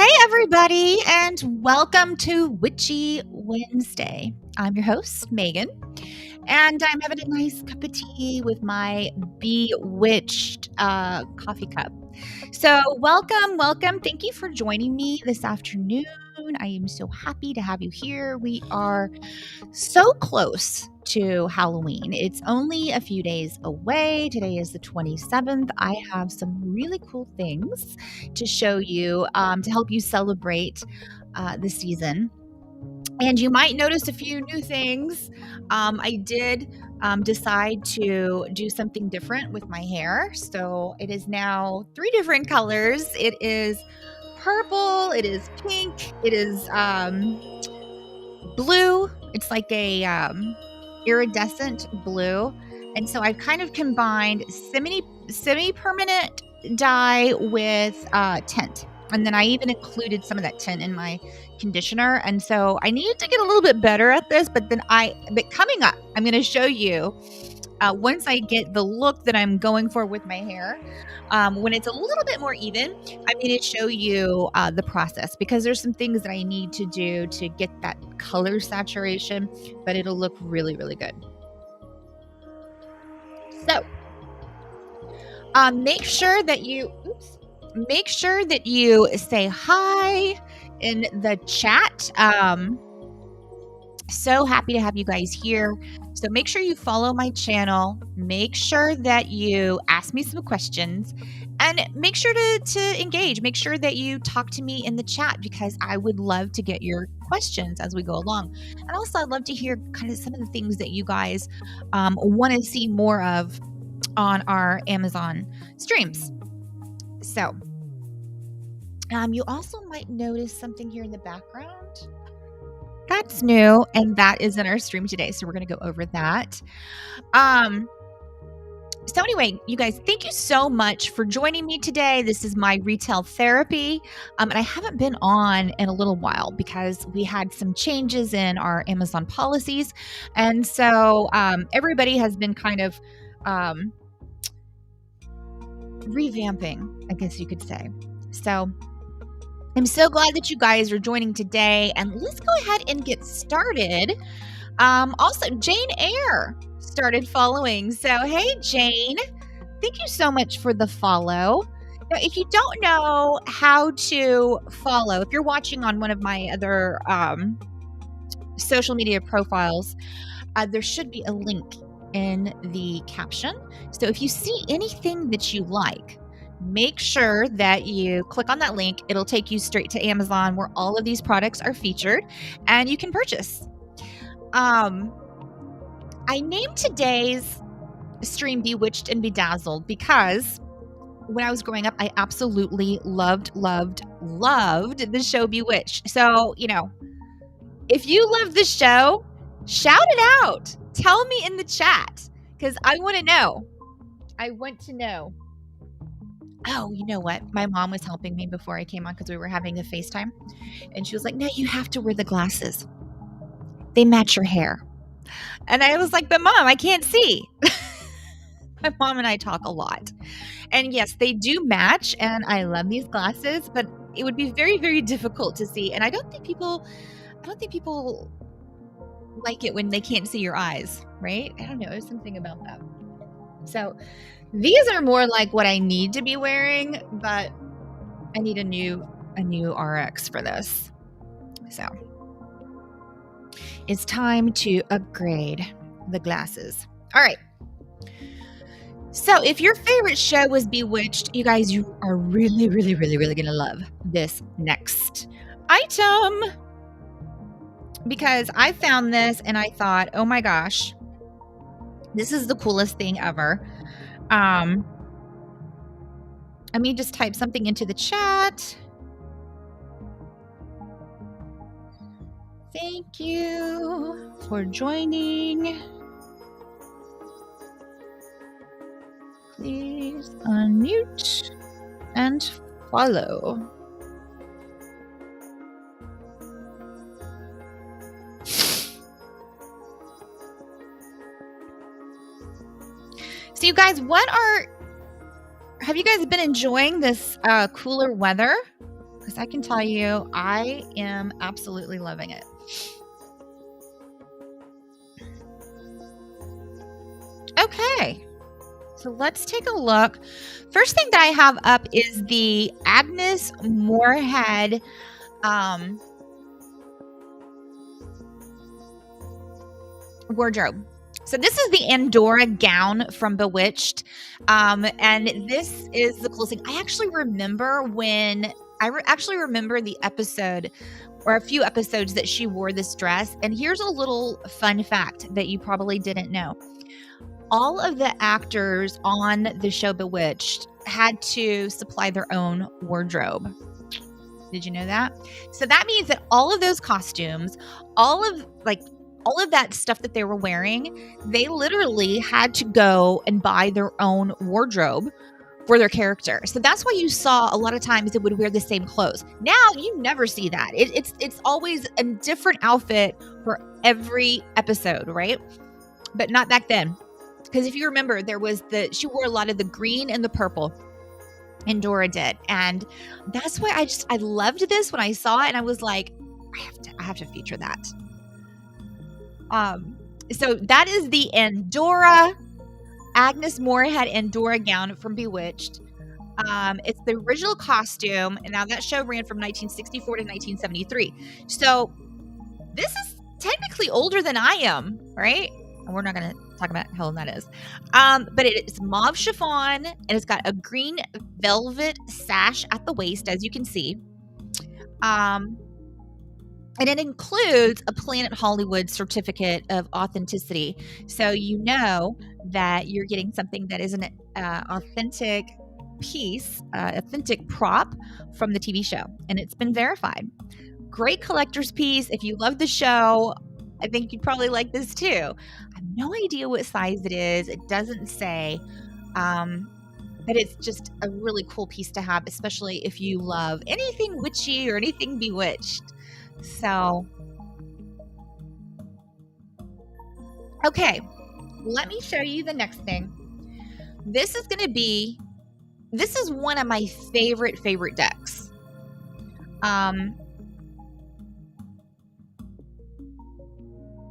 Hey, everybody, and welcome to Witchy Wednesday. I'm your host, Megan, and I'm having a nice cup of tea with my Bewitched coffee cup. So, welcome. Thank you for joining me this afternoon. I am so happy to have you here. We are so close to Halloween. It's only a few days away. Today is the 27th. I have some really cool things to show you to help you celebrate the season. And you might notice a few new things. I did decide to do something different with my hair. So it is now 3 different colors. It is purple, it is pink, it is blue. It's like a iridescent blue. And so I've kind of combined semi-permanent dye with tint. And then I even included some of that tint in my conditioner. And so I needed to get a little bit better at this, but coming up, I'm going to show you once I get the look that I'm going for with my hair, when it's a little bit more even, I'm going to show you the process because there's some things that I need to do to get that color saturation, but it'll look really, really good. So make sure that you say hi in the chat. So happy to have you guys here. So make sure you follow my channel. Make sure that you ask me some questions and make sure to engage. Make sure that you talk to me in the chat because I would love to get your questions as we go along. And also I'd love to hear kind of some of the things that you guys want to see more of on our Amazon streams. So you also might notice something here in the background. That's new, and that is in our stream today. So we're going to go over that. So anyway, you guys, thank you so much for joining me today. This is my retail therapy. And I haven't been on in a little while because we had some changes in our Amazon policies. And so everybody has been kind of revamping, I guess you could say. So I'm so glad that you guys are joining today, and let's go ahead and get started. Also, Jane Eyre started following. So, hey, Jane, thank you so much for the follow. Now, if you don't know how to follow, if you're watching on one of my other social media profiles, there should be a link in the caption. So if you see anything that you like, make sure that you click on that link. It'll take you straight to Amazon where all of these products are featured and you can purchase. I named today's stream Bewitched and Bedazzled because when I was growing up, I absolutely loved the show Bewitched. So, if you love the show, shout it out. Tell me in the chat because I want to know. I want to know. Oh, you know what? My mom was helping me before I came on because we were having a FaceTime. And she was like, no, you have to wear the glasses. They match your hair. And I was like, but Mom, I can't see. My mom and I talk a lot. And yes, they do match. And I love these glasses, but it would be very, very difficult to see. And I don't think people like it when they can't see your eyes, right? I don't know. There's something about that. So these are more like what I need to be wearing, but I need a new RX for this. So it's time to upgrade the glasses. All right. So if your favorite show was Bewitched, you guys, you are really, really, really, really going to love this next item because I found this and I thought, oh my gosh, this is the coolest thing ever. Let me just type something into the chat. Thank you for joining. Please unmute and follow. So you guys, have you guys been enjoying this cooler weather? because I can tell you, I am absolutely loving it. Okay, so let's take a look. First thing that I have up is the Agnes Moorehead wardrobe. So this is the Andorra gown from Bewitched, and this is the coolest thing. I actually remember the episode or a few episodes that she wore this dress. And here's a little fun fact that you probably didn't know. All of the actors on the show Bewitched had to supply their own wardrobe. Did you know that? So that means that all of those costumes, all of that stuff that they were wearing, they literally had to go and buy their own wardrobe for their character. So that's why you saw a lot of times it would wear the same clothes. Now you never see that. It's always a different outfit for every episode, right? But not back then. Because if you remember, she wore a lot of the green and the purple. Andorra did. And that's why I loved this when I saw it, and I was like, I have to feature that. So that is the Andorra Agnes Moorehead Andorra gown from Bewitched. It's the original costume, and now that show ran from 1964 to 1973. So this is technically older than I am, right? And we're not going to talk about how old that is. But it's mauve chiffon, and it's got a green velvet sash at the waist, as you can see. And it includes a Planet Hollywood certificate of authenticity. So you know that you're getting something that is an authentic piece, authentic prop from the TV show. And it's been verified. Great collector's piece. If you love the show, I think you'd probably like this too. I have no idea what size it is. It doesn't say. But it's just a really cool piece to have, especially if you love anything witchy or anything bewitched. So, okay, let me show you the next thing. This is one of my favorite decks.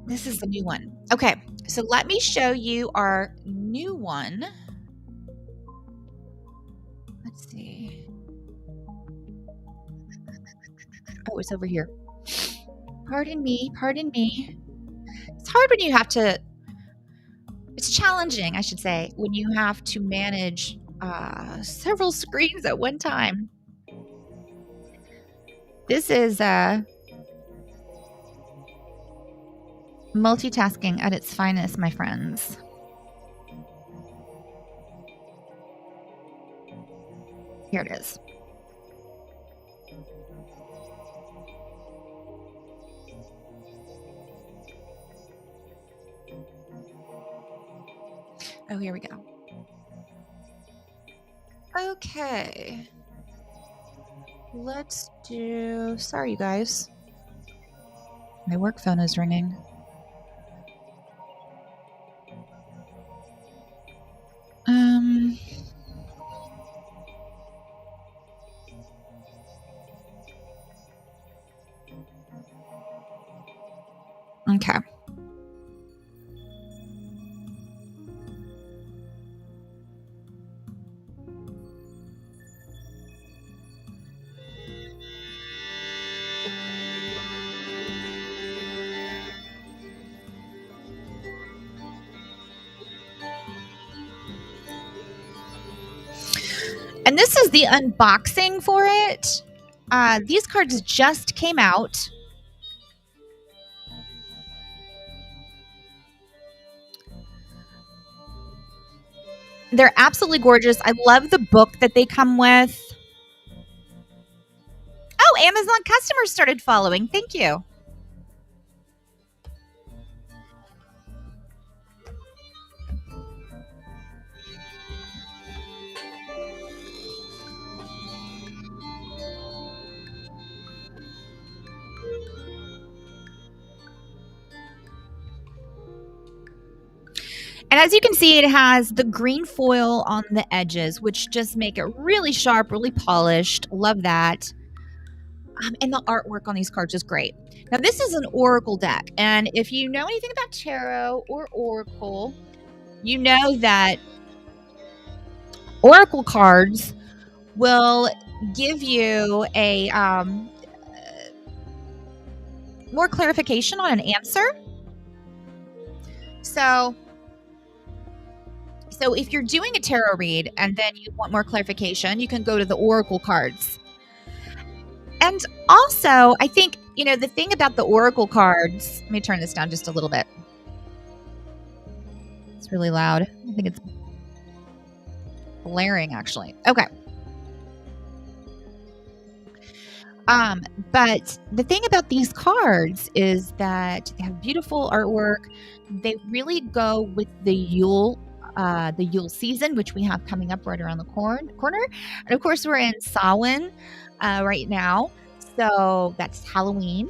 This is the new one. Okay, so let me show you our new one. Let's see. Oh, it's over here. Pardon me. It's hard when you have to, it's challenging, I should say, when you have to manage several screens at one time. This is multitasking at its finest, my friends. Here it is. Oh, here we go. Okay. Let's do... Sorry, you guys. My work phone is ringing. Okay. And this is the unboxing for it. These cards just came out. They're absolutely gorgeous. I love the book that they come with. Oh, Amazon customers started following. Thank you. And as you can see, it has the green foil on the edges, which just make it really sharp, really polished. Love that. And the artwork on these cards is great. Now, this is an oracle deck. And if you know anything about tarot or oracle, you know that oracle cards will give you a more clarification on an answer. So if you're doing a tarot read and then you want more clarification, you can go to the oracle cards. And also, I think, the thing about the oracle cards, let me turn this down just a little bit. It's really loud. I think it's blaring, actually. Okay. But the thing about these cards is that they have beautiful artwork. They really go with the Yule season, which we have coming up right around the corner. And of course, we're in Sawwin right now. So that's Halloween.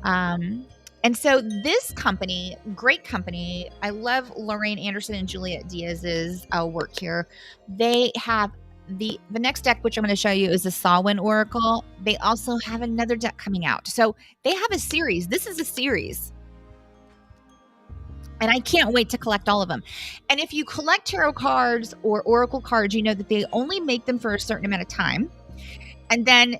And so this company, great company. I love Lorraine Anderson and Juliet Diaz's work here. They have the next deck, which I'm going to show you, is the Sawwin Oracle. They also have another deck coming out. So they have a series. This is a series. And I can't wait to collect all of them. And if you collect tarot cards or oracle cards, you know that they only make them for a certain amount of time. And then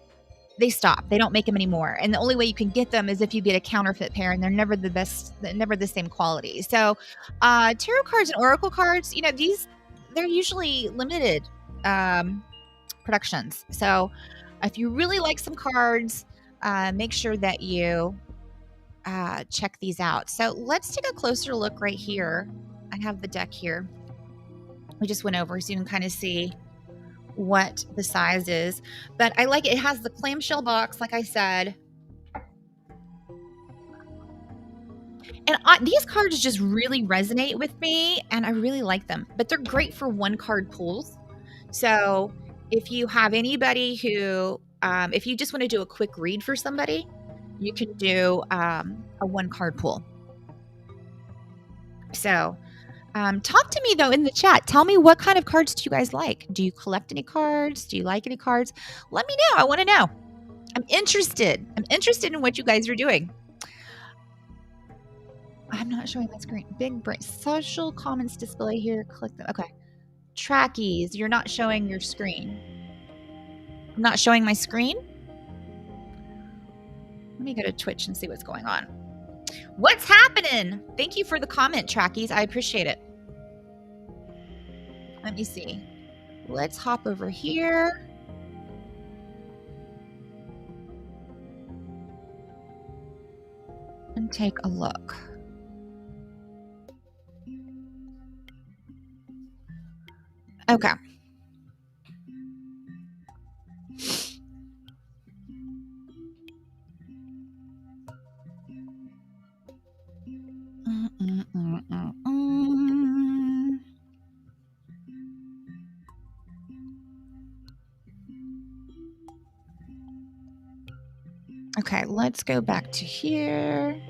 they stop. They don't make them anymore. And the only way you can get them is if you get a counterfeit pair, and they're never the best, never the same quality. So tarot cards and oracle cards, they're usually limited productions. So if you really like some cards, make sure that you check these out. So let's take a closer look right here. I have the deck here. We just went over so you can kind of see what the size is. But I like it. It has the clamshell box, like I said. And these cards just really resonate with me, and I really like them. But they're great for one-card pulls. So if you have anybody who, if you just want to do a quick read for somebody, you can do a one-card pull. So talk to me, though, in the chat. Tell me, what kind of cards do you guys like? Do you collect any cards? Do you like any cards? Let me know. I want to know. I'm interested. I'm interested in what you guys are doing. I'm not showing my screen. Big brain. Social comments display here. Click them. Okay. Trackies. You're not showing your screen. I'm not showing my screen. Let me go to Twitch and see what's going on. What's happening? Thank you for the comment, Trackies. I appreciate it. Let me see. Let's hop over here. And take a look. Okay. Okay, let's go back to here.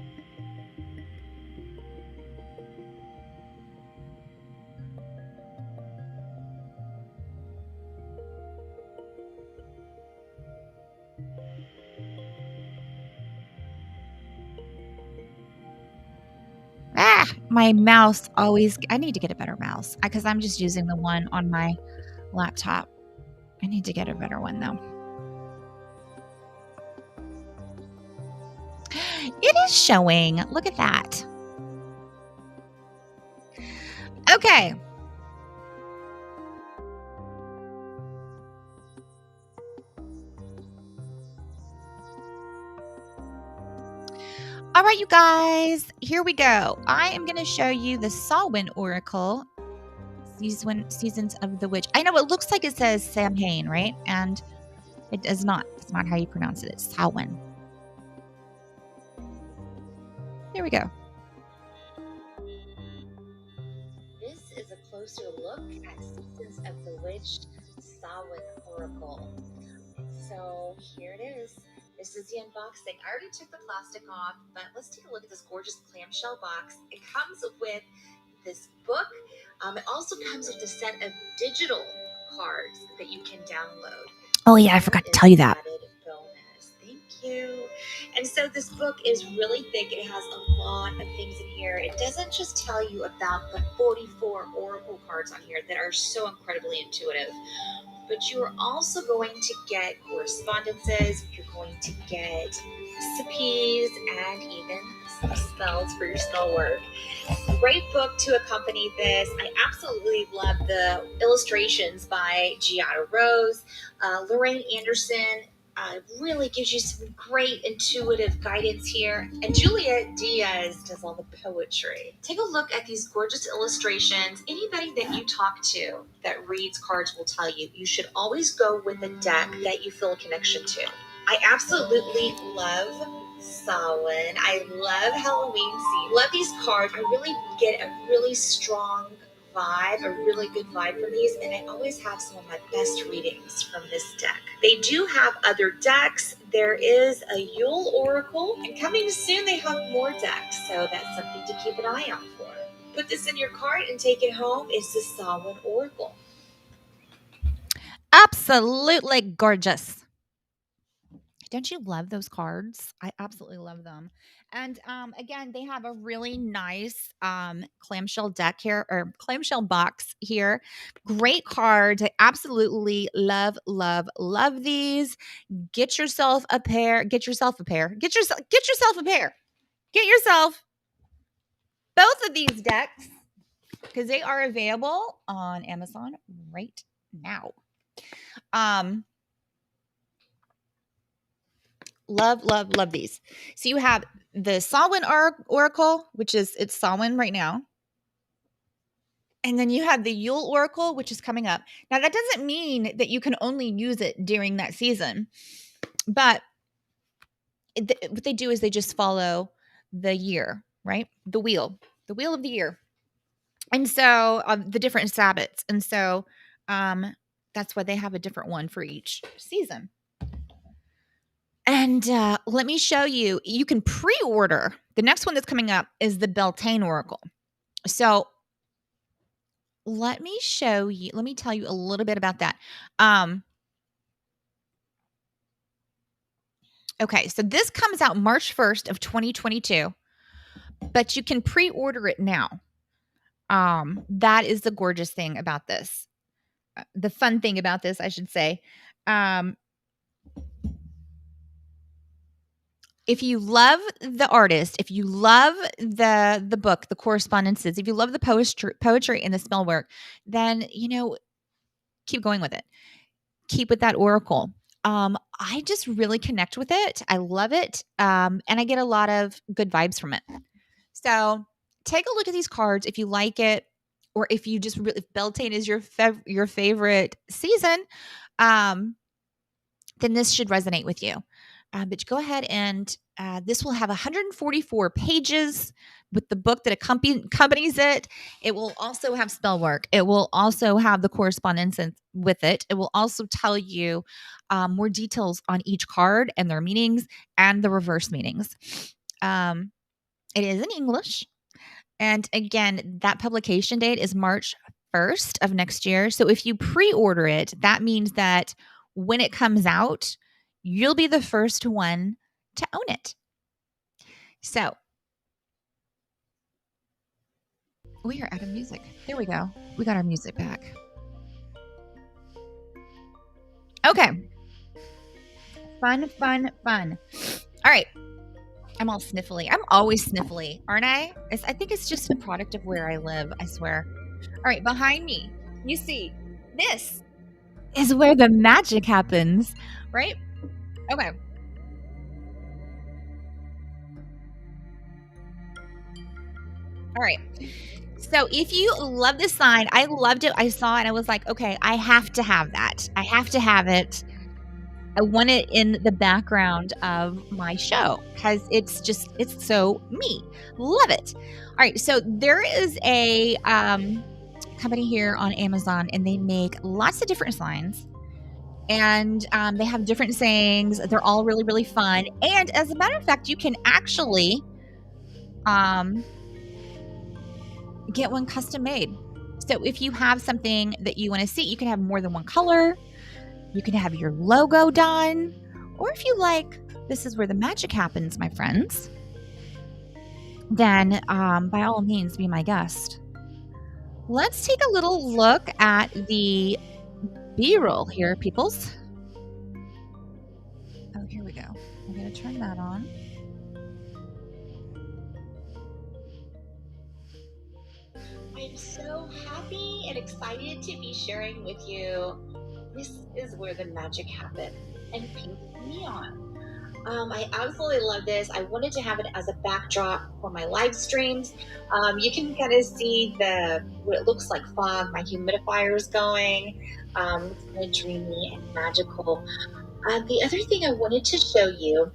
My mouse always, I need to get a better mouse because I'm just using the one on my laptop. I need to get a better one though. It is showing. Look at that. Okay. All right, you guys, here we go. I am going to show you the Sawwin Oracle, Seasons of the Witch. I know it looks like it says Samhain, right? And it does not. It's not how you pronounce it. It's Sawwin. Here we go. This is a closer look at Seasons of the Witch Sawwin Oracle. So here it is. This is the unboxing. I already took the plastic off, but let's take a look at this gorgeous clamshell box. It comes with this book. It also comes with a set of digital cards that you can download. Oh yeah, I forgot to tell you that. Bonus. Thank you. And so this book is really thick. It has a lot of things in here. It doesn't just tell you about the 44 oracle cards on here that are so incredibly intuitive, but you are also going to get correspondences. You're going to get recipes and even some spells for your spell work. Great book to accompany this. I absolutely love the illustrations by Giada Rose. Lorraine Anderson really gives you some great intuitive guidance here. And Juliet Diaz does all the poetry. Take a look at these gorgeous illustrations. Anybody that you talk to that reads cards will tell you you should always go with a deck that you feel a connection to. I absolutely love Sawwin. I love Halloween season. Love these cards. I really get a really strong vibe, a really good vibe from these, and I always have some of my best readings from this deck. They do have other decks. There is a Yule Oracle, and coming soon they have more decks, so that's something to keep an eye out for. Put this in your cart and take it home. It's the Sawwin Oracle. Absolutely gorgeous. Don't you love those cards? I absolutely love them. And again, they have a really nice clamshell deck here, or clamshell box here. Great cards. I absolutely love, love, love these. Get yourself a pair. Get yourself a pair. Get yourself a pair. Get yourself both of these decks because they are available on Amazon right now. Love, love, love these. So you have the Sawwin Oracle, which is, it's Sawwin right now. And then you have the Yule Oracle, which is coming up. Now, that doesn't mean that you can only use it during that season. But what they do is they just follow the year, right? The wheel of the year. And so the different Sabbats. And so that's why they have a different one for each season. And let me show you. You can pre-order. The next one that's coming up is the Beltane Oracle. So let me show you. Let me tell you a little bit about that. Okay, so this comes out March 1st of 2022, but you can pre-order it now. That is the gorgeous thing about this. The fun thing about this, I should say. If you love the artist, if you love the book, the correspondences, if you love the poetry and the spell work, then, keep going with it. Keep with that oracle. I just really connect with it. I love it. And I get a lot of good vibes from it. So take a look at these cards if you like it, or if you just really, if Beltane is your favorite season, then this should resonate with you. But go ahead and this will have 144 pages with the book that accompanies it. It will also have spell work. It will also have the correspondence with it. It will also tell you more details on each card and their meanings and the reverse meanings. It is in English. And again, that publication date is March 1st of next year. So if you pre-order it, that means that when it comes out, you'll be the first one to own it. So we are out of music. There we go. We got our music back. Okay. Fun, fun, fun. All right. I'm all sniffly. I'm always sniffly, aren't I? I think it's just a product of where I live, I swear. All right. Behind me, you see, this is where the magic happens, right? Okay. All right. So if you love this sign, I loved it. I saw it and I was like, okay, I have to have that. I have to have it. I want it in the background of my show because it's so me. Love it. All right. So there is a company here on Amazon and they make lots of different signs. And they have different sayings. They're all really, really fun. And as a matter of fact, you can actually get one custom made. So if you have something that you want to see, you can have more than one color. You can have your logo done. Or if you like this is where the magic happens, my friends, then by all means, be my guest. Let's take a little look at the B-roll here, peoples. Oh, here we go. I'm going to turn that on. I'm so happy and excited to be sharing with you. This is where the magic happens. And pink neon. I absolutely love this. I wanted to have it as a backdrop for my live streams. You can kind of see what it looks like fog. My humidifier is going. It's kind of dreamy and magical. The other thing I wanted to show you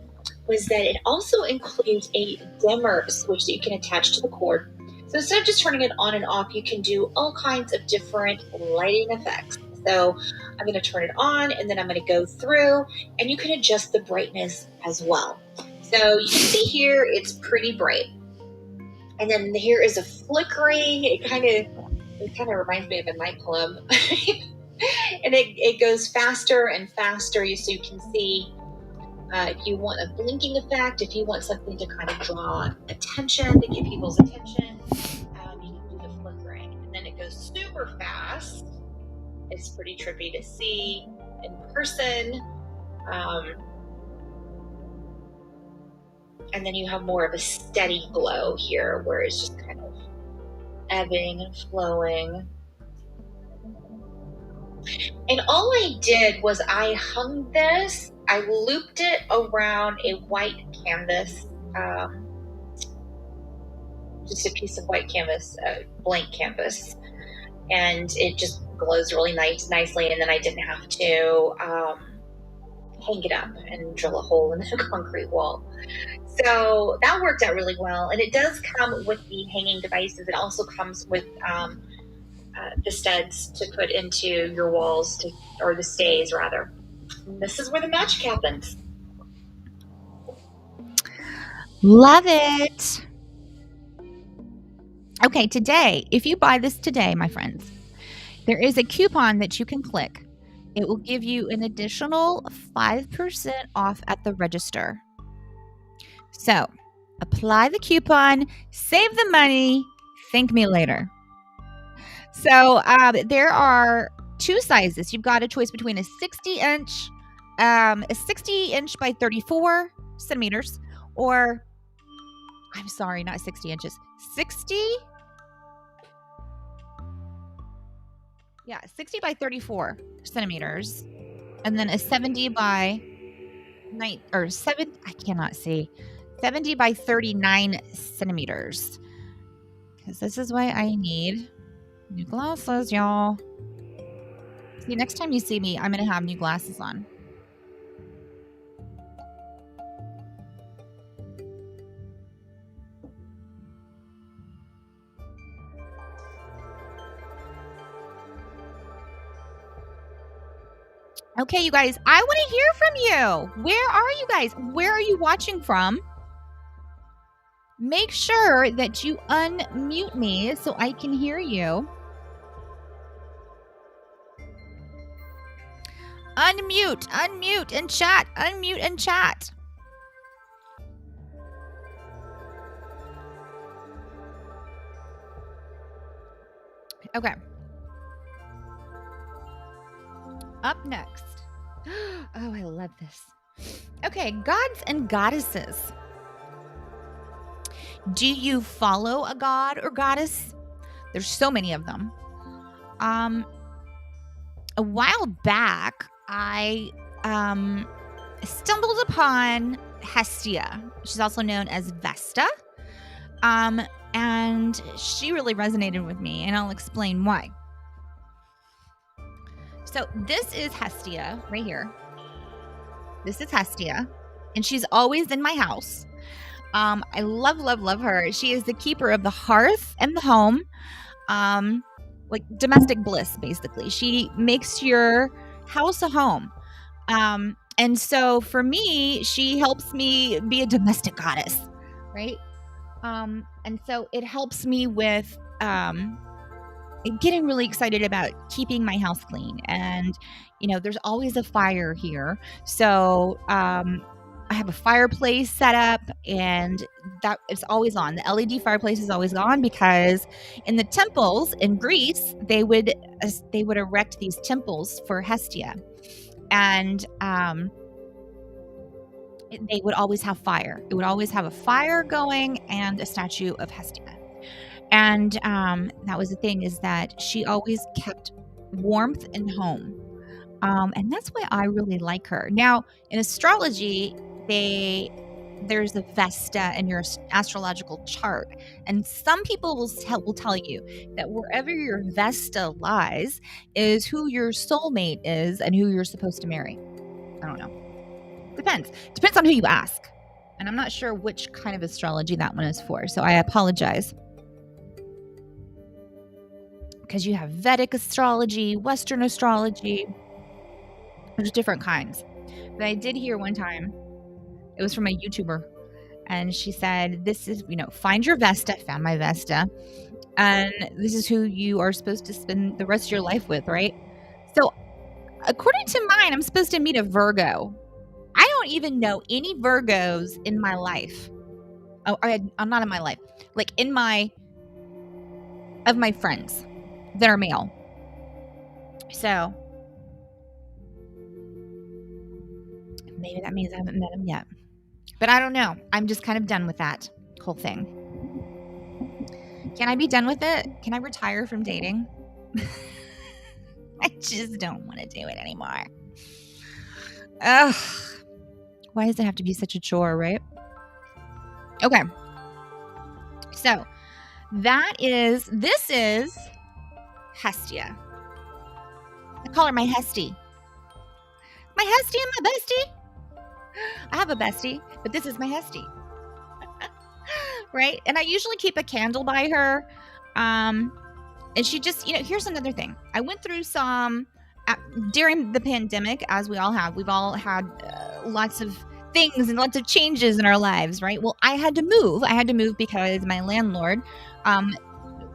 was that it also includes a dimmer switch that you can attach to the cord. So instead of just turning it on and off, you can do all kinds of different lighting effects. So I'm going to turn it on, and then I'm going to go through, and you can adjust the brightness as well. So you can see here, it's pretty bright. And then here is a flickering. It kind of reminds me of a nightclub. And it goes faster and faster, so you can see if you want a blinking effect, if you want something to kind of draw attention, to get people's attention, you can do the flickering. And then it goes super fast. It's pretty trippy to see in person. And then you have more of a steady glow here, where it's just kind of ebbing and flowing. And all I did was I hung this, I looped it around a white canvas, just a piece of white canvas, blank canvas, and it just glows really nicely, and then I didn't have to hang it up and drill a hole in the concrete wall. So that worked out really well, and it does come with the hanging devices. It also comes with the studs to put into your walls, or the stays rather. This is where the magic happens. Love it. Okay, today, if you buy this today, my friends, there is a coupon that you can click. It will give you an additional 5% off at the register. So apply the coupon, save the money, thank me later. So there are two sizes. You've got a choice between a 60-inch by 34 centimeters, or, I'm sorry, not 60 inches, 60 by 34 centimeters, and then a 70 by 70 by 39 centimeters. Because this is why I need new glasses, y'all. See, next time you see me, I'm going to have new glasses on. Okay, you guys, I want to hear from you. Where are you guys? Where are you watching from? Make sure that you unmute me so I can hear you. Unmute and chat. Unmute and chat. Okay. Up next. Oh, I love this. Okay, gods and goddesses. Do you follow a god or goddess? There's so many of them. A while back, I stumbled upon Hestia. She's also known as Vesta. And she really resonated with me, and I'll explain why. So this is Hestia right here. This is Hestia, and she's always in my house. I love her. She is the keeper of the hearth and the home, like domestic bliss, basically. She makes your house a home. And so for me, she helps me be a domestic goddess, right? And so it helps me with getting really excited about keeping my house clean. And, you know, there's always a fire here. So I have a fireplace set up, and that it's always on. The LED fireplace is always on because in the temples in Greece, they would erect these temples for Hestia, and they would always have fire. It would always have a fire going and a statue of Hestia. And that was the thing, is that she always kept warmth in home. And that's why I really like her. Now, in astrology, there's a Vesta in your astrological chart. And some people will tell you that wherever your Vesta lies is who your soulmate is and who you're supposed to marry. I don't know. Depends on who you ask. And I'm not sure which kind of astrology that one is for, so I apologize. Because you have Vedic astrology, Western astrology. There's different kinds. But I did hear one time, it was from a YouTuber, and she said, this is, find your Vesta. Found my Vesta. And this is who you are supposed to spend the rest of your life with, right? So according to mine, I'm supposed to meet a Virgo. I don't even know any Virgos in my life. Oh, I'm not in my life. Like of my friends that are male. So maybe that means I haven't met him yet. But I don't know. I'm just kind of done with that whole thing. Can I be done with it? Can I retire from dating? I just don't want to do it anymore. Ugh. Why does it have to be such a chore, right? Okay. So this is Hestia. I call her my Hestie. My Hestie and my bestie. I have a bestie, but this is my Hestie. Right? And I usually keep a candle by her. And she just, here's another thing. I went through some, during the pandemic, as we all have, we've all had lots of things and lots of changes in our lives, right? Well, I had to move. Because my landlord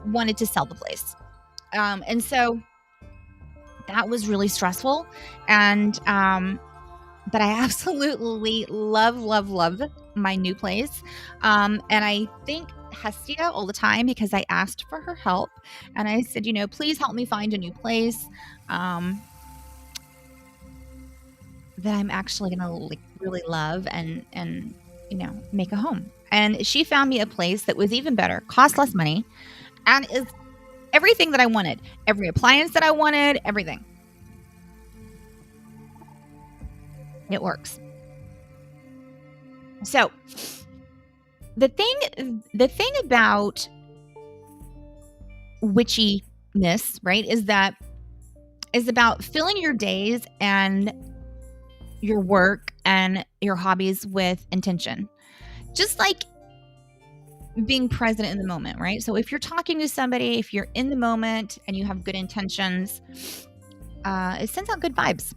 wanted to sell the place. And so that was really stressful. And but I absolutely love my new place. And I thank Hestia all the time because I asked for her help. And I said, please help me find a new place that I'm actually going to really love and make a home. And she found me a place that was even better, cost less money, and is everything that I wanted. Every appliance that I wanted, everything. It works. So the thing about witchiness, right, is about filling your days and your work and your hobbies with intention. Just like being present in the moment, right? So if you're talking to somebody, if you're in the moment and you have good intentions, it sends out good vibes.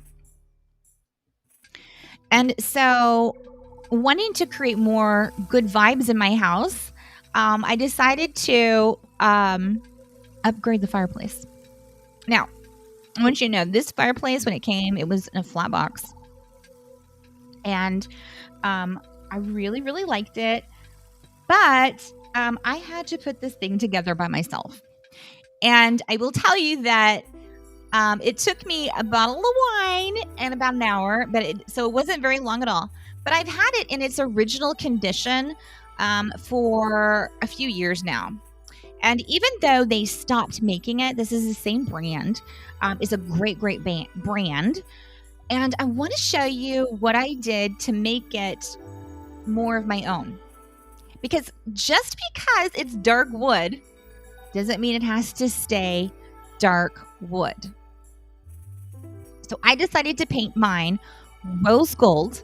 And so wanting to create more good vibes in my house, I decided to upgrade the fireplace. Now, I want you to know, this fireplace, when it came, it was in a flat box. And I really, really liked it. But I had to put this thing together by myself. And I will tell you that it took me a bottle of wine and about an hour, so it wasn't very long at all. But I've had it in its original condition for a few years now. And even though they stopped making it, this is the same brand. It's a great brand. And I want to show you what I did to make it more of my own. Because just because it's dark wood doesn't mean it has to stay dark wood. So I decided to paint mine rose gold.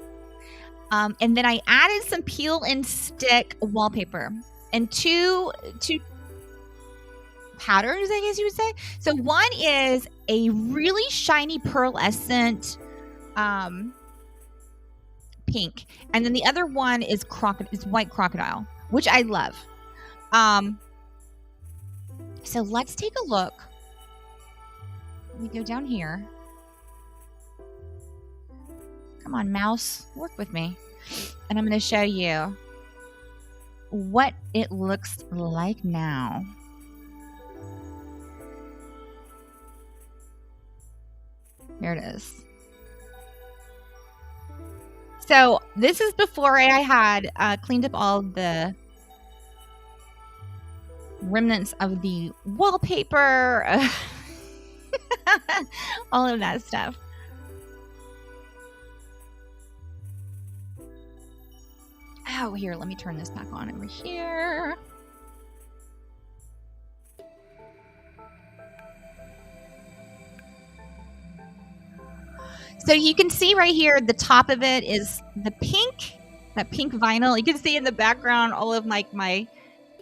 And then I added some peel and stick wallpaper and two patterns, I guess you would say. So one is a really shiny pearlescent pink, and then the other one is white crocodile, which I love. So let's take a look. Let me go down here. Come on, mouse, work with me. And I'm going to show you what it looks like now. Here it is. So this is before I had cleaned up all the remnants of the wallpaper, all of that stuff. Oh, here, let me turn this back on over here. So you can see right here, the top of it is the pink, that pink vinyl. You can see in the background all of like my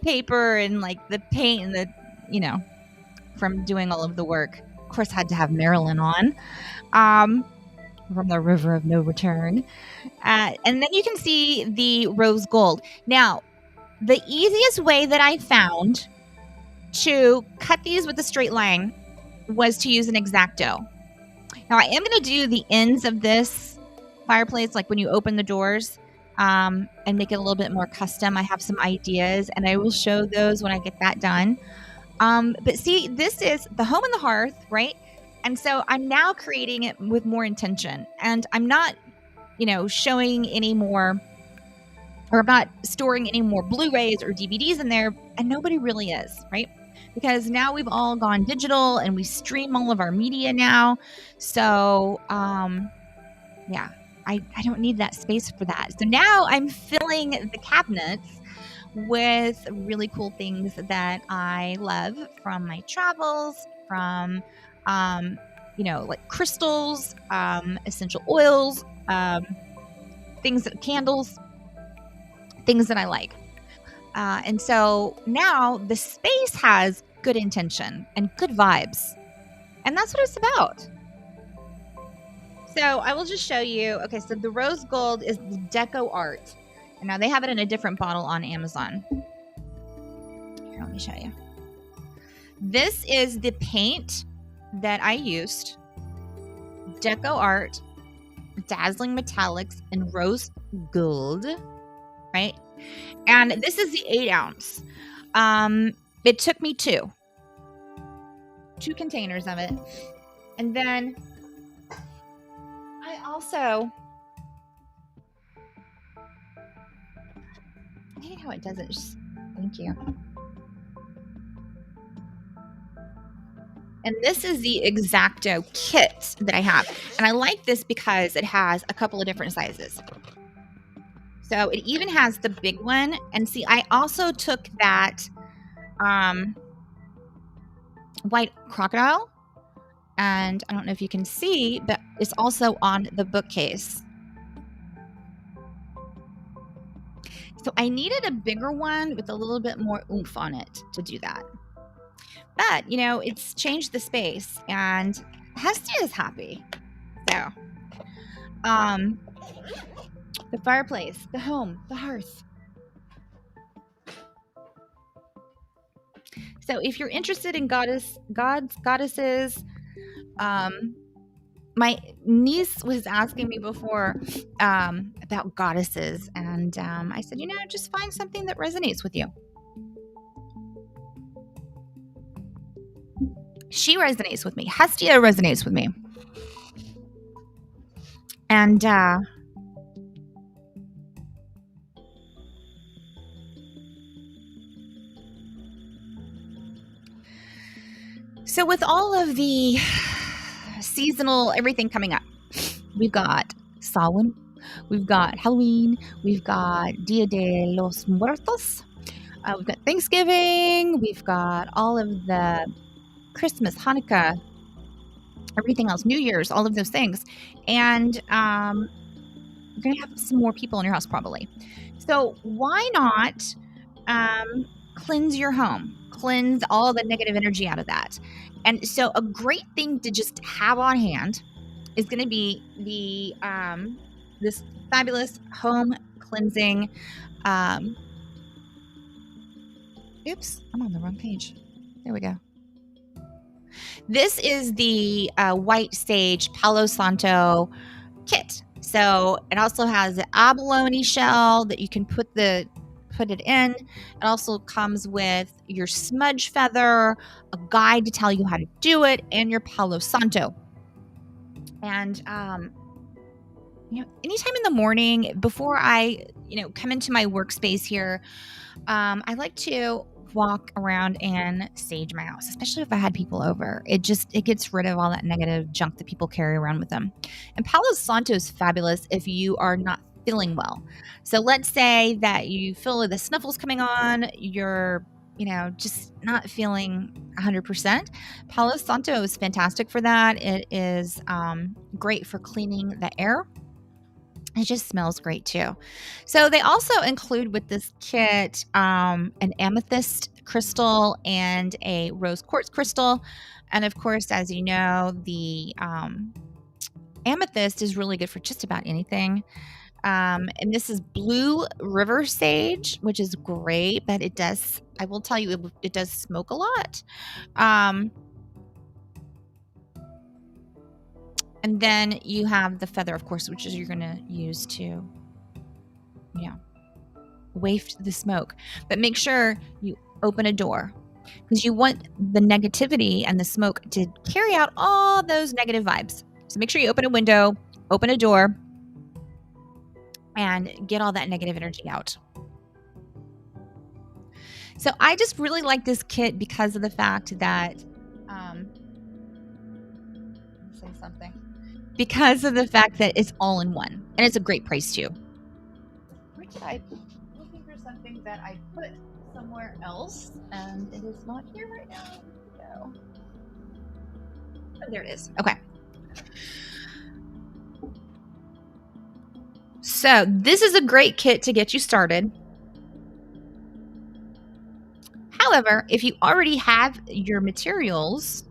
paper and like the paint and the, you know, from doing all of the work. Of course, had to have Marilyn on from the River of No Return. And then you can see the rose gold. Now, the easiest way that I found to cut these with a straight line was to use an X-Acto. Now, I am going to do the ends of this fireplace, like when you open the doors, and make it a little bit more custom. I have some ideas, and I will show those when I get that done. But see, this is the home and the hearth, right? And so I'm now creating it with more intention. And I'm not, you know, showing any more, or I'm not storing any more Blu-rays or DVDs in there, and nobody really is, right? Because now we've all gone digital and we stream all of our media now. So, yeah, I don't need that space for that. So now I'm filling the cabinets with really cool things that I love from my travels, from, you know, like crystals, essential oils, candles, things that I like. And so now the space has good intention and good vibes. And that's what it's about. So I will just show you. Okay, so the rose gold is the deco art. And now they have it in a different bottle on Amazon. Here, let me show you. This is the paint that I used. Deco art, dazzling metallics, and rose gold. Right? And this is the 8 ounce. It took me two containers of it. And then I also, I hate how it does it. Thank you. And this is the X-Acto kit that I have. And I like this because it has a couple of different sizes. So it even has the big one. And see, I also took that white crocodile. And I don't know if you can see, but it's also on the bookcase. So I needed a bigger one with a little bit more oomph on it to do that. But, you know, it's changed the space. And Hestia is happy. So, the fireplace, the home, the hearth. So if you're interested in goddesses, my niece was asking me before about goddesses. And I said, you know, just find something that resonates with you. She resonates with me. Hestia resonates with me. And so with all of the seasonal everything coming up, we've got Sawwin, we've got Halloween, we've got Dia de los Muertos, we've got Thanksgiving, we've got all of the Christmas, Hanukkah, everything else, New Year's, all of those things. And you're going to have some more people in your house probably. So why not cleanse your home? Cleanse all the negative energy out of that. And so a great thing to just have on hand is going to be the this fabulous home cleansing. Oops, I'm on the wrong page. There we go. This is the White Sage Palo Santo kit. So it also has the abalone shell that you can put it in. It also comes with your smudge feather, a guide to tell you how to do it, and your Palo Santo. And anytime in the morning before I come into my workspace here, I like to walk around and sage my house, especially if I had people over. It gets rid of all that negative junk that people carry around with them. And Palo Santo is fabulous if you are not feeling well. So let's say that you feel the snuffles coming on, you're just not feeling 100%. Palo Santo is fantastic for that. It is great for cleaning the air. It just smells great too. So they also include with this kit an amethyst crystal and a rose quartz crystal. And of course, as you know, the amethyst is really good for just about anything. And this is blue river sage, which is great, but I will tell you, it does smoke a lot. And then you have the feather, of course, which is you're going to use to, waft the smoke. But make sure you open a door because you want the negativity and the smoke to carry out all those negative vibes. So make sure you open a window, open a door, and get all that negative energy out. So I just really like this kit because of the fact that, say something. Because of the fact that it's all in one, and it's a great price too. I'm looking for something that I put somewhere else, and it is not here right now. Oh, there it is. Okay. So this is a great kit to get you started. However, if you already have your materials,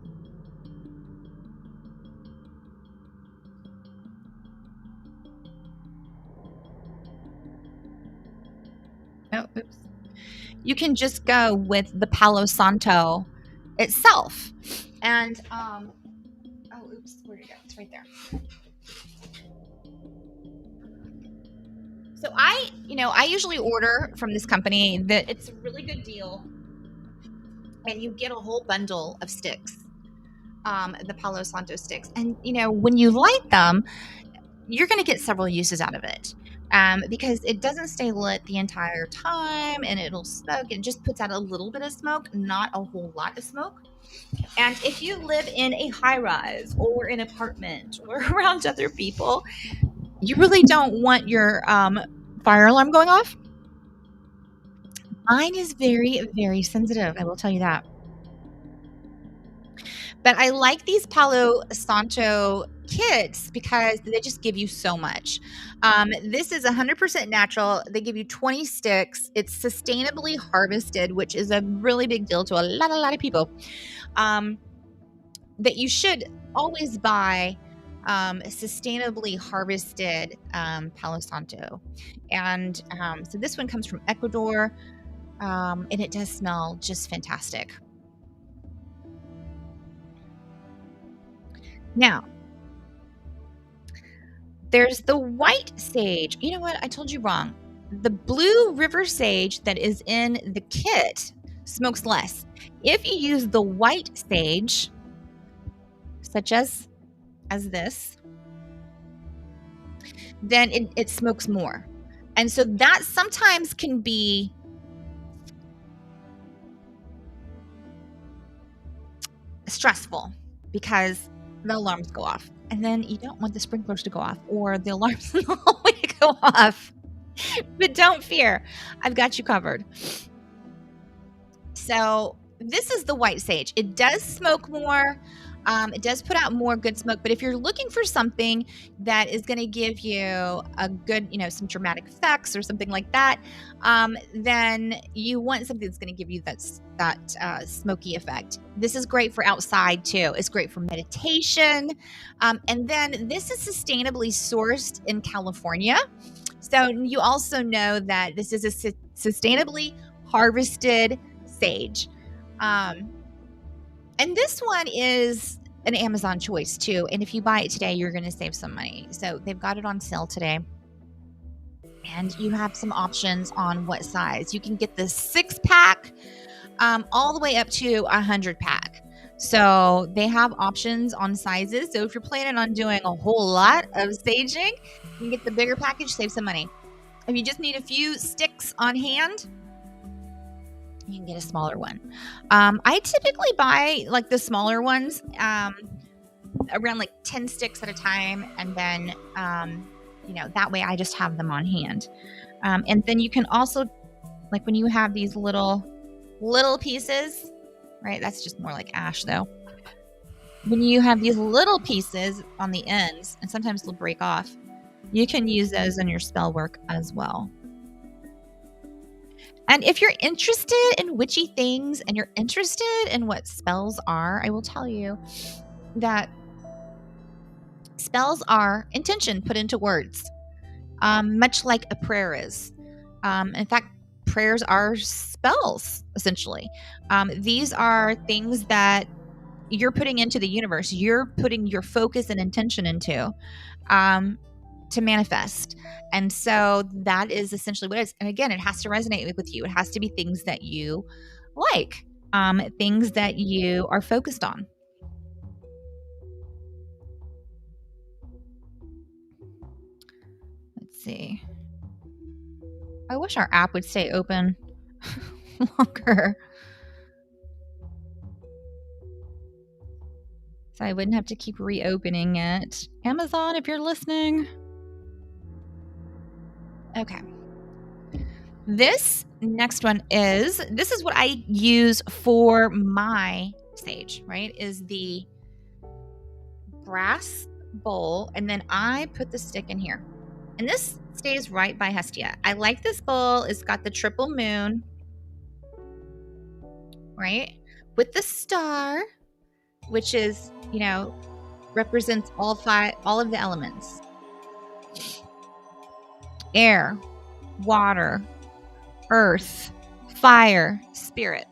you can just go with the Palo Santo itself. And where'd it go? It's right there. So I usually order from this company that it's a really good deal, and you get a whole bundle of sticks, the Palo Santo sticks. And when you light them, you're going to get several uses out of it. Because it doesn't stay lit the entire time, and it'll smoke. It just puts out a little bit of smoke, not a whole lot of smoke. And if you live in a high-rise or an apartment or around other people, you really don't want your fire alarm going off. Mine is very, very sensitive, I will tell you that. But I like these Palo Santo kits because they just give you so much. This is 100% natural. They give you 20 sticks. It's sustainably harvested, which is a really big deal to a lot of people. That you should always buy sustainably harvested Palo Santo. And so this one comes from Ecuador, and it does smell just fantastic. Now, there's the white sage. You know what? I told you wrong. The blue river sage that is in the kit smokes less. If you use the white sage, such as this, then it smokes more. And so that sometimes can be stressful because the alarms go off, and then you don't want the sprinklers to go off or the alarms in the hallway to go off. But don't fear, I've got you covered. So this is the white sage. It does smoke more. It does put out more good smoke, but if you're looking for something that is going to give you a good, some dramatic effects or something like that, then you want something that's going to give you that smoky effect. This is great for outside too. It's great for meditation. And then this is sustainably sourced in California. So you also know that this is a sustainably harvested sage. And this one is an Amazon choice too. And if you buy it today, you're going to save some money. So they've got it on sale today. And you have some options on what size. You can get the 6-pack all the way up to 100-pack. So they have options on sizes. So if you're planning on doing a whole lot of saging, you can get the bigger package, save some money. If you just need a few sticks on hand, you can get a smaller one. I typically buy like the smaller ones, around like 10 sticks at a time. And then, that way I just have them on hand. And then you can also, like when you have these little pieces, right? That's just more like ash though. When you have these little pieces on the ends, and sometimes they'll break off, you can use those in your spell work as well. And if you're interested in witchy things and you're interested in what spells are, I will tell you that spells are intention put into words, much like a prayer is. In fact, prayers are spells, essentially. These are things that you're putting into the universe. You're putting your focus and intention into to manifest. And so that is essentially what it is. And again, it has to resonate with you. It has to be things that you like, things that you are focused on. Let's see. I wish our app would stay open longer, so I wouldn't have to keep reopening it. Amazon, if you're listening. Okay. This next one this is what I use for my sage, right? Is the brass bowl, and then I put the stick in here. And this stays right by Hestia. I like this bowl. It's got the triple moon, right? With the star, which is, represents all of the elements. Air, water, earth, fire, spirit.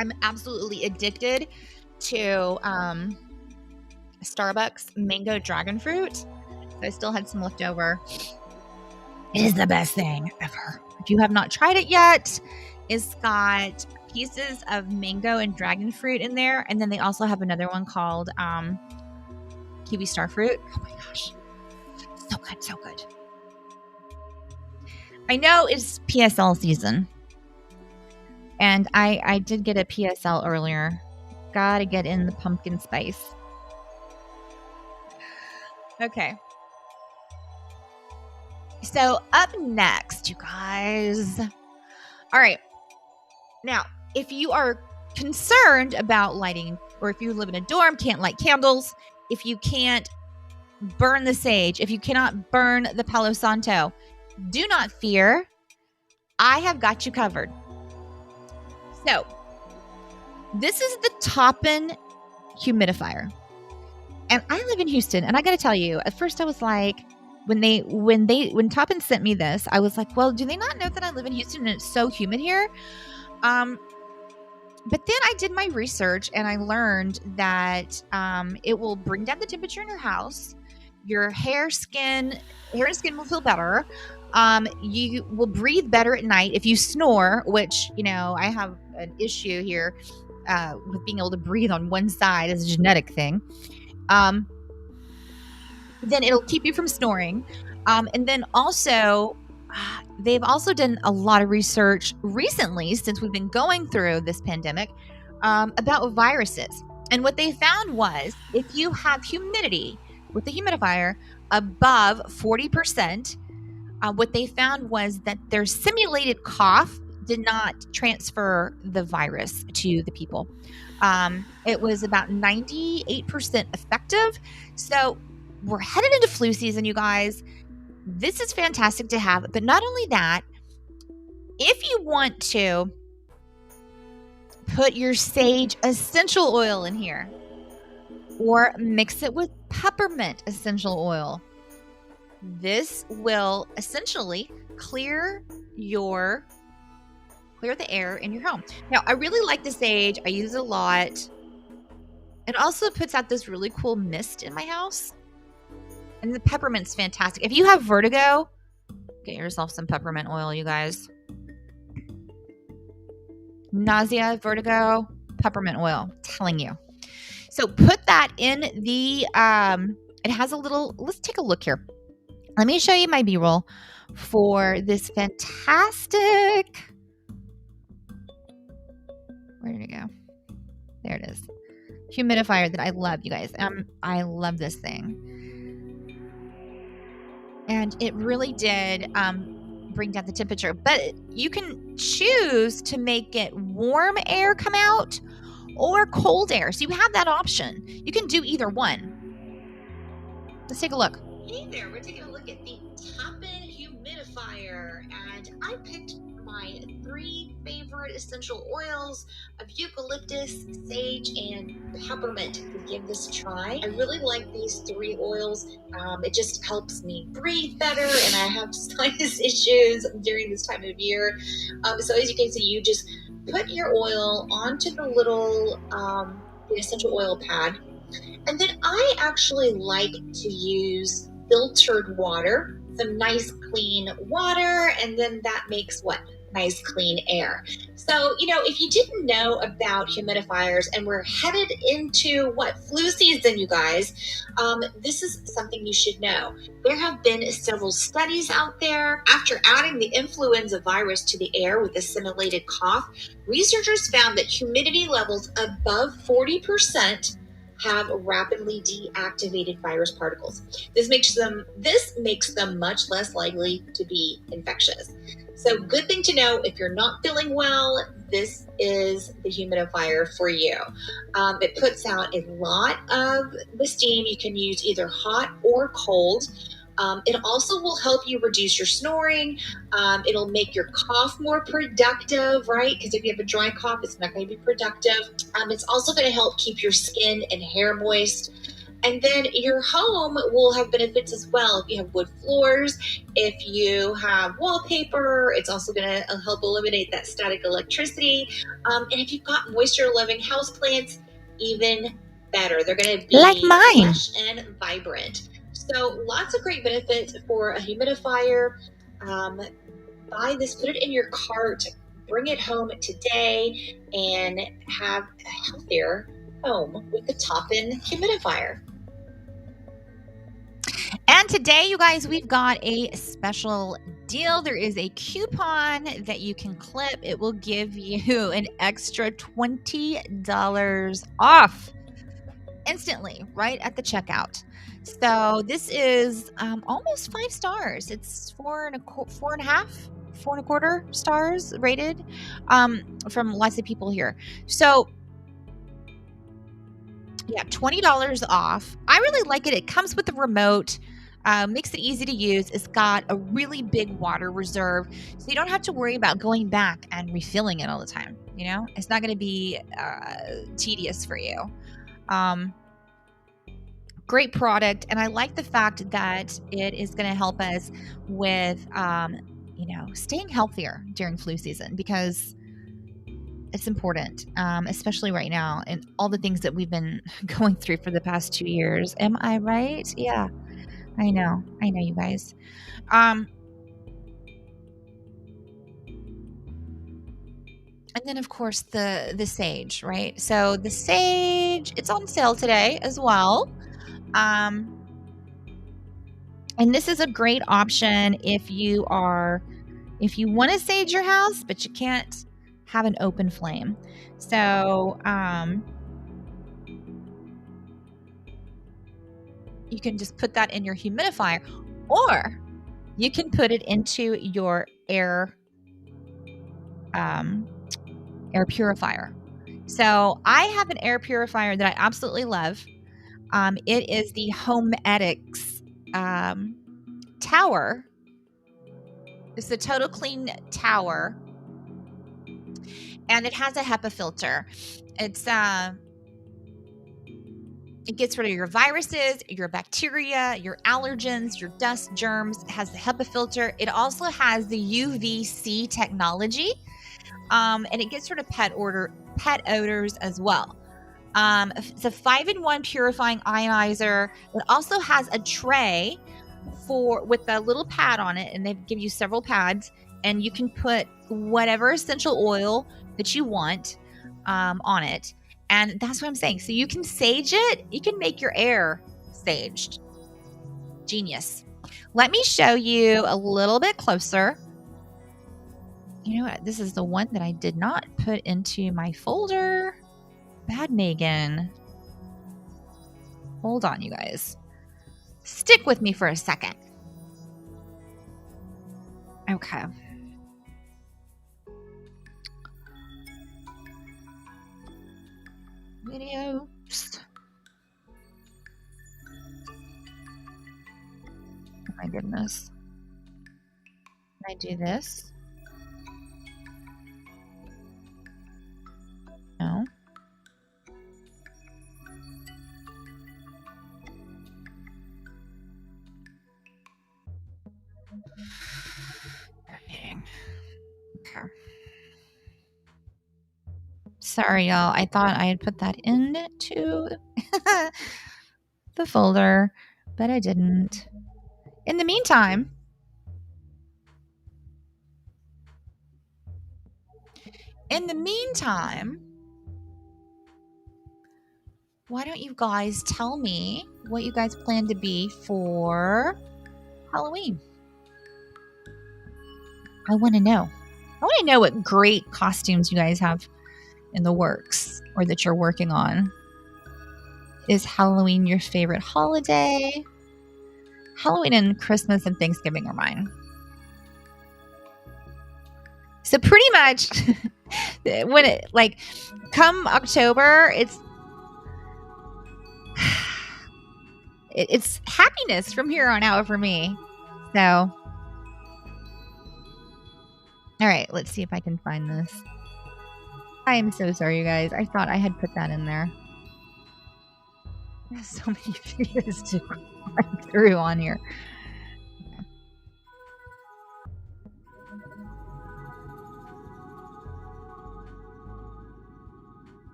I'm absolutely addicted to Starbucks mango dragon fruit. I still had some left over. It is the best thing ever. If you have not tried it yet, it's got pieces of mango and dragon fruit in there. And then they also have another one called kiwi star fruit. Oh my gosh. So good, so good. I know it's PSL season. And I did get a PSL earlier. Gotta get in the pumpkin spice. Okay. So up next, you guys. All right. Now, if you are concerned about lighting, or if you live in a dorm, can't light candles, if you can't burn the sage, if you cannot burn the Palo Santo, do not fear. I have got you covered. So, this is the Toppin Humidifier. And I live in Houston, and I got to tell you, at first I was like, when Toppin sent me this, I was like, well, do they not know that I live in Houston and it's so humid here? But then I did my research and I learned that it will bring down the temperature in your house. Your hair and skin will feel better. You will breathe better at night if you snore, which, I have an issue here with being able to breathe on one side as a genetic thing. Then it'll keep you from snoring. And then also, they've also done a lot of research recently, since we've been going through this pandemic, about viruses. And what they found was, if you have humidity with the humidifier above 40%, what they found was that their simulated cough did not transfer the virus to the people. It was about 98% effective. So we're headed into flu season, you guys. This is fantastic to have. But not only that, if you want to put your sage essential oil in here, or mix it with peppermint essential oil, this will essentially clear the air in your home. Now, I really like the sage. I use it a lot. It also puts out this really cool mist in my house. And the peppermint's fantastic. If you have vertigo, get yourself some peppermint oil, you guys. Nausea, vertigo, peppermint oil. I'm telling you. So put that in the, it has a little, let's take a look here. Let me show you my B-roll for this fantastic, where did it go? There it is. Humidifier that I love, you guys. I love this thing. And it really did bring down the temperature. But you can choose to make it warm air come out or cold air. So you have that option. You can do either one. Let's take a look. Hey there, we're taking a look at the Toppin Humidifier, and I picked my 3 favorite essential oils of eucalyptus, sage, and peppermint to give this a try. I really like these 3 oils. It just helps me breathe better, and I have sinus issues during this time of year. So as you can see, you just put your oil onto the little the essential oil pad. And then I actually like to use filtered water, some nice clean water, and then that makes what? Nice clean air. So, if you didn't know about humidifiers and we're headed into flu season, you guys, this is something you should know. There have been several studies out there. After adding the influenza virus to the air with a simulated cough, researchers found that humidity levels above 40% have rapidly deactivated virus particles. This makes them much less likely to be infectious. So good thing to know, if you're not feeling well, this is the humidifier for you. It puts out a lot of the steam. You can use either hot or cold. It also will help you reduce your snoring. It'll make your cough more productive, right? Because if you have a dry cough, it's not going to be productive. It's also going to help keep your skin and hair moist. And then your home will have benefits as well. If you have wood floors, if you have wallpaper, it's also going to help eliminate that static electricity. And if you've got moisture-loving houseplants, even better. They're going to be like mine, fresh and vibrant. So lots of great benefits for a humidifier. Buy this, put it in your cart, bring it home today, and have a healthier home with the Toppin Humidifier. And today, you guys, we've got a special deal. There is a coupon that you can clip. It will give you an extra $20 off instantly right at the checkout. So this is almost 5 stars. It's 4.25 stars rated from lots of people here. So yeah, $20 off. I really like it. It comes with a remote, makes it easy to use. It's got a really big water reserve, so you don't have to worry about going back and refilling it all the time. It's not going to be tedious for you. Great product, and I like the fact that it is going to help us with, staying healthier during flu season, because it's important, especially right now and all the things that we've been going through for the past 2 years. Am I right? Yeah, I know, you guys. And then, of course, the sage, right? So the sage, it's on sale today as well. And this is a great option if you want to sage your house, but you can't have an open flame. So you can just put that in your humidifier, or you can put it into your air purifier. So I have an air purifier that I absolutely love. It is the Homedics Tower. It's the Total Clean Tower, and it has a HEPA filter. It's It gets rid of your viruses, your bacteria, your allergens, your dust, germs. It has the HEPA filter. It also has the UVC technology, and it gets rid of pet odors as well. It's a 5-in-1 purifying ionizer. It also has a tray with a little pad on it, and they give you several pads, and you can put whatever essential oil that you want on it. And that's what I'm saying. So you can sage it. You can make your air saged. Genius. Let me show you a little bit closer. You know what? This is the one that I did not put into my folder. Bad Megan. Hold on, you guys. Stick with me for a second. Okay. Videos. Oh my goodness. Can I do this? No. Okay. Sorry, y'all. I thought I had put that into the folder, but I didn't. In the meantime, why don't you guys tell me what you guys plan to be for Halloween? I want to know. I want to know what great costumes you guys have in the works or that you're working on. Is Halloween your favorite holiday? Halloween and Christmas and Thanksgiving are mine. So pretty much when it come October, it's happiness from here on out for me. So, all right, let's see if I can find this. I am so sorry, you guys. I thought I had put that in there. There's so many videos to run through on here.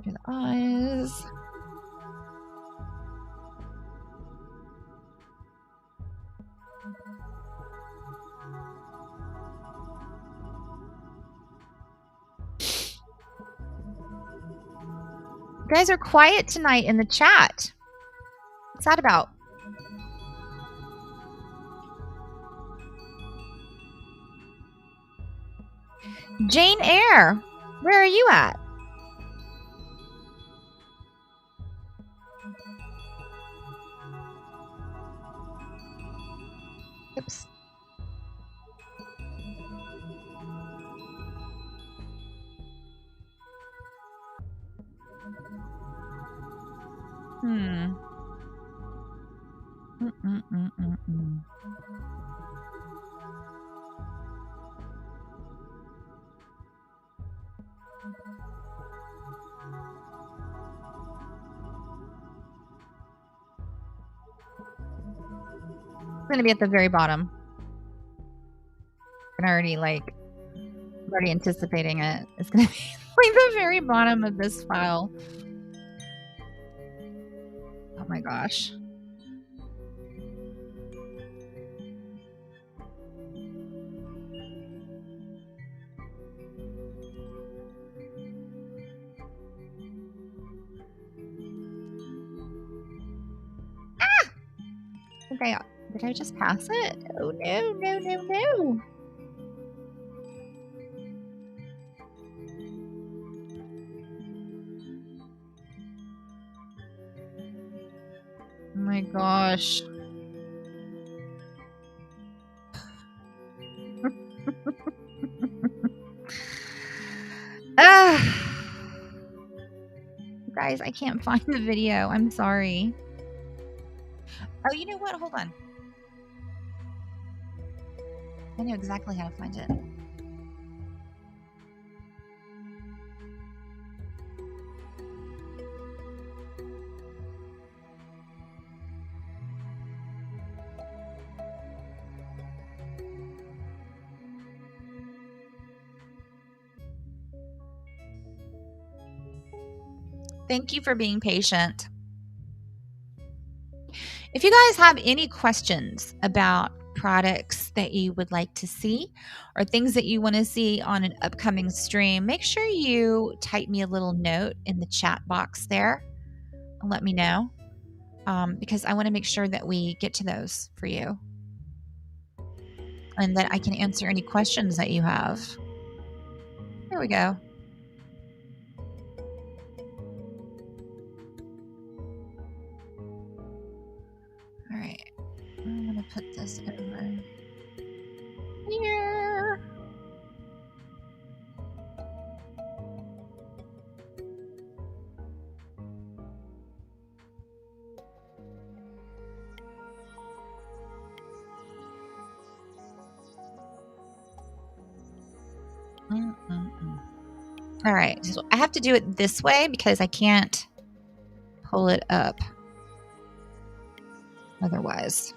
Okay. The eyes. You guys are quiet tonight in the chat. What's that about? Jane Eyre, where are you at? Oops. It's going to be at the very bottom. I'm already anticipating it. It's going to be the very bottom of this file. Oh my gosh. Okay, did I just pass it? Oh no, no, no, no. Oh my gosh. Guys, I can't find the video. I'm sorry. Oh, you know what? Hold on. I know exactly how to find it. Thank you for being patient. If you guys have any questions about products that you would like to see or things that you want to see on an upcoming stream, make sure you type me a little note in the chat box there and let me know, because I want to make sure that we get to those for you and that I can answer any questions that you have. There we go. All right. I'm going to put this over here. All right. So I have to do it this way because I can't pull it up otherwise.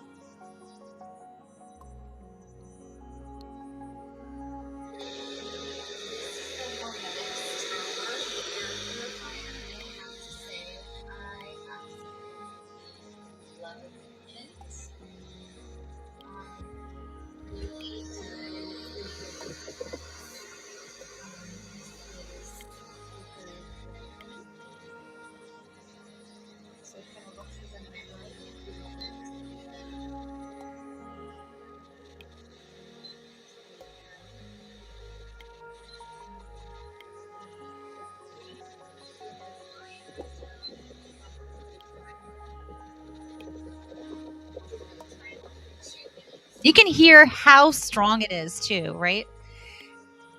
You can hear how strong it is too, right?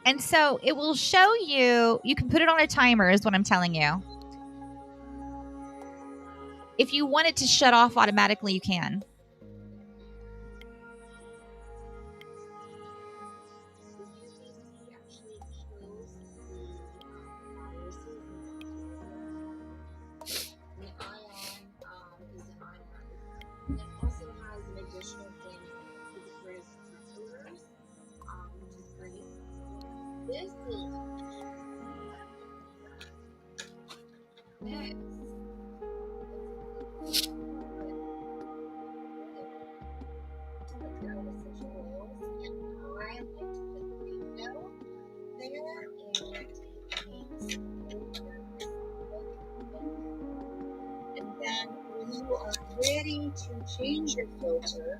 And so it will show you, you can put it on a timer is what I'm telling you. If you want it to shut off automatically, you can. And then when you are ready to change your filter,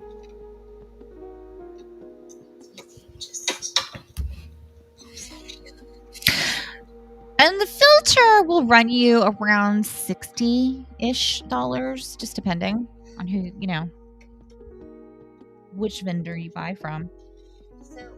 And the filter will run you around $60-ish, just depending on who, you know, which vendor you buy from. so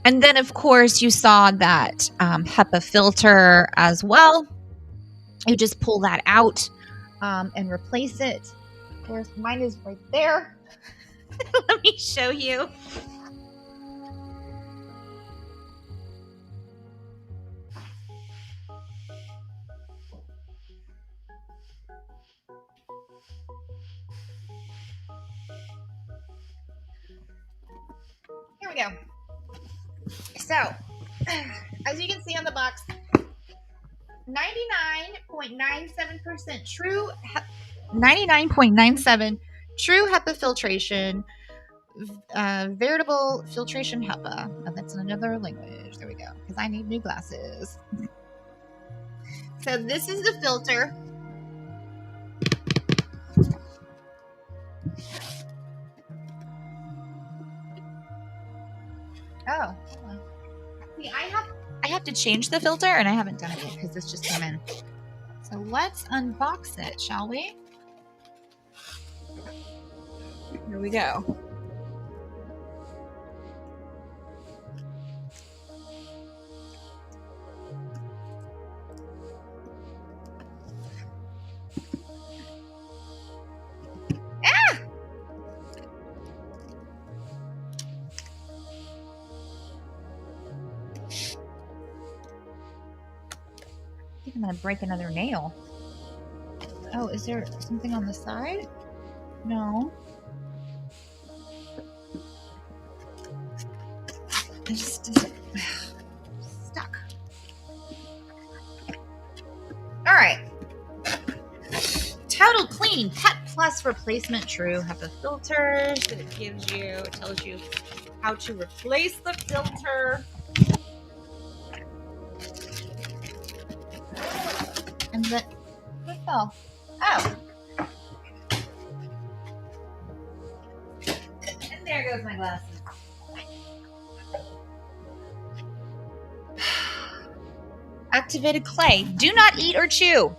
And then, of course, you saw that HEPA filter as well. You just pull that out and replace it. Of course, mine is right there. Let me show you. Here we go. So, as you can see on the box, 99.97% true, 99.97 true HEPA filtration, veritable filtration HEPA. Oh, that's in another language. There we go. Because I need new glasses. So this is the filter. Oh, see, I have to change the filter, and I haven't done it yet because this just came in. So let's unbox it, shall we? Here we go. Ah! I'm gonna break another nail. Oh, is there something on the side? No. It just doesn't. Stuck. All right. Total clean. Pet Plus replacement. True. HEPA filters that it gives you. It tells you how to replace the filter. And then what fell? Oh. And there goes my glasses. Activated clay. Do not eat or chew.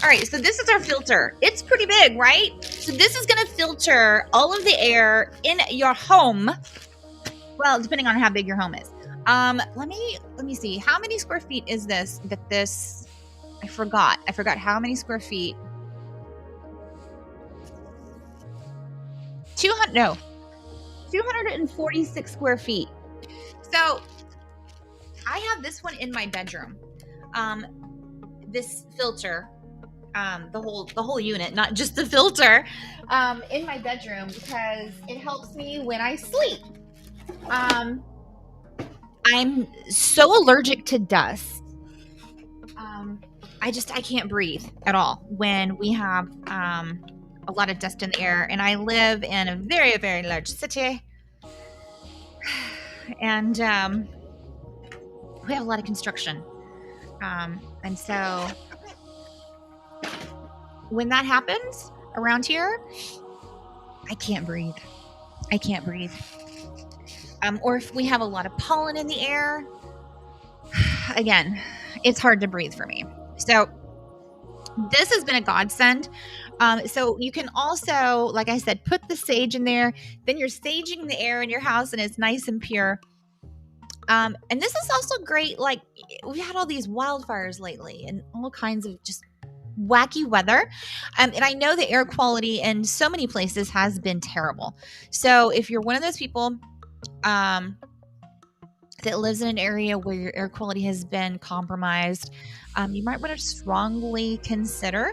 All right, so this is our filter. It's pretty big, right? So this is going to filter all of the air in your home. Well, depending on how big your home is. Let me see. How many square feet is this? I forgot how many square feet. 246 square feet. So I have this one in my bedroom. This filter, the whole unit, not just the filter, in my bedroom because it helps me when I sleep. I'm so allergic to dust. I can't breathe at all when we have a lot of dust in the air, and I live in a very, very large city, and we have a lot of construction, and so when that happens around here, I can't breathe. Or if we have a lot of pollen in the air, again, it's hard to breathe for me. So this has been a godsend. So you can also, like I said, put the sage in there. Then you're saging the air in your house and it's nice and pure. And this is also great. Like, we've had all these wildfires lately and all kinds of just wacky weather. And I know the air quality in so many places has been terrible. So if you're one of those people that lives in an area where your air quality has been compromised, you might want to strongly consider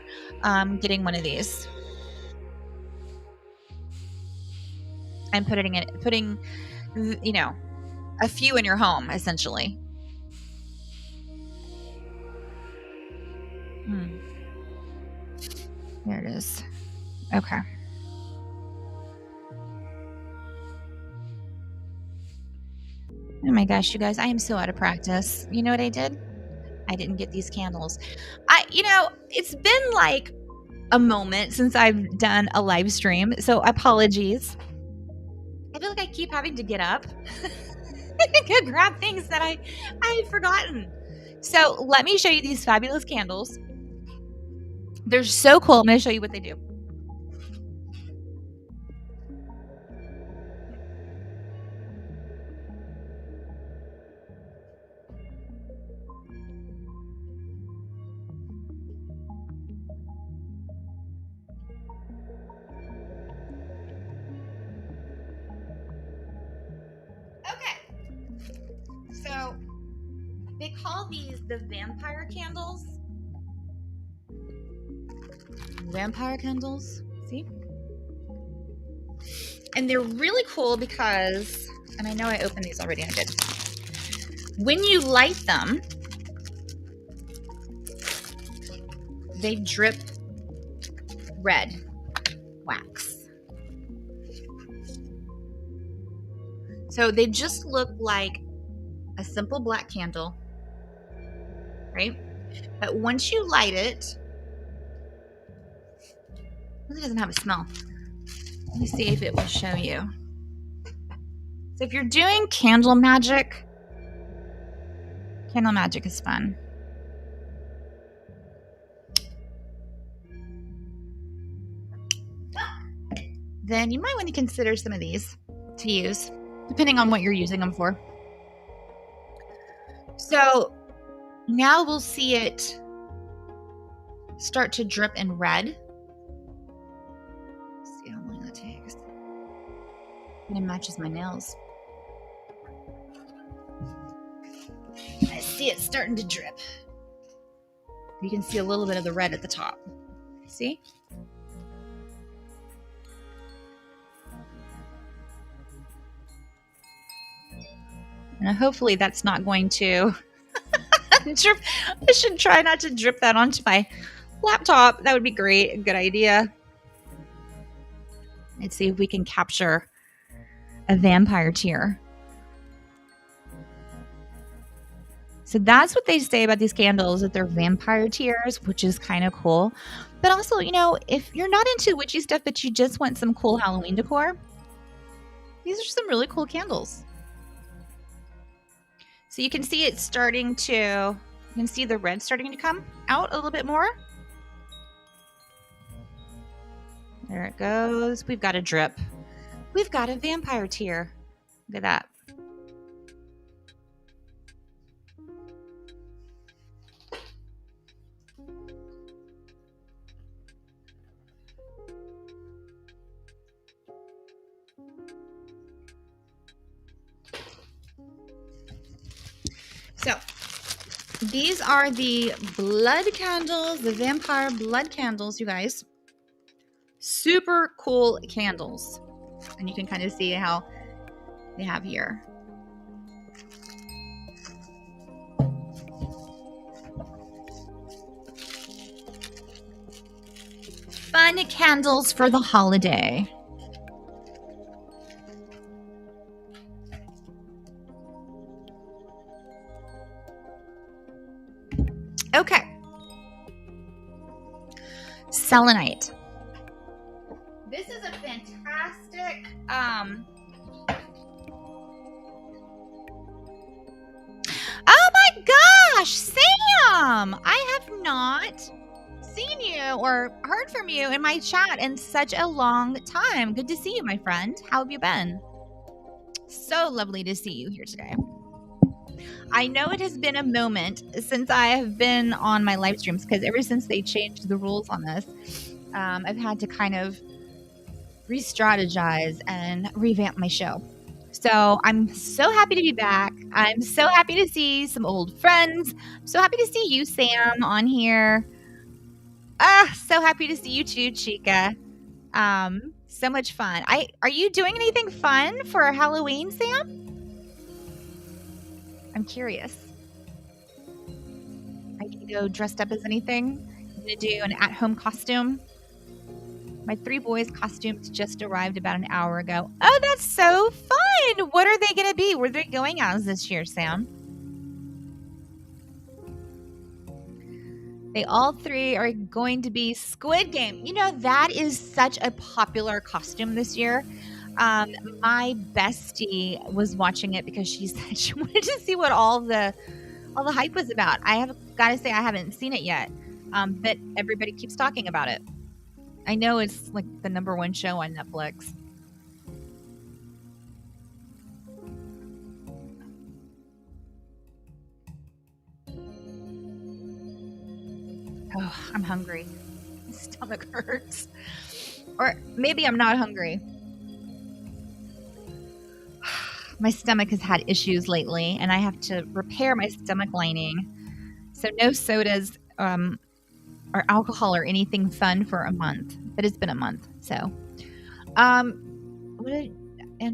getting one of these and putting a few in your home, essentially. There it is. Okay. Oh my gosh, you guys, I am so out of practice. You know what I did? I didn't get these candles. It's been like a moment since I've done a live stream, so apologies. I feel like I keep having to get up and grab things that I've forgotten. So let me show you these fabulous candles. They're so cool. I'm going to show you what they do. So they call these the vampire candles. Vampire candles, see? And they're really cool because, and I know I opened these already, I did. When you light them, they drip red wax. So they just look like a simple black candle, right? But once you light it really doesn't have a smell. Let me see if it will show you. So if you're doing candle magic is fun. Then you might want to consider some of these to use, depending on what you're using them for. So now we'll see it start to drip in red. Let's see how long that takes. And it matches my nails. see it starting to drip. You can see a little bit of the red at the top. See? And hopefully that's not going to drip. I should try not to drip that onto my laptop. That would be great. A good idea. Let's see if we can capture a vampire tear. So that's what they say about these candles, that they're vampire tears, which is kind of cool. But also, you know, if you're not into witchy stuff, but you just want some cool Halloween decor, these are some really cool candles. So you can see it starting to, you can see the red starting to come out a little bit more. There it goes. We've got a drip. We've got a vampire tear. Look at that. So these are the blood candles, the vampire blood candles, you guys. Super cool candles. And you can kind of see how they have here. Fun candles for the holiday. Okay. Selenite. This is a fantastic Oh my gosh, Sam! I have not seen you or heard from you in my chat in such a long time. Good to see you, my friend. How have you been? So lovely to see you here today. I know it has been a moment since I have been on my live streams, because ever since they changed the rules on this, I've had to kind of re-strategize and revamp my show. So I'm so happy to be back. I'm so happy to see some old friends. I'm so happy to see you, Sam, on here. So happy to see you too, Chica. So much fun. Are you doing anything fun for Halloween, Sam? I'm curious. I can go dressed up as anything. I'm gonna do an at-home costume. My 3 boys' costumes just arrived about an hour ago. Oh, that's so fun! What are they gonna be? Where are they going as this year, Sam? They all 3 are going to be Squid Game. You know, that is such a popular costume this year. My bestie was watching it because she said she wanted to see what all the hype was about. I have got to say I haven't seen it yet, but everybody keeps talking about it. I know it's like the #1 show on Netflix. Oh, I'm hungry. My stomach hurts. Or maybe I'm not hungry. My stomach has had issues lately, and I have to repair my stomach lining. So no sodas or alcohol or anything fun for a month. But it's been a month. So, and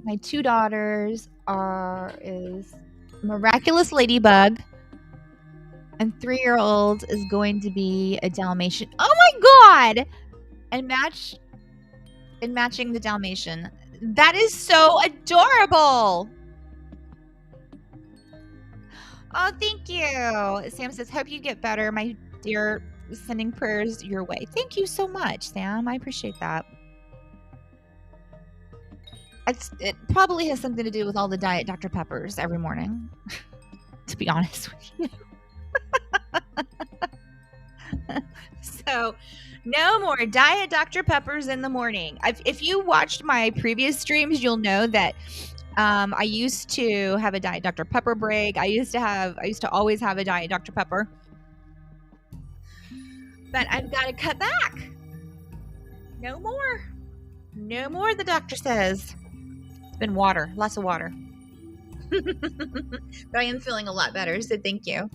my 2 daughters is Miraculous Ladybug, and 3-year-old is going to be a Dalmatian. Oh my god! And matching the Dalmatian. That is so adorable. Oh, thank you. Sam says, hope you get better, my dear. Sending prayers your way. Thank you so much, Sam. I appreciate that. It probably has something to do with all the Diet Dr. Peppers every morning, to be honest with you. So, no more Diet Dr. Peppers in the morning. If you watched my previous streams, you'll know that I used to have a Diet Dr. Pepper break. I used to always have a Diet Dr. Pepper. But I've got to cut back. No more. No more, the doctor says. It's been water. Lots of water. But I am feeling a lot better, so thank you.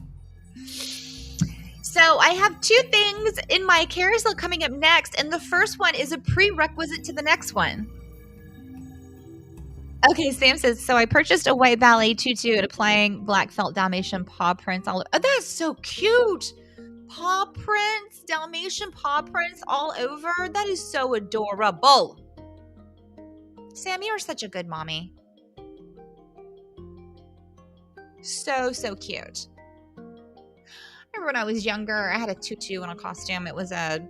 So I have two things in my carousel coming up next, and the first one is a prerequisite to the next one. Okay, Sam says, so I purchased a white ballet tutu and applying black felt Dalmatian paw prints all over. Oh, that's so cute. Paw prints, Dalmatian paw prints all over. That is so adorable. Sam, you are such a good mommy. So, so cute. I remember when I was younger, I had a tutu and a costume. It was a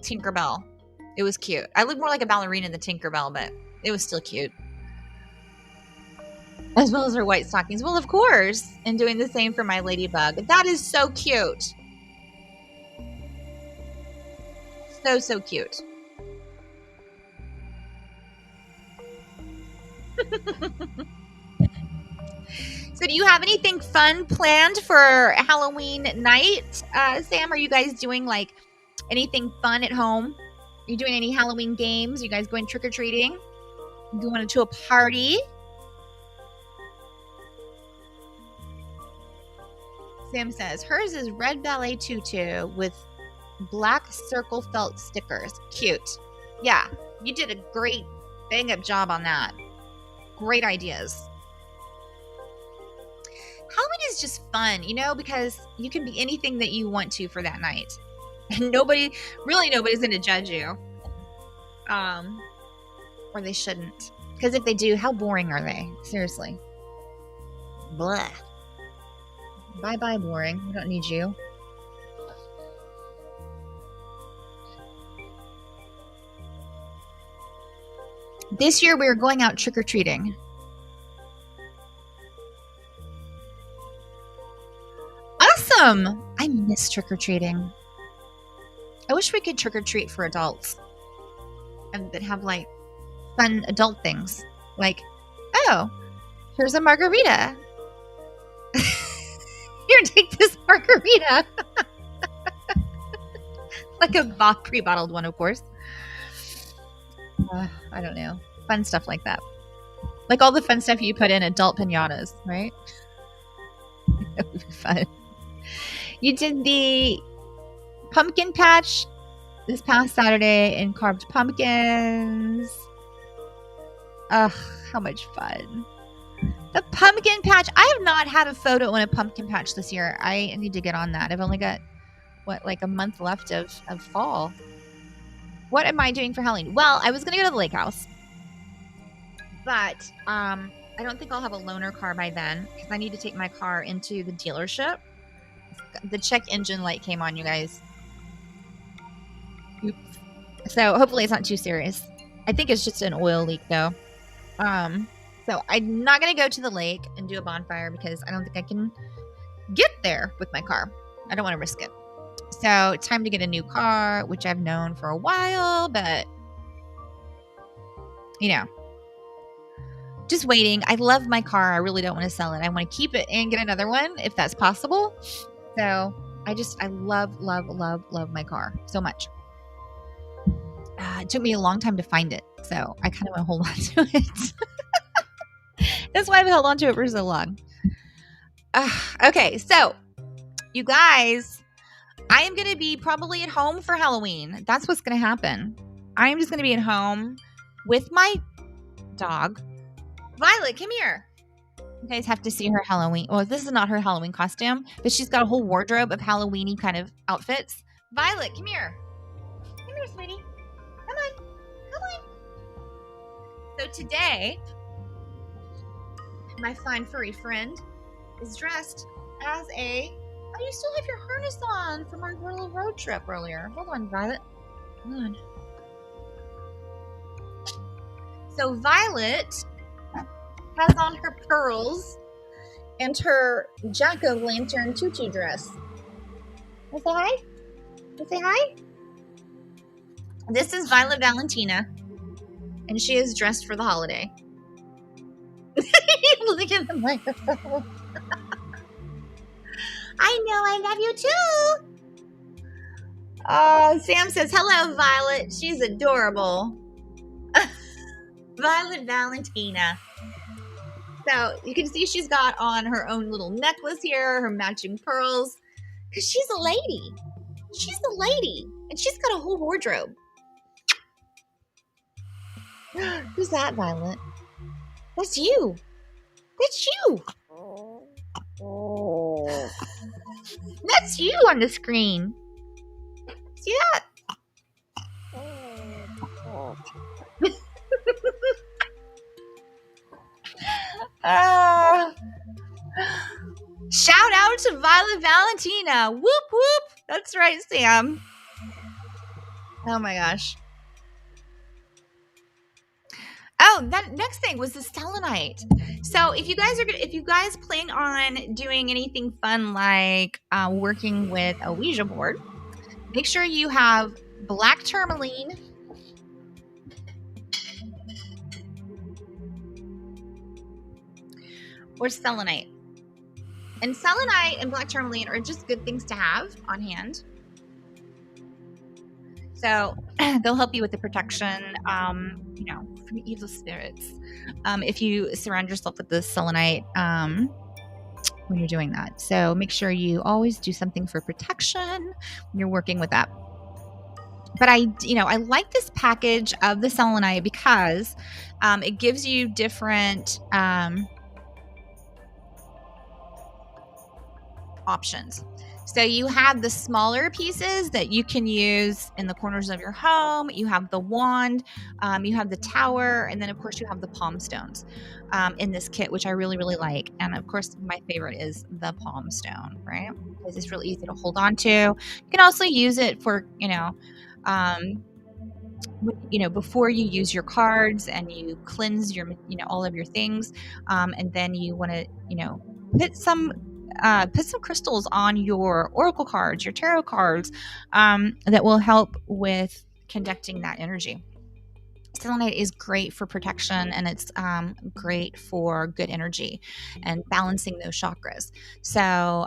Tinkerbell. It was cute. I looked more like a ballerina than Tinkerbell, but it was still cute. As well as her white stockings. Well, of course. And doing the same for my ladybug. That is so cute. So, so cute. So do you have anything fun planned for Halloween night? Sam, are you guys doing like anything fun at home? Are you doing any Halloween games? Are you guys going trick-or-treating? Going to a party? Sam says, hers is red ballet tutu with black circle felt stickers. Cute. Yeah, you did a great bang-up job on that. Great ideas. Halloween is just fun, you know, because you can be anything that you want to for that night. And nobody's going to judge you. Or they shouldn't. Because if they do, how boring are they? Seriously. Blah. Bye-bye, boring. We don't need you. This year we are going out trick-or-treating. Awesome! I miss trick-or-treating. I wish we could trick-or-treat for adults. And that have like fun adult things. Like, oh, here's a margarita. Here, take this margarita. Like a pre-bottled one, of course. I don't know. Fun stuff like that. Like all the fun stuff you put in adult pinatas, right? That would be fun. You did the pumpkin patch this past Saturday and carved pumpkins. Ugh, how much fun. The pumpkin patch. I have not had a photo in a pumpkin patch this year. I need to get on that. I've only got, like a month left of fall. What am I doing for Halloween? Well, I was going to go to the lake house. But I don't think I'll have a loaner car by then because I need to take my car into the dealership. The check engine light came on, you guys. Oops. So hopefully it's not too serious. I think it's just an oil leak though. So I'm not going to go to the lake and do a bonfire because I don't think I can get there with my car. I don't want to risk it. So it's time to get a new car, which I've known for a while, but you know, just waiting. I love my car. I really don't want to sell it. I want to keep it and get another one if that's possible. So I love my car so much. It took me a long time to find it. So I kind of want to hold on to it. That's why I've held on to it for so long. Okay. So you guys, I am going to be probably at home for Halloween. That's what's going to happen. I am just going to be at home with my dog. Violet, come here. You guys have to see her Halloween. Well, this is not her Halloween costume, but she's got a whole wardrobe of Halloween-y kind of outfits. Violet, come here. Come here, sweetie. Come on. Come on. So today, my fine furry friend is dressed as a... Oh, you still have your harness on from our little road trip earlier. Hold on, Violet. Hold on. So Violet has on her pearls and her jack-o'-lantern tutu dress. Say hi? Say hi? This is Violet Valentina, and she is dressed for the holiday. Look at the microphone. I know, I love you too. Oh, Sam says, hello, Violet. She's adorable. Violet Valentina. So you can see she's got on her own little necklace here, her matching pearls, because she's a lady. She's a lady, and she's got a whole wardrobe. Who's that, Violet? That's you. That's you. That's you on the screen. See that? Shout out to Violet Valentina. Whoop, whoop. That's right, Sam. Oh my gosh. Oh, that next thing was the selenite. So if you guys plan on doing anything fun like working with a Ouija board, make sure you have black tourmaline, or selenite. And selenite and black tourmaline are just good things to have on hand. So they'll help you with the protection, from evil spirits. If you surround yourself with the selenite when you're doing that. So make sure you always do something for protection when you're working with that. But I like this package of the selenite because it gives you different options. So you have the smaller pieces that you can use in the corners of your home. You have the wand, you have the tower, and then of course you have the palm stones in this kit, which I really, really like. And of course, my favorite is the palm stone, right? Because it's really easy to hold on to. You can also use it for, before you use your cards and you cleanse your, all of your things, and then you want to, put some crystals on your oracle cards, your tarot cards, that will help with conducting that energy. Selenite is great for protection, and it's great for good energy and balancing those chakras. So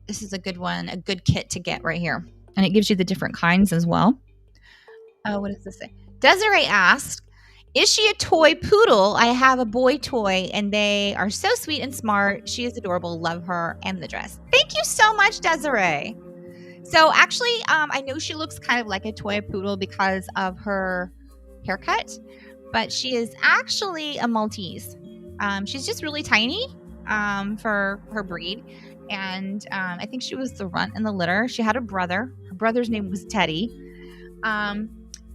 this is a good one, a good kit to get right here. And it gives you the different kinds as well. Oh, what does this say? Desiree asked, is she a toy poodle? I have a boy toy, and they are so sweet and smart. She is adorable. Love her and the dress. Thank you so much, Desiree. So actually, I know she looks kind of like a toy poodle because of her haircut, but she is actually a Maltese. She's just really tiny for her breed, and I think she was the runt in the litter. She had a brother. Her brother's name was Teddy.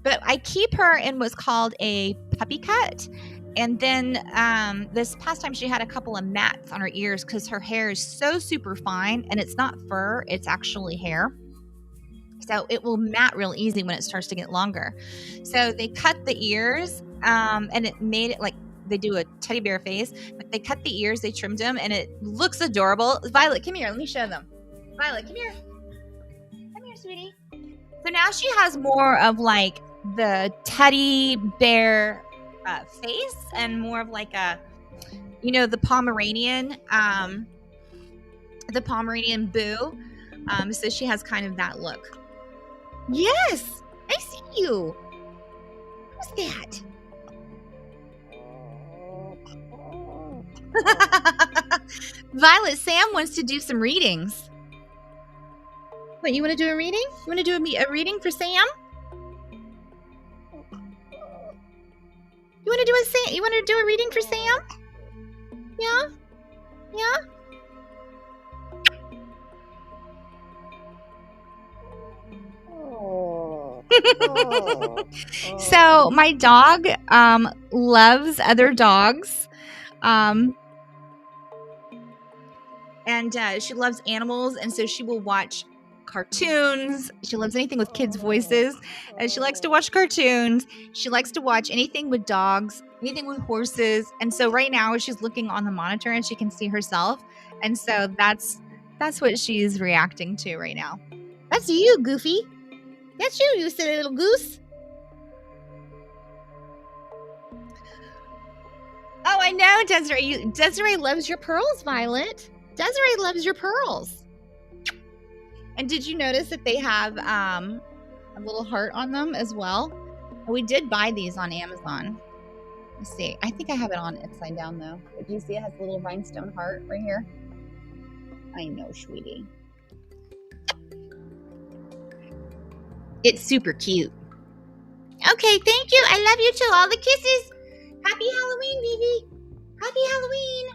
But I keep her in what's called a puppy cut. And then this past time she had a couple of mats on her ears because her hair is so super fine, and it's not fur, it's actually hair. So it will mat real easy when it starts to get longer. So they cut the ears and it made it like they do a teddy bear face, but they cut the ears, they trimmed them, and it looks adorable. Violet, come here. Let me show them. Violet, come here. Come here, sweetie. So now she has more of like the teddy bear face and more of like a, the Pomeranian boo. So she has kind of that look. Yes, I see you. Who's that? Violet, Sam wants to do some readings. What, you want to do a reading? You want to do a reading for Sam? You want to do a reading for Sam? Yeah? Yeah? So my dog loves other dogs. And she loves animals, and so she will watch cartoons. She loves anything with kids' voices, and she likes to watch cartoons. She likes to watch anything with dogs, anything with horses. And so right now she's looking on the monitor and she can see herself. And so that's what she's reacting to right now. That's you, Goofy. That's you, you silly little goose. Oh, I know, Desiree. Desiree loves your pearls, Violet. Desiree loves your pearls. And did you notice that they have a little heart on them as well? We did buy these on Amazon. Let's see. I think I have it on upside down though. But do you see it has a little rhinestone heart right here? I know, sweetie. It's super cute. Okay, thank you. I love you too. All the kisses. Happy Halloween, baby. Happy Halloween.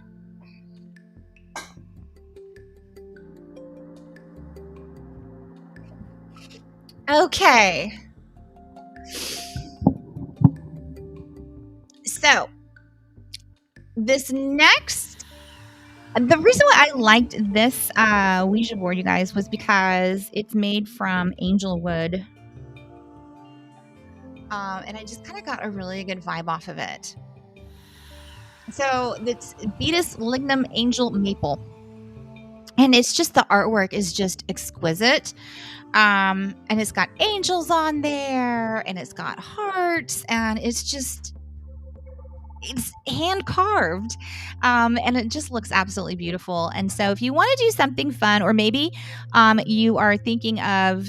Okay. So, this next, the reason why I liked this Ouija board, you guys, was because it's made from angel wood. And I just kind of got a really good vibe off of it. So, it's Bedazzled Lignum Angel Maple. And it's just, the artwork is just exquisite. And it's got angels on there, and it's got hearts, and it's hand carved, and it just looks absolutely beautiful. And so if you want to do something fun, or maybe you are thinking of,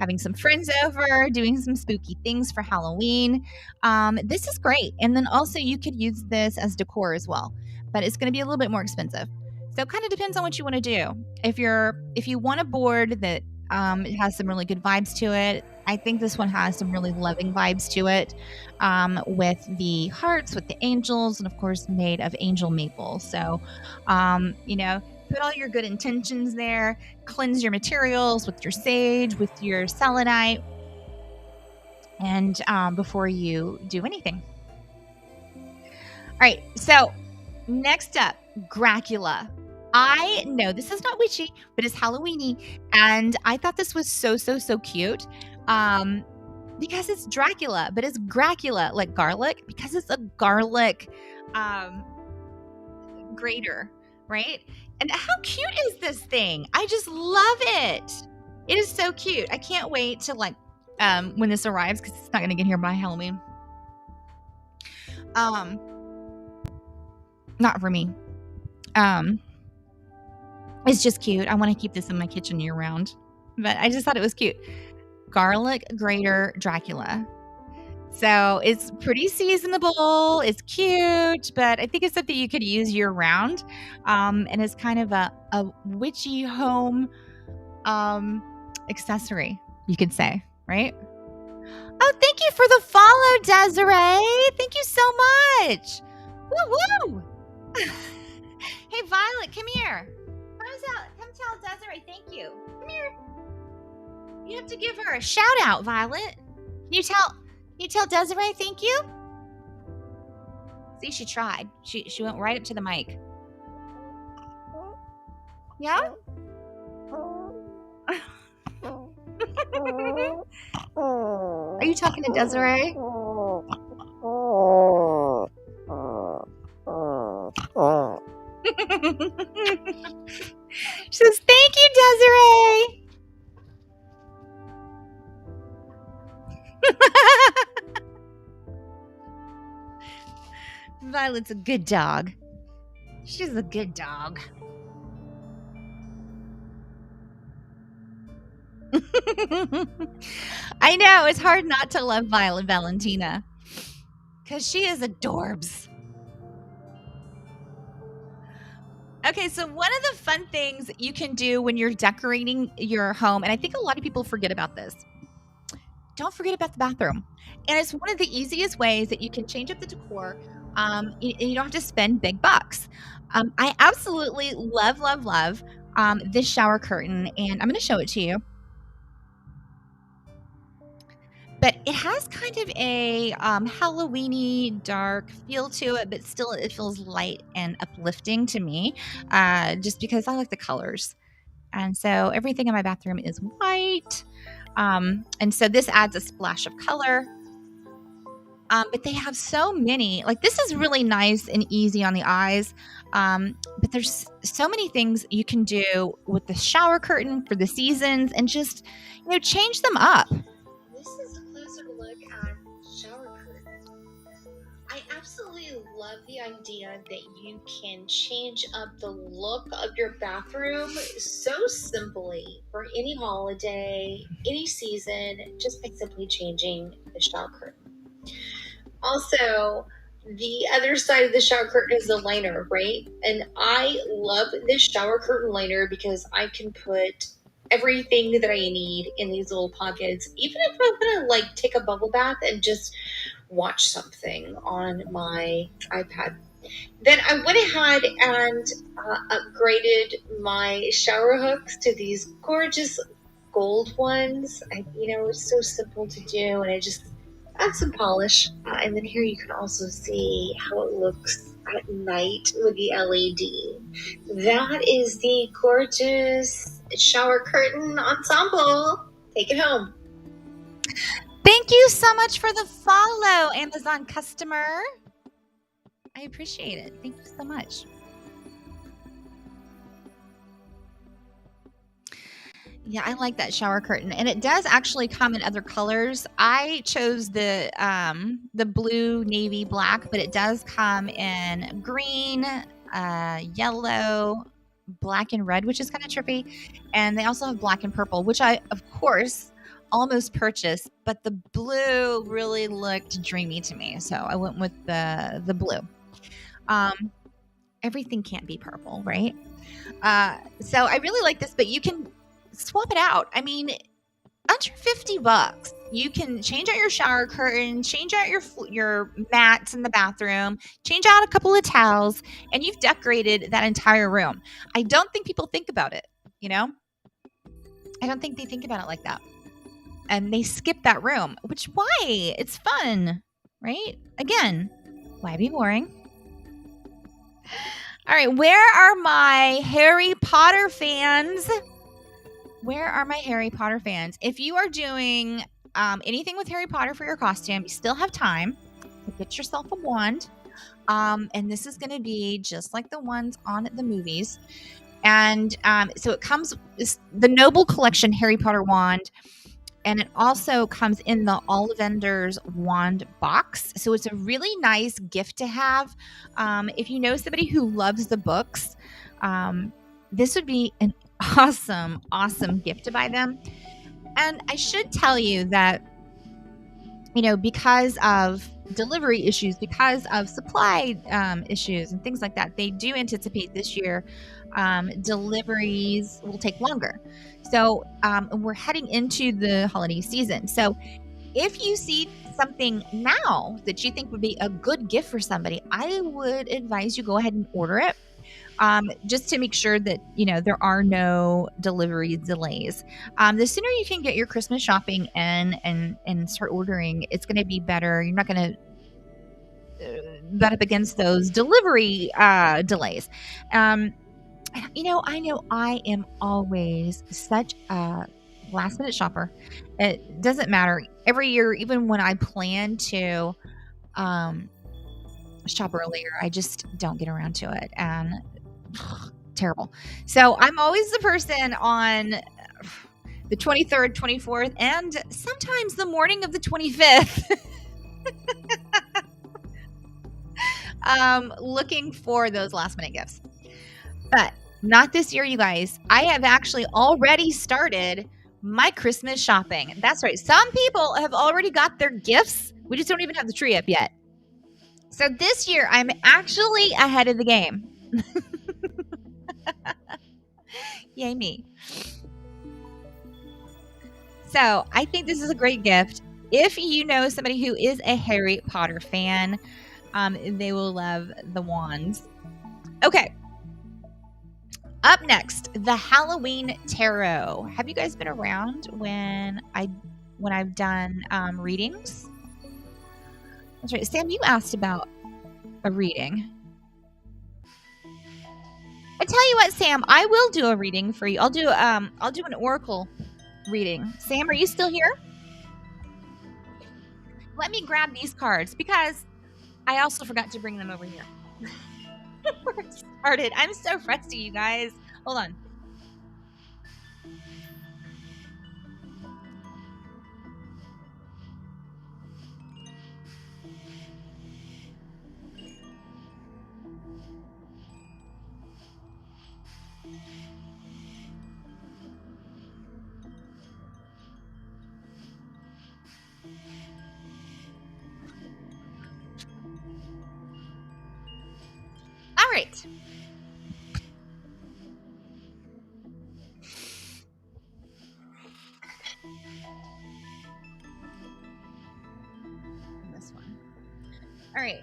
having some friends over, doing some spooky things for Halloween, this is great. And then also you could use this as decor as well, but it's going to be a little bit more expensive. So it kind of depends on what you want to do. If you want a board that it has some really good vibes to it, I think this one has some really loving vibes to it, with the hearts, with the angels, and of course made of angel maple. So, put all your good intentions there, cleanse your materials with your sage, with your selenite, and before you do anything. All right, so next up, Gracula. I know this is not witchy, but it's Halloweeny, and I thought this was so cute, because it's Dracula, but it's Gracula, like garlic, because it's a garlic grater, right? And how cute is this thing? I just love it. It is so cute. I can't wait to when this arrives, because it's not going to get here by Halloween. Not for me. It's just cute. I want to keep this in my kitchen year round, but I just thought it was cute. Garlic grater Dracula. So it's pretty seasonable. It's cute, but I think it's something you could use year round. And it's kind of a witchy home accessory, you could say, right? Oh, thank you for the follow, Desiree. Thank you so much. Woo woo. Hey, Violet, come here. Come tell Desiree thank you. Come here. You have to give her a shout out, Violet. Can you tell Desiree thank you? See, she tried. She went right up to the mic. Yeah? Are you talking to Desiree? She says, thank you, Desiree. Violet's a good dog. She's a good dog. I know, it's hard not to love Violet Valentina, because she is adorbs. Okay, so one of the fun things you can do when you're decorating your home, and I think a lot of people forget about this, don't forget about the bathroom. And it's one of the easiest ways that you can change up the decor. You don't have to spend big bucks. I absolutely love this shower curtain, and I'm going to show it to you. But it has kind of a Halloween-y dark feel to it, but still it feels light and uplifting to me, just because I like the colors. And so everything in my bathroom is white. And so this adds a splash of color. But they have so many, this is really nice and easy on the eyes. But there's so many things you can do with the shower curtain for the seasons, and just, change them up. This is a closer look at shower curtain. I absolutely love the idea that you can change up the look of your bathroom so simply for any holiday, any season, just by simply changing the shower curtain. Also, the other side of the shower curtain is the liner, right? And I love this shower curtain liner because I can put everything that I need in these little pockets. Even if I'm gonna like take a bubble bath and just watch something on my iPad. Then I went ahead and upgraded my shower hooks to these gorgeous gold ones. It's so simple to do, and I just add some polish. And then here you can also see how it looks at night with the LED. That is the gorgeous shower curtain ensemble. Take it home. Thank you so much for the follow, Amazon customer. I appreciate it. Thank you so much. Yeah, I like that shower curtain, and it does actually come in other colors. I chose the blue, navy, black, but it does come in green, yellow, black and red, which is kind of trippy. And they also have black and purple, which I, of course, almost purchased, but the blue really looked dreamy to me, so I went with the blue. Everything can't be purple, right? So I really like this, but you can swap it out. I mean, under $50, you can change out your shower curtain, change out your mats in the bathroom, change out a couple of towels, and you've decorated that entire room. I don't think people think about it, you know? I don't think they think about it like that. And they skip that room, which why? It's fun, right? Again, why be boring? All right, where are my Harry Potter fans? Where are my Harry Potter fans? If you are doing anything with Harry Potter for your costume, you still have time to get yourself a wand. And this is going to be just like the ones on the movies. And so it comes, the Noble Collection Harry Potter wand. And it also comes in the Ollivanders wand box. So it's a really nice gift to have. If you know somebody who loves the books, this would be an awesome gift to buy them. And I should tell you that, because of delivery issues, because of supply issues and things like that, they do anticipate this year deliveries will take longer. So we're heading into the holiday season. So if you see something now that you think would be a good gift for somebody, I would advise you go ahead and order it. Just to make sure that there are no delivery delays. The sooner you can get your Christmas shopping in and start ordering, it's going to be better. You're not going to butt up against those delivery delays. I know I am always such a last minute shopper. It doesn't matter. Every year, even when I plan to shop earlier, I just don't get around to it. And terrible. So I'm always the person on the 23rd, 24th, and sometimes the morning of the 25th. Looking for those last minute gifts. But not this year, you guys. I have actually already started my Christmas shopping. That's right. Some people have already got their gifts. We just don't even have the tree up yet. So this year, I'm actually ahead of the game. Yay me. So I think this is a great gift. If you know somebody who is a Harry Potter fan, they will love the wands. Okay. Up next, the Halloween Tarot. Have you guys been around when I've done readings? That's right. Sam, you asked about a reading. I tell you what, Sam, I will do a reading for you. I'll do an oracle reading. Sam, are you still here? Let me grab these cards because I also forgot to bring them over here. Before it started. I'm so rusty, you guys. Hold on. right. This one. All right.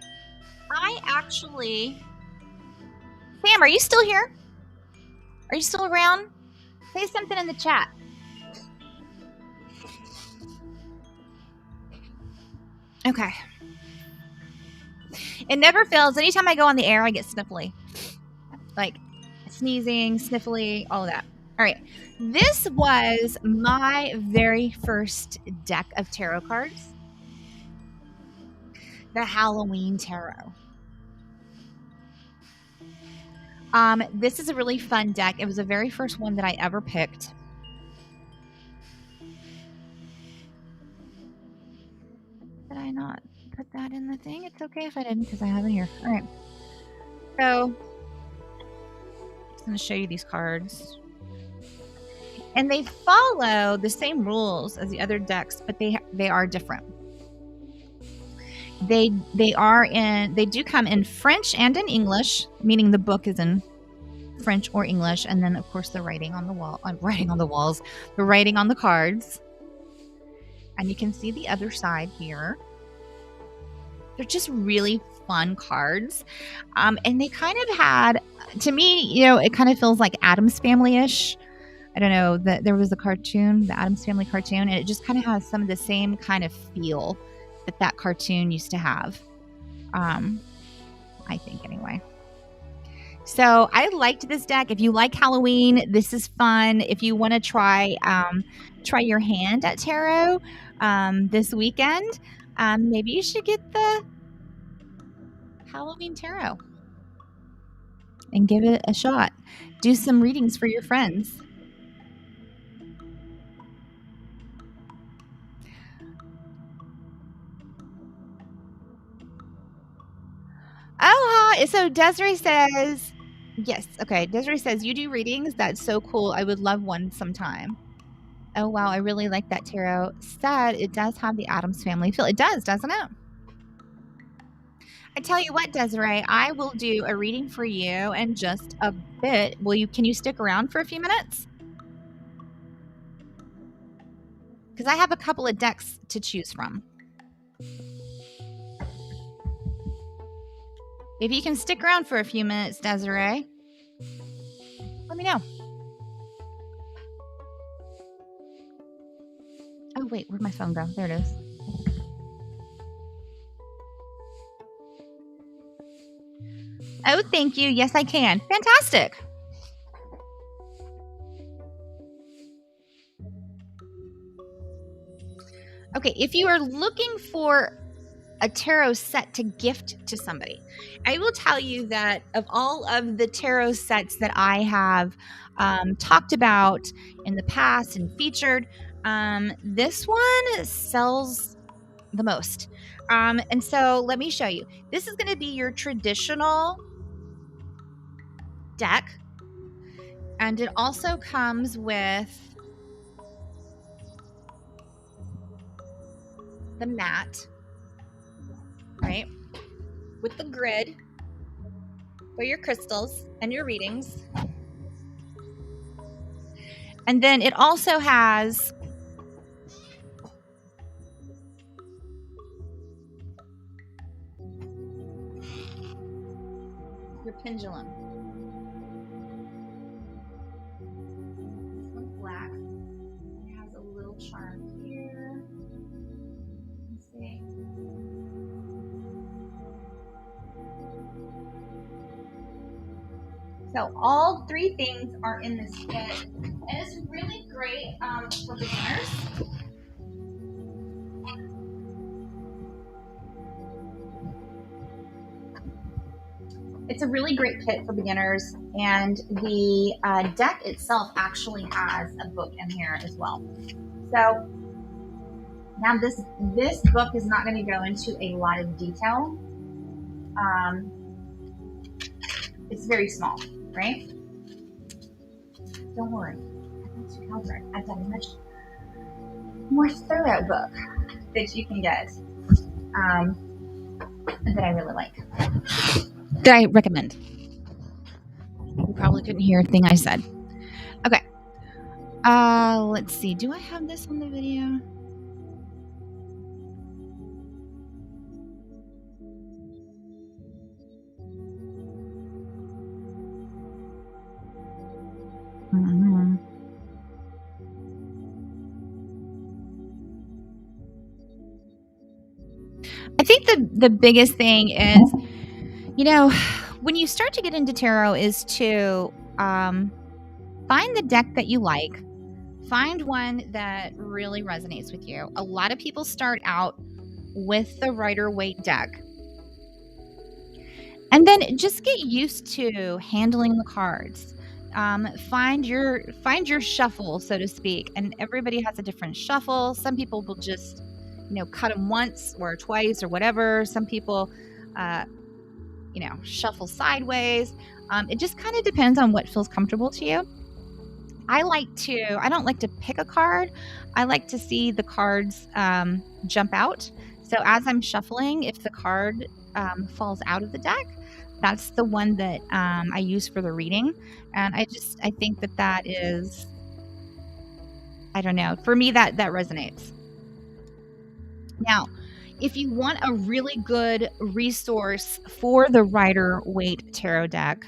Sam, are you still here? Are you still around? Say something in the chat. Okay. It never fails. Anytime I go on the air, I get sniffly. Like sneezing, sniffly, all of that. All right. This was my very first deck of tarot cards. The Halloween Tarot. This is a really fun deck. It was the very first one that I ever picked. Did I not put that in the thing? It's okay if I didn't because I have it here. All right. So I'm just going to show you these cards. And they follow the same rules as the other decks, but they are different. They do come in French and in English, meaning the book is in French or English, and then of course the writing on the wall, the writing on the cards. And you can see the other side here. They're just really fun cards. And they kind of had, to me, it kind of feels like Addams Family-ish. I don't know, there was a cartoon, the Addams Family cartoon, and it just kind of has some of the same kind of feel that cartoon used to have. I think anyway. So I liked this deck. If you like Halloween, this is fun. If you want to try your hand at tarot this weekend, maybe you should get the Halloween Tarot and give it a shot. Do some readings for your friends. Oh, so Desiree says, yes. Okay. Desiree says, you do readings? That's so cool. I would love one sometime. Oh, wow. I really like that tarot. Sad, it does have the Addams Family feel. It does, doesn't it? I tell you what, Desiree, I will do a reading for you in just a bit. Can you stick around for a few minutes? Because I have a couple of decks to choose from. If you can stick around for a few minutes, Desiree, let me know. Oh, wait, where'd my phone go? There it is. Oh, thank you. Yes, I can. Fantastic. Okay, if you are looking for a tarot set to gift to somebody, I will tell you that of all of the tarot sets that I have talked about in the past and featured, this one sells the most. And so let me show you. This is going to be your traditional deck. And it also comes with the mat, right? With the grid for your crystals and your readings. And then it also has your pendulum. This one's black. It has a little charm here. Let's see. So all three things are in this kit, and it's really great for beginners. It's a really great kit for beginners, and the deck itself actually has a book in here as well. So now this book is not going to go into a lot of detail. It's very small, right? Don't worry. I've got a much more thorough book that you can get that I really like. That I recommend. You probably couldn't hear a thing I said. Okay. Let's see. Do I have this on the video? Mm-hmm. I think the biggest thing is, you know, when you start to get into tarot is to find the deck that you like. Find one that really resonates with you. A lot of people start out with the Rider-Waite deck. And then just get used to handling the cards. Find your shuffle, so to speak. And everybody has a different shuffle. Some people will just, cut them once or twice or whatever. Some people, shuffle sideways. It just kind of depends on what feels comfortable to you. I don't like to pick a card. I like to see the cards jump out. So as I'm shuffling, if the card falls out of the deck, that's the one that I use for the reading. And I think that is, I don't know, for me that resonates. Now, if you want a really good resource for the Rider-Waite tarot deck,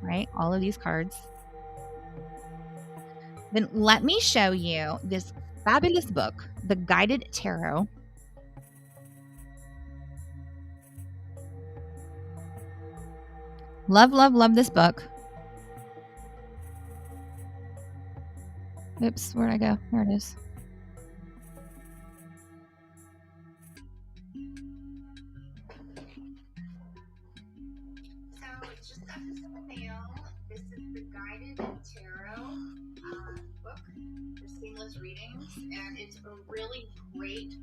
right, all of these cards, then let me show you this fabulous book, The Guided Tarot. Love, love, love this book. Oops, where'd I go? There it is. So it's just got this in the mail. This is the Guided Tarot book for seamless readings, and it's a really great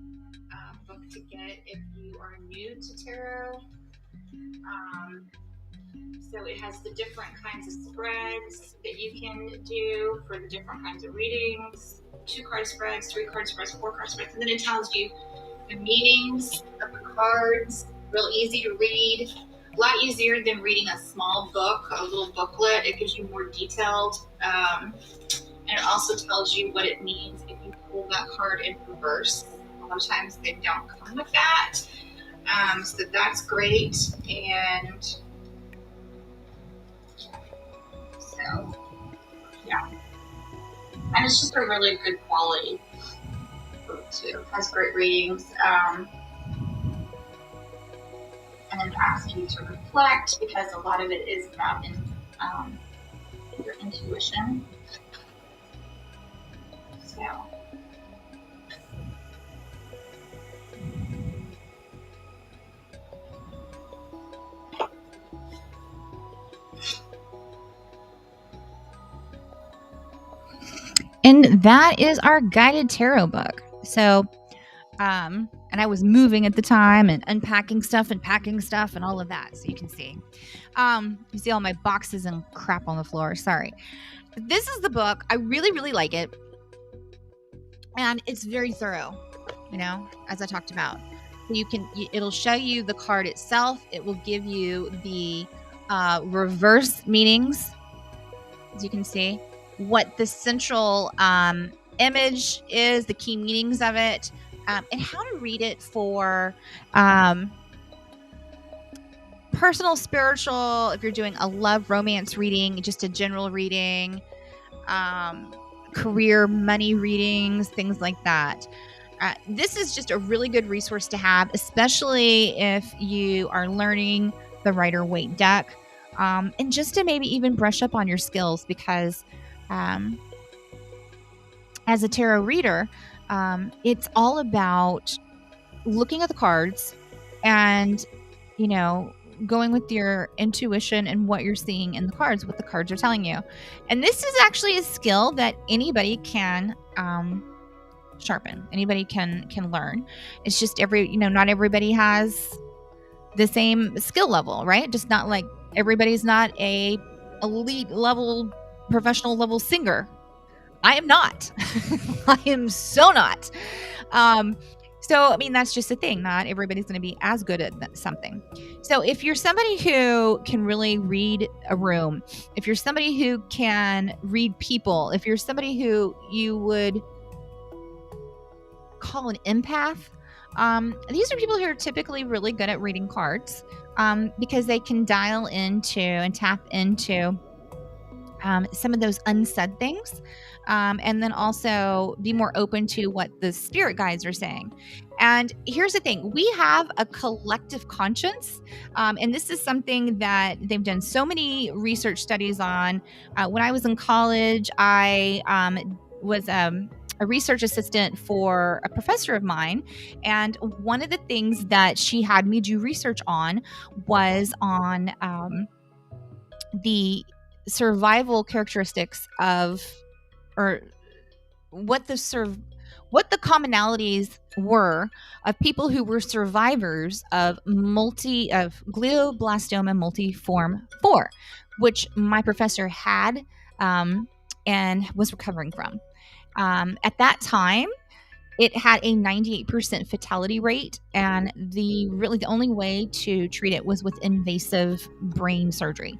book to get if you are new to tarot. So it has the different kinds of spreads that you can do for the different kinds of readings, 2-card spreads, 3-card spreads, 4-card spreads, and then it tells you the meanings of the cards, real easy to read, a lot easier than reading a small book, a little booklet. It gives you more detailed, and it also tells you what it means if you pull that card in reverse. A lot of times they don't come with that, so that's great. And so, yeah. And it's just a really good quality book, too. It has great readings. And then asks you to reflect, because a lot of it is about your intuition. So. And that is our guided tarot book. So, and I was moving at the time and unpacking stuff and packing stuff and all of that. So you can see, you see all my boxes and crap on the floor. Sorry. This is the book. I really, really like it. And it's very thorough, as I talked about. So it'll show you the card itself. It will give you the reverse meanings, as you can see, what the central image is, the key meanings of it, and how to read it for personal, spiritual, if you're doing a love romance reading, just a general reading, career, money readings, things like that. This is just a really good resource to have, especially if you are learning the Rider-Waite deck, and just to maybe even brush up on your skills, because as a tarot reader, it's all about looking at the cards and, going with your intuition and what you're seeing in the cards, what the cards are telling you. And this is actually a skill that anybody can sharpen. Anybody can learn. It's just not everybody has the same skill level, right? Just not like everybody's not a elite level, professional level singer. I am not. I am so not. So, I mean, that's just the thing. Not everybody's going to be as good at something. So, if you're somebody who can really read a room, if you're somebody who can read people, if you're somebody who you would call an empath, these are people who are typically really good at reading cards, because they can dial into and tap into some of those unsaid things, and then also be more open to what the spirit guides are saying. And here's the thing, we have a collective conscience, and this is something that they've done so many research studies on. When I was in college, I was a research assistant for a professor of mine, and one of the things that she had me do research on was on the survival characteristics of, or what the commonalities were of people who were survivors of glioblastoma multiforme 4, which my professor had, and was recovering from. At that time, it had a 98% fatality rate, and the only way to treat it was with invasive brain surgery.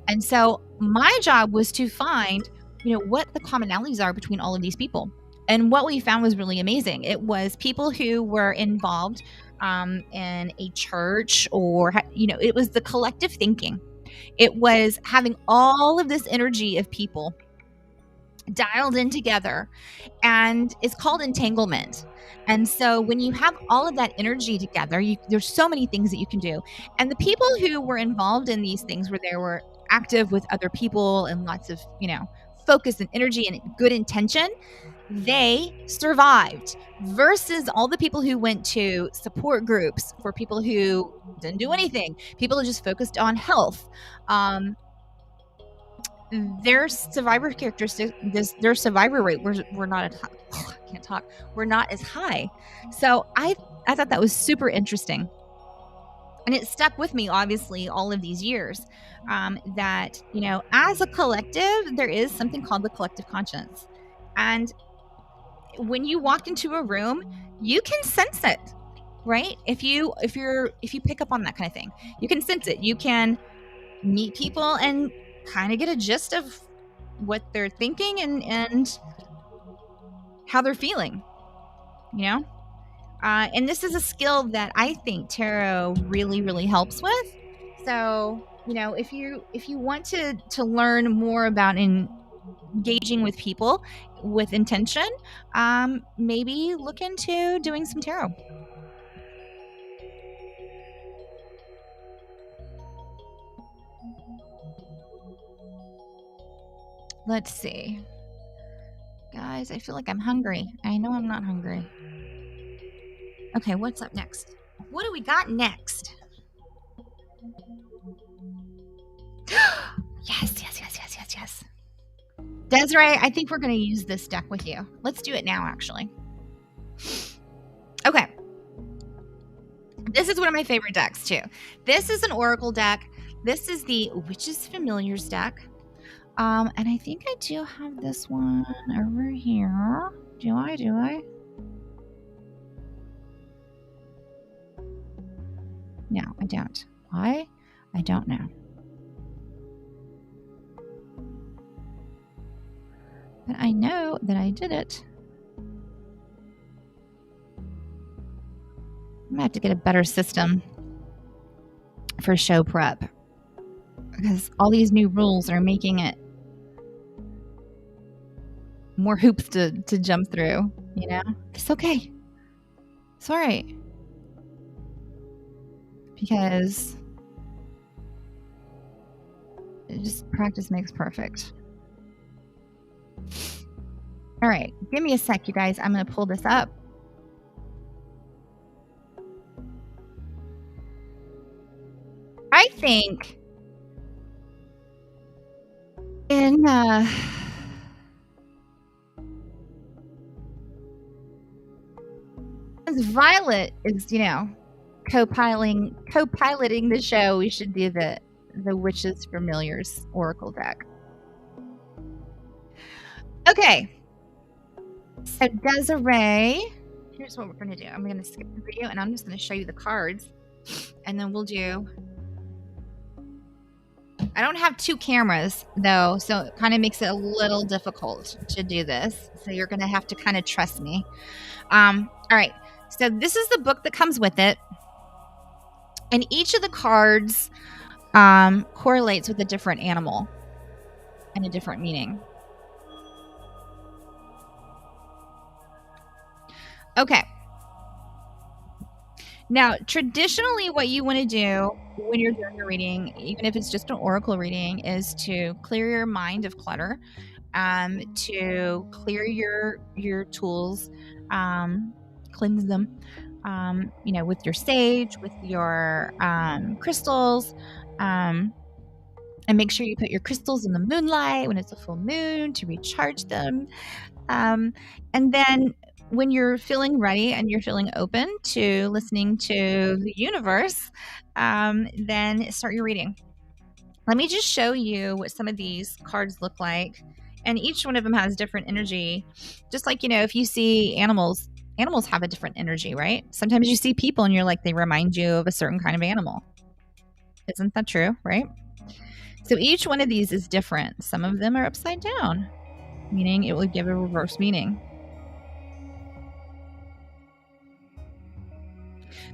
And so my job was to find, what the commonalities are between all of these people. And what we found was really amazing. It was people who were involved in a church, or, it was the collective thinking. It was having all of this energy of people dialed in together, and it's called entanglement. And so when you have all of that energy together, there's so many things that you can do. And the people who were involved in these things, where they were active with other people and lots of, focus and energy and good intention, they survived, versus all the people who went to support groups for people who didn't do anything, people who just focused on health. Their survivor characteristics, their survivor rate were not as high. I can't talk. We're not as high. So I thought that was super interesting, and it stuck with me, obviously, all of these years. That, as a collective, there is something called the collective conscience, and when you walk into a room, you can sense it, right? If you pick up on that kind of thing, you can sense it. You can meet people and kind of get a gist of what they're thinking and how they're feeling, and this is a skill that I think tarot really, really helps with. So, if you want to learn more about engaging with people with intention, maybe look into doing some tarot. Let's see. Guys, I feel like I'm hungry. I know I'm not hungry. Okay, what's up next? What do we got next? Yes. Desiree, I think we're going to use this deck with you. Let's do it now, actually. Okay. This is one of my favorite decks, too. This is an Oracle deck. This is the Witches Familiars deck. And I think I do have this one over here. Do I? No, I don't. Why? I don't know. But I know that I did it. I'm going to have to get a better system for show prep, because all these new rules are making it more hoops to jump through, It's okay. It's all right. Because just practice makes perfect. All right. Give me a sec, you guys. I'm going to pull this up. I think in as Violet is, co-piloting the show, we should do the Witches Familiars Oracle deck. Okay. So Desiree, here's what we're going to do. I'm going to skip the video and I'm just going to show you the cards. And then we'll do... I don't have 2 cameras, though, so it kind of makes it a little difficult to do this. So you're going to have to kind of trust me. All right. So this is the book that comes with it. And each of the cards correlates with a different animal and a different meaning. Okay. Now, traditionally, what you want to do when you're doing a reading, even if it's just an oracle reading, is to clear your mind of clutter, to clear your tools, cleanse them, with your sage, with your crystals, and make sure you put your crystals in the moonlight when it's a full moon to recharge them. And then when you're feeling ready and you're feeling open to listening to the universe, then start your reading. Let me just show you what some of these cards look like. And each one of them has different energy. Just like, if you see animals have a different energy, right? Sometimes you see people and you're like, they remind you of a certain kind of animal. Isn't that true, right? So each one of these is different. Some of them are upside down, meaning it will give a reverse meaning.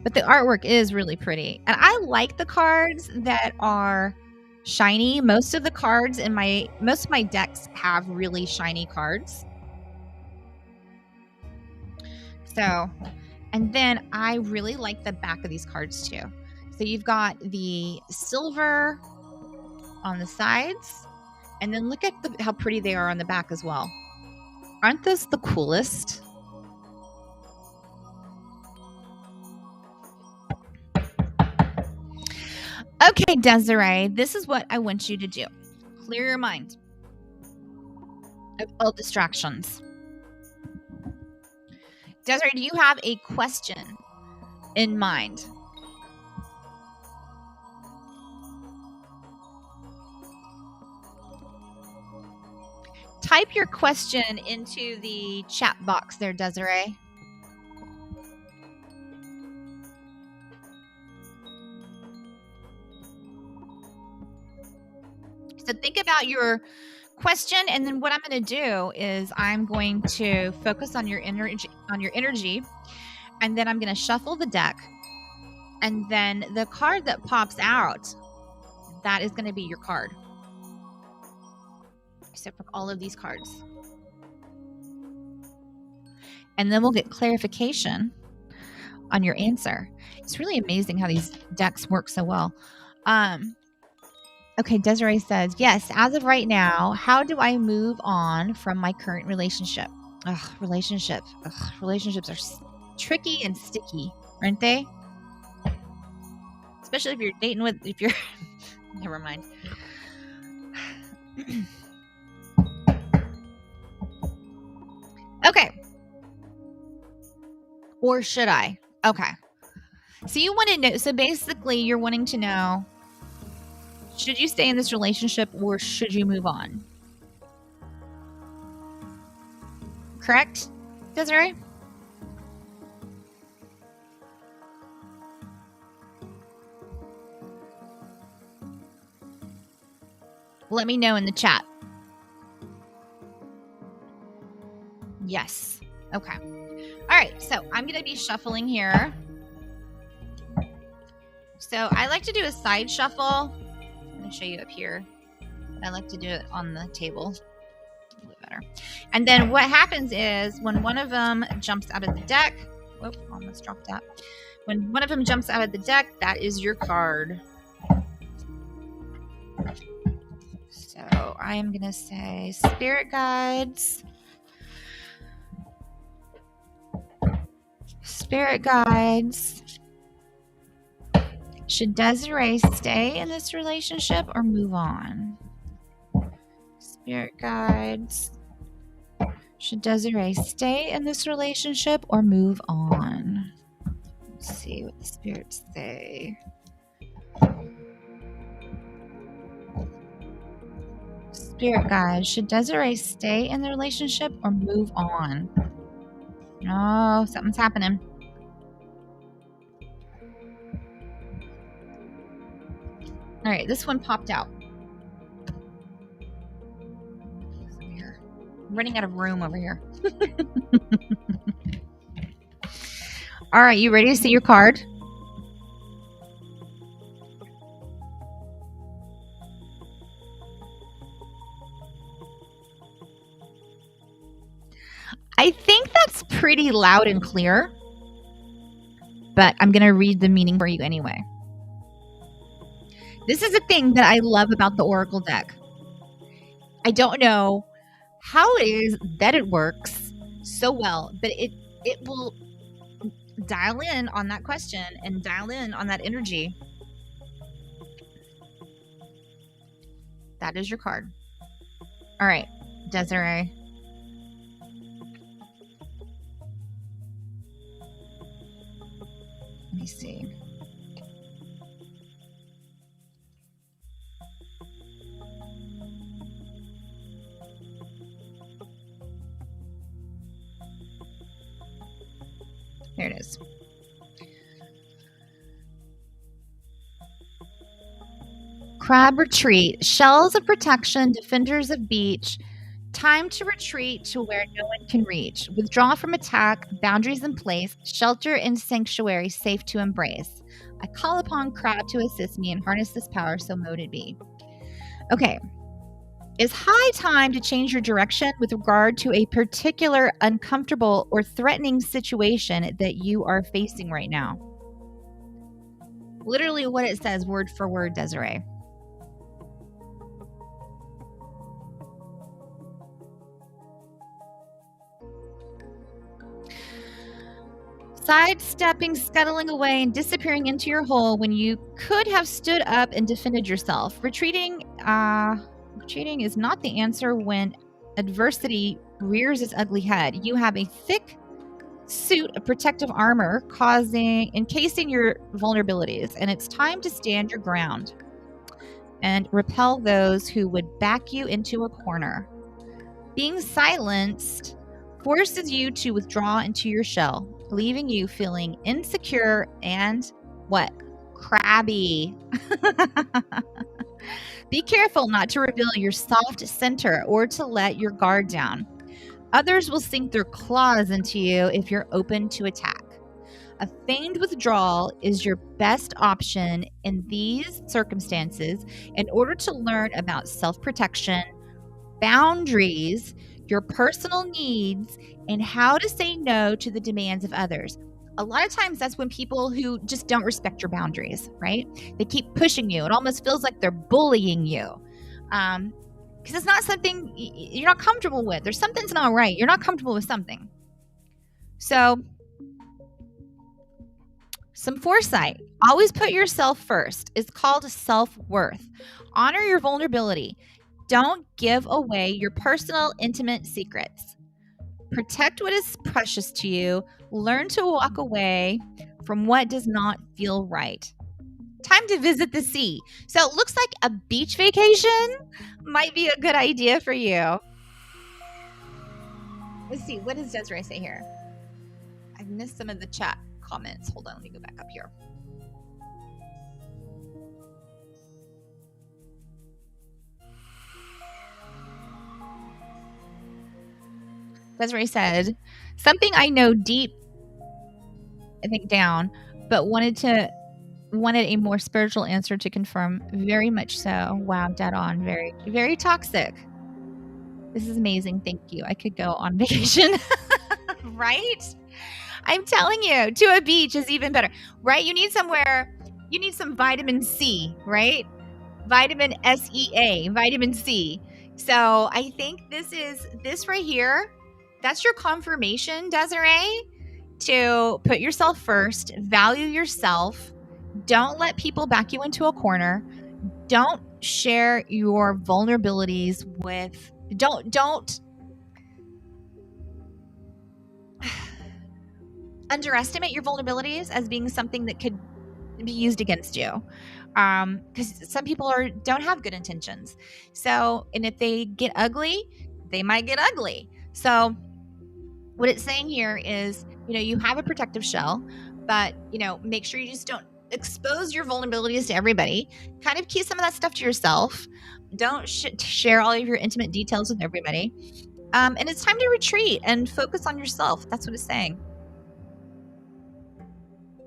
But the artwork is really pretty. And I like the cards that are shiny. Most of my decks have really shiny cards. So, and then I really like the back of these cards too. So you've got the silver on the sides, and then look at how pretty they are on the back as well. Aren't those the coolest? Okay, Desiree, this is what I want you to do. Clear your mind of all distractions. Desiree, do you have a question in mind? Type your question into the chat box there, Desiree. So think about your question, and then what I'm going to do is I'm going to focus on your energy, and then I'm going to shuffle the deck, and then the card that pops out, that is going to be your card. Except for all of these cards. And then we'll get clarification on your answer. It's really amazing how these decks work so well. Okay, Desiree says, yes, as of right now, how do I move on from my current relationship? Relationships are tricky and sticky, aren't they? Especially if you're dating never mind. Okay. Or should I? Okay. So you want to know, so basically you're wanting to know, should you stay in this relationship or should you move on? Correct, Desiree? Let me know in the chat. Yes. Okay. All right. So I'm going to be shuffling here. So I like to do a side shuffle. I'm going to show you up here. I like to do it on the table. A little bit better. And then what happens is when one of them jumps out of the deck. Whoop, almost dropped that. When one of them jumps out of the deck, that is your card. So I am going to say spirit guides. Spirit guides. Should Desiree stay in this relationship or move on? Spirit guides. Should Desiree stay in this relationship or move on? Let's see what the spirits say. Spirit guides. Should Desiree stay in the relationship or move on? Oh, something's happening. All right, this one popped out. I'm running out of room over here. All right, you ready to see your card? I think that's pretty loud and clear, but I'm going to read the meaning for you anyway. This is a thing that I love about the Oracle deck. I don't know how it is that it works so well, but it will dial in on that question and dial in on that energy. That is your card. All right, Desiree. Let me see. There it is. Crab retreat. Shells of protection, defenders of beach. Time to retreat to where no one can reach. Withdraw from attack, boundaries in place, shelter and sanctuary safe to embrace. I call upon crab to assist me and harness this power, so mote it be. Okay. It's high time to change your direction with regard to a particular uncomfortable or threatening situation that you are facing right now. Literally what it says, word for word, Desiree. Sidestepping, scuttling away, and disappearing into your hole when you could have stood up and defended yourself. Retreating is not the answer when adversity rears its ugly head. You have a thick suit of protective armor encasing your vulnerabilities, and it's time to stand your ground and repel those who would back you into a corner. Being silenced forces you to withdraw into your shell, leaving you feeling insecure and what? Crabby. Be careful not to reveal your soft center or to let your guard down. Others will sink their claws into you if you're open to attack. A feigned withdrawal is your best option in these circumstances in order to learn about self-protection, boundaries, your personal needs, and how to say no to the demands of others. A lot of times that's when people who just don't respect your boundaries, right? They keep pushing you. It almost feels like they're bullying you. Because it's not something you're not comfortable with. There's something's not right. You're not comfortable with something. So, some foresight. Always put yourself first. It's called self-worth. Honor your vulnerability. Don't give away your personal, intimate secrets. Protect what is precious to you. Learn to walk away from what does not feel right. Time to visit the sea. So it looks like a beach vacation might be a good idea for you. Let's see. What does Desiree say here? I've missed some of the chat comments. Hold on. Let me go back up here. Desiree said, something I know deep, I think down, but wanted a more spiritual answer to confirm. Very much so. Wow, dead on. Very, very toxic. This is amazing. Thank you. I could go on vacation. Right? I'm telling you, to a beach is even better. Right? You need somewhere, you need some vitamin C, right? Vitamin SEA, vitamin C. So I think this right here, that's your confirmation, Desiree, to put yourself first, value yourself. Don't let people back you into a corner. Don't share your vulnerabilities with, don't underestimate your vulnerabilities as being something that could be used against you. Because some people don't have good intentions. So, and if they get ugly, they might get ugly. So What it's saying here is, you have a protective shell, but, make sure you just don't expose your vulnerabilities to everybody. Kind of keep some of that stuff to yourself. Don't share all of your intimate details with everybody. And it's time to retreat and focus on yourself. That's what it's saying.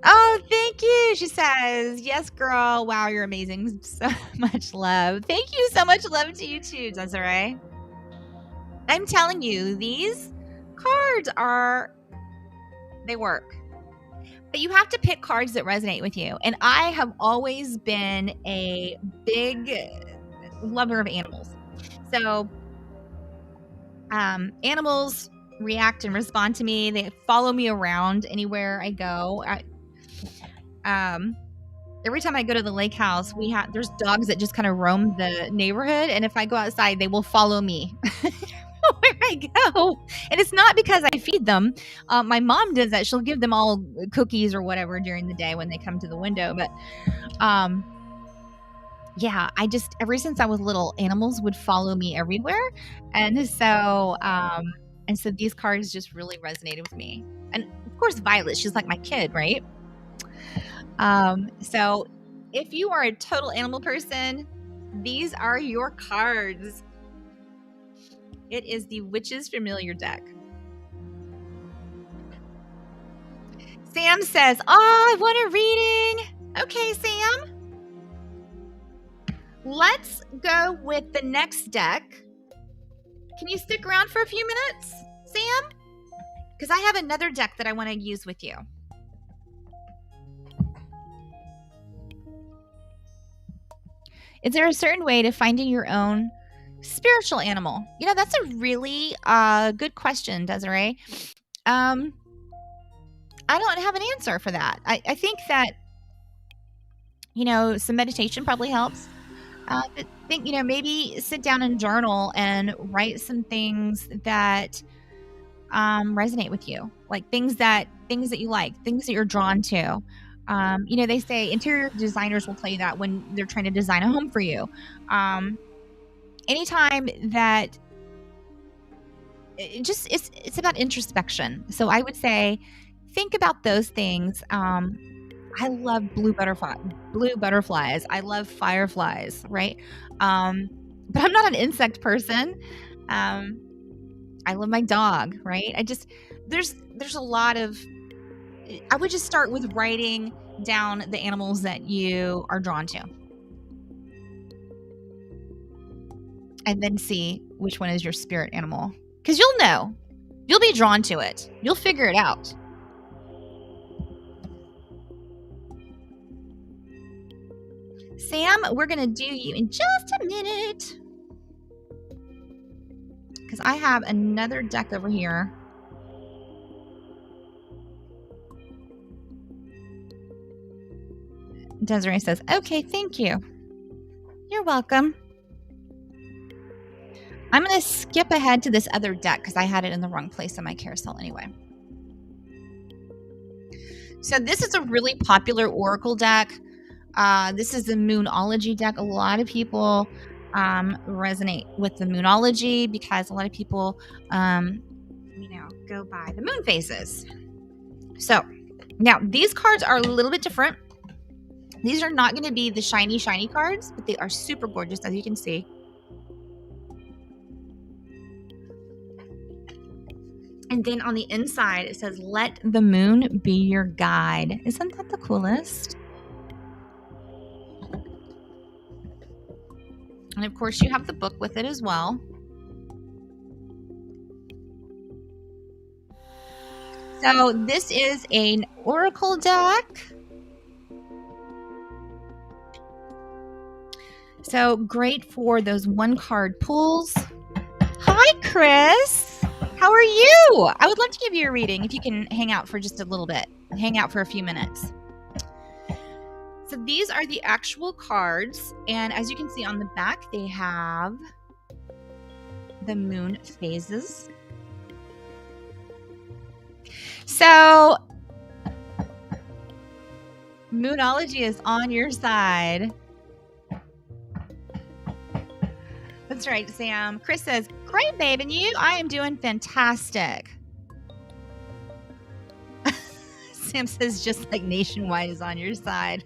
Oh, thank you. She says, yes, girl. Wow, you're amazing. So much love. Thank you so much. Love to you too, Desiree. I'm telling you, these cards they work. But you have to pick cards that resonate with you. And I have always been a big lover of animals. So animals react and respond to me. They follow me around anywhere I go. Every time I go to the lake house, there's dogs that just kind of roam the neighborhood. And if I go outside, they will follow me where I go. And it's not because I feed them. My mom does that. She'll give them all cookies or whatever during the day when they come to the window. But yeah, ever since I was little, animals would follow me everywhere. And so these cards just really resonated with me. And of course, Violet, she's like my kid, right? So if you are a total animal person, these are your cards. It is the Witch's Familiar deck. Sam says, I want a reading. Okay, Sam. Let's go with the next deck. Can you stick around for a few minutes, Sam? Because I have another deck that I want to use with you. Is there a certain way to finding your own spiritual animal? That's a really good question, Desiree. I don't have an answer for that. I think that, some meditation probably helps. Maybe sit down and journal and write some things that resonate with you, like things that you like, things that you're drawn to. They say interior designers will tell you that when they're trying to design a home for you. Anytime that it's about introspection. So I would say, think about those things. I love blue butterflies. I love fireflies, right? But I'm not an insect person. I love my dog, right? There's a lot of, I would just start with writing down the animals that you are drawn to. And then see which one is your spirit animal. Because you'll know. You'll be drawn to it. You'll figure it out. Sam, we're going to do you in just a minute. Because I have another deck over here. Desiree says, okay, thank you. You're welcome. I'm going to skip ahead to this other deck because I had it in the wrong place on my carousel anyway. So this is a really popular Oracle deck. This is the Moonology deck. A lot of people resonate with the Moonology because a lot of people, go by the moon phases. So now these cards are a little bit different. These are not going to be the shiny cards, but they are super gorgeous, as you can see. And then on the inside, it says, let the moon be your guide. Isn't that the coolest? And of course, you have the book with it as well. So this is an Oracle deck. So great for those one-card pulls. Hi, Chris. How are you? I would love to give you a reading if you can hang out for just a little bit. Hang out for a few minutes. So these are the actual cards. And as you can see on the back, they have the moon phases. So Moonology is on your side. That's right, Sam. Chris says, great, babe. And you? I am doing fantastic. Sam says just like Nationwide is on your side.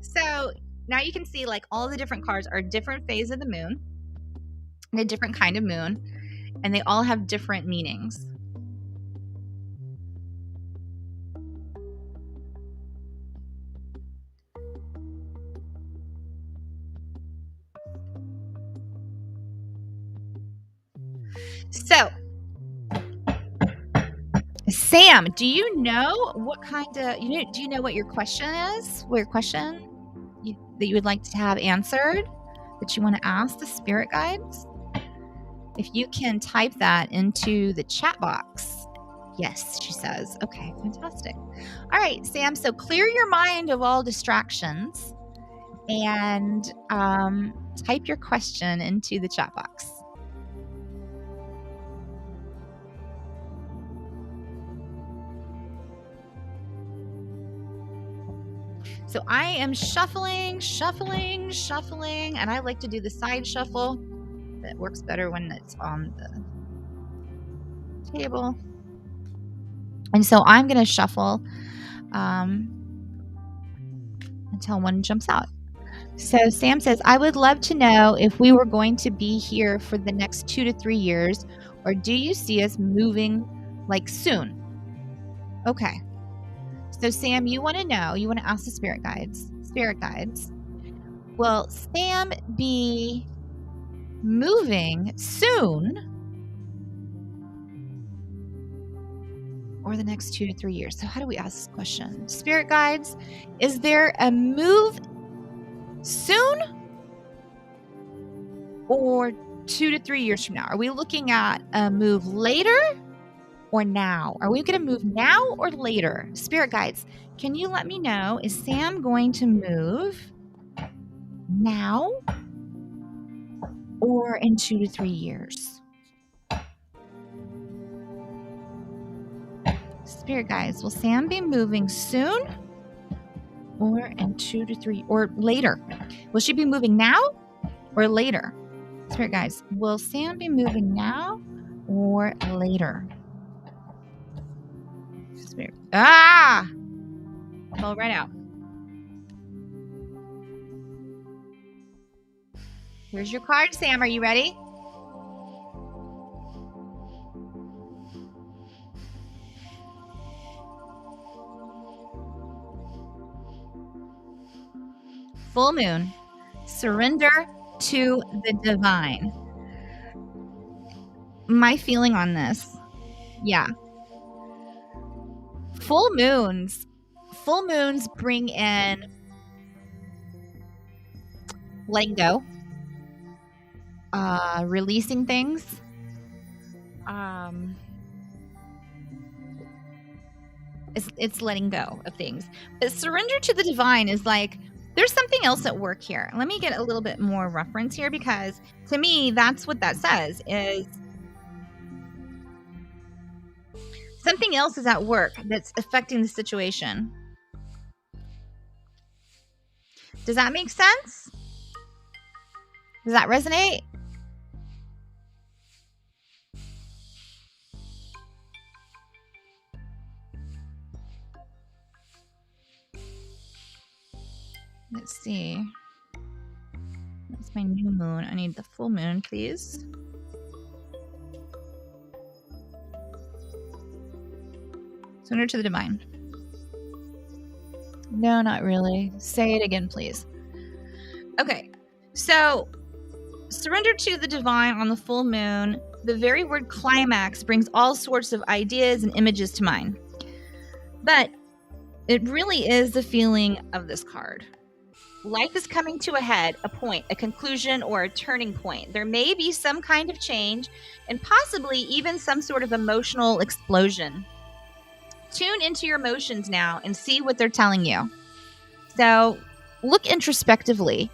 So now you can see like all the different cards are different phase of the moon, and a different kind of moon, and they all have different meanings. So, Sam, do you know what kind of, do you know what your question is? What your question that you would like to have answered, that you want to ask the spirit guides? If you can type that into the chat box. Yes, she says. Okay, fantastic. All right, Sam, so clear your mind of all distractions and type your question into the chat box. So I am shuffling, and I like to do the side shuffle. That works better when it's on the table. And so I'm going to shuffle until one jumps out. So Sam says, I would love to know if we were going to be here for the next 2 to 3 years, or do you see us moving like soon? Okay. So Sam, you want to know, you want to ask the spirit guides, will Sam be moving soon or the next 2 to 3 years? So how do we ask this question? Spirit guides, is there a move soon or 2 to 3 years from now? Are we looking at a move later or now? Are we going to move now or later? Spirit guides, can you let me know, is Sam going to move now or in 2 to 3 years? Spirit guides, will Sam be moving soon or in 2 to 3 or later? Will she be moving now or later? Spirit guides, will Sam be moving now or later? Spirit, fell right out. Here's your card, Sam. Are you ready? Full moon. Surrender to the divine. My feeling on this, yeah. Full moons bring in letting go, releasing things, it's letting go of things. But surrender to the divine is like, there's something else at work here. Let me get a little bit more reference here, because to me, that's what that says, is something else is at work that's affecting the situation. Does that make sense? Does that resonate? Let's see. That's my new moon. I need the full moon, please. Surrender to the divine. No, not really. Say it again, please. Okay. So, surrender to the divine on the full moon. The very word climax brings all sorts of ideas and images to mind. But it really is the feeling of this card. Life is coming to a head, a point, a conclusion, or a turning point. There may be some kind of change and possibly even some sort of emotional explosion. Tune into your emotions now and see what they're telling you. So look introspectively.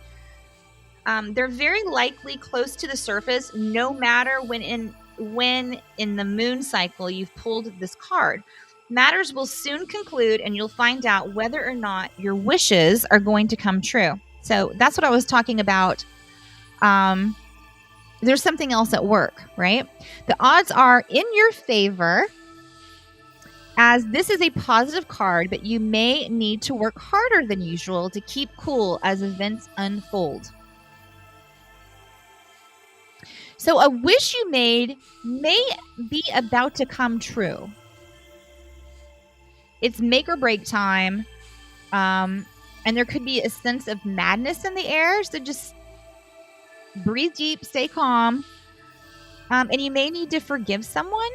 They're very likely close to the surface, no matter when in the moon cycle you've pulled this card. Matters will soon conclude, and you'll find out whether or not your wishes are going to come true. So that's what I was talking about. There's something else at work, right? The odds are in your favor. as this is a positive card, but you may need to work harder than usual to keep cool as events unfold. So a wish you made may be about to come true. It's make or break time. And there could be a sense of madness in the air. So just breathe deep, stay calm. And you may need to forgive someone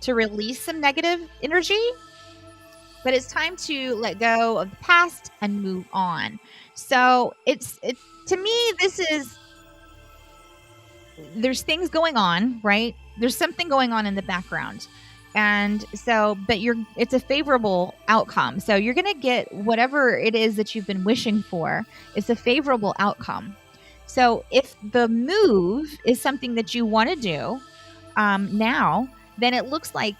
to release some negative energy. But it's time to let go of the past and move on. So to me, there's things going on, right? There's something going on in the background. And so, but it's a favorable outcome. So you're going to get whatever it is that you've been wishing for. It's a favorable outcome. So if the move is something that you want to do now, then it looks like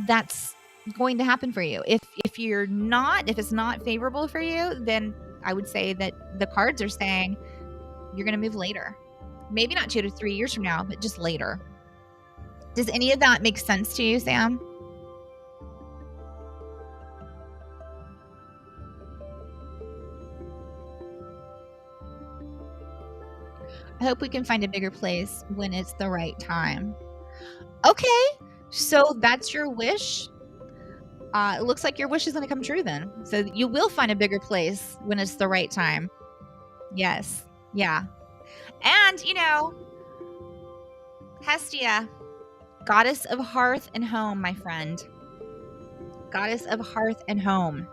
that's going to happen for you. If it's not favorable for you, then I would say that the cards are saying you're going to move later. Maybe not 2 to 3 years from now, but just later. Does any of that make sense to you, Sam? I hope we can find a bigger place when it's the right time. Okay, so that's your wish. It looks like your wish is going to come true then. So you will find a bigger place when it's the right time. Yes. Yeah. And, Hestia, goddess of hearth and home, my friend. Goddess of hearth and home.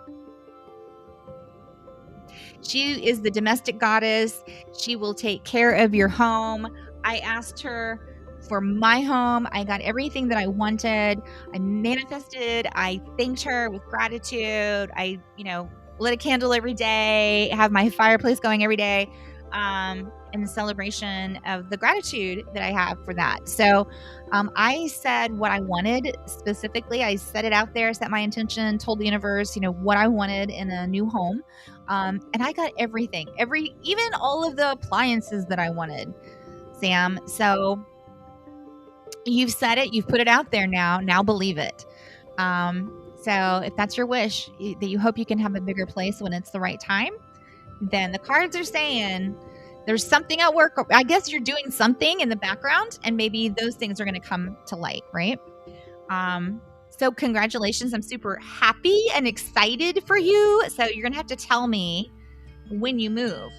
She is the domestic goddess. She will take care of your home. I asked her for my home. I got everything that I wanted. I manifested. I thanked her with gratitude. I, lit a candle every day, have my fireplace going every day, in celebration of the gratitude that I have for that. So I said what I wanted specifically. I set it out there, set my intention, told the universe, what I wanted in a new home. And I got everything, even all of the appliances that I wanted, Sam. So you've said it, you've put it out there now believe it. So if that's your wish, that you hope you can have a bigger place when it's the right time, then the cards are saying there's something at work. I guess you're doing something in the background, and maybe those things are going to come to light, right? So congratulations. I'm super happy and excited for you. So you're going to have to tell me when you move.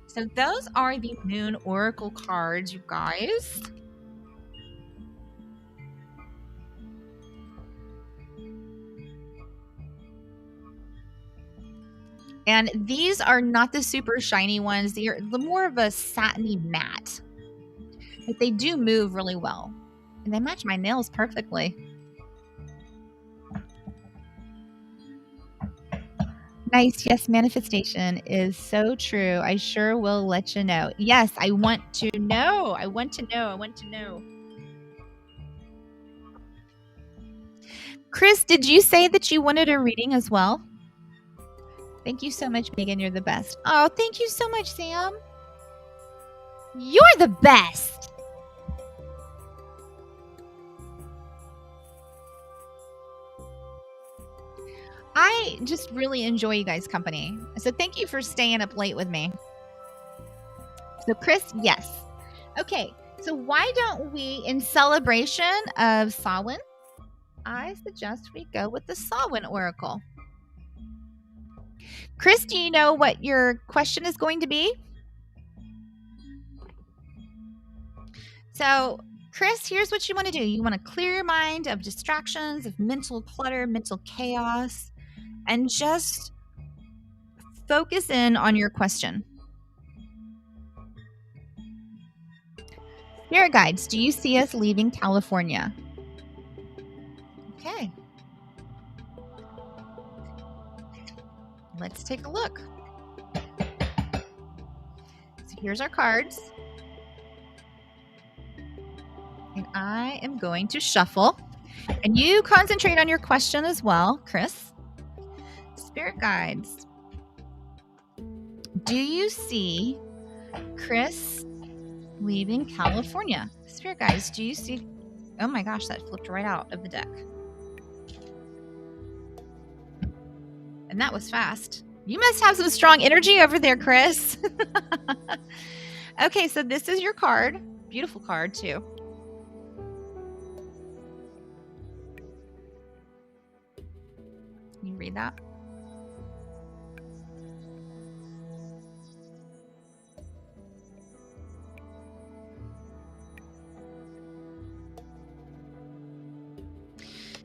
So those are the Moon Oracle cards, you guys. And these are not the super shiny ones. They are more of a satiny matte. But they do move really well. And they match my nails perfectly. Nice. Yes, manifestation is so true. I sure will let you know. Yes, I want to know. I want to know. Chris, did you say that you wanted a reading as well? Thank you so much, Megan. You're the best. Oh, thank you so much, Sam. You're the best. I just really enjoy you guys' company. So thank you for staying up late with me. So Chris, yes. Okay, so why don't we, in celebration of Sawwin, I suggest we go with the Sawwin Oracle. Chris, do you know what your question is going to be? So, Chris, here's what you want to do. You want to clear your mind of distractions, of mental clutter, mental chaos, and just focus in on your question. Spirit guides, do you see us leaving California? Okay. Let's take a look. So here's our cards. And I am going to shuffle. And you concentrate on your question as well, Chris. Spirit guides, do you see Chris leaving California? Spirit guides, do you see Oh my gosh, that flipped right out of the deck. And that was fast. You must have some strong energy over there, Chris. Okay, so this is your card. Beautiful card, too. Can you read that?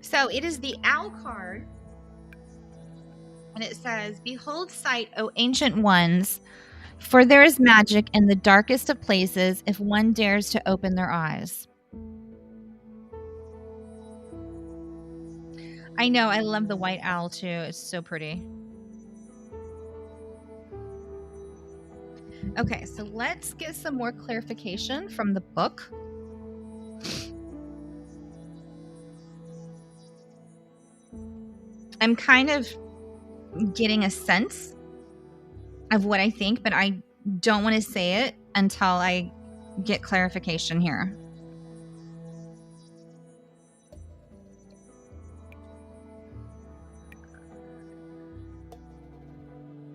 So it is the Owl card. And it says, "Behold sight, O ancient ones, for there is magic in the darkest of places if one dares to open their eyes." I know, I love the white owl too. It's so pretty. Okay, so let's get some more clarification from the book. I'm kind of getting a sense of what I think, but I don't want to say it until I get clarification here.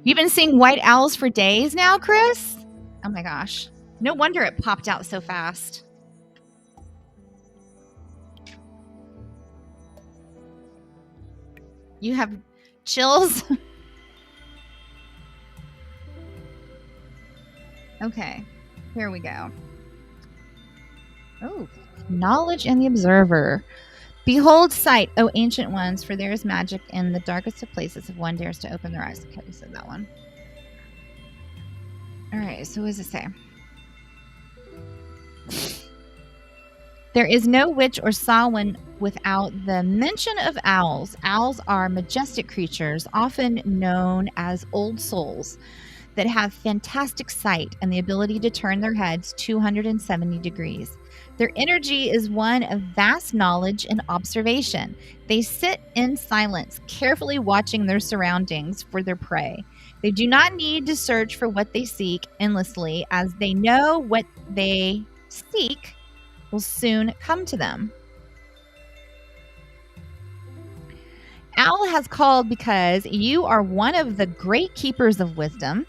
You've been seeing white owls for days now, Chris? Oh my gosh. No wonder it popped out so fast. You have chills? Okay, here we go. Oh, knowledge and the observer. "Behold sight, O ancient ones, for there is magic in the darkest of places if one dares to open their eyes." Okay, we said that one. All right, so what does it say? "There is no witch or Sawwin without the mention of owls. Owls are majestic creatures, often known as old souls, that have fantastic sight and the ability to turn their heads 270 degrees. Their energy is one of vast knowledge and observation. They sit in silence, carefully watching their surroundings for their prey. They do not need to search for what they seek endlessly, as they know what they seek will soon come to them." Owl has called because you are one of the great keepers of wisdom.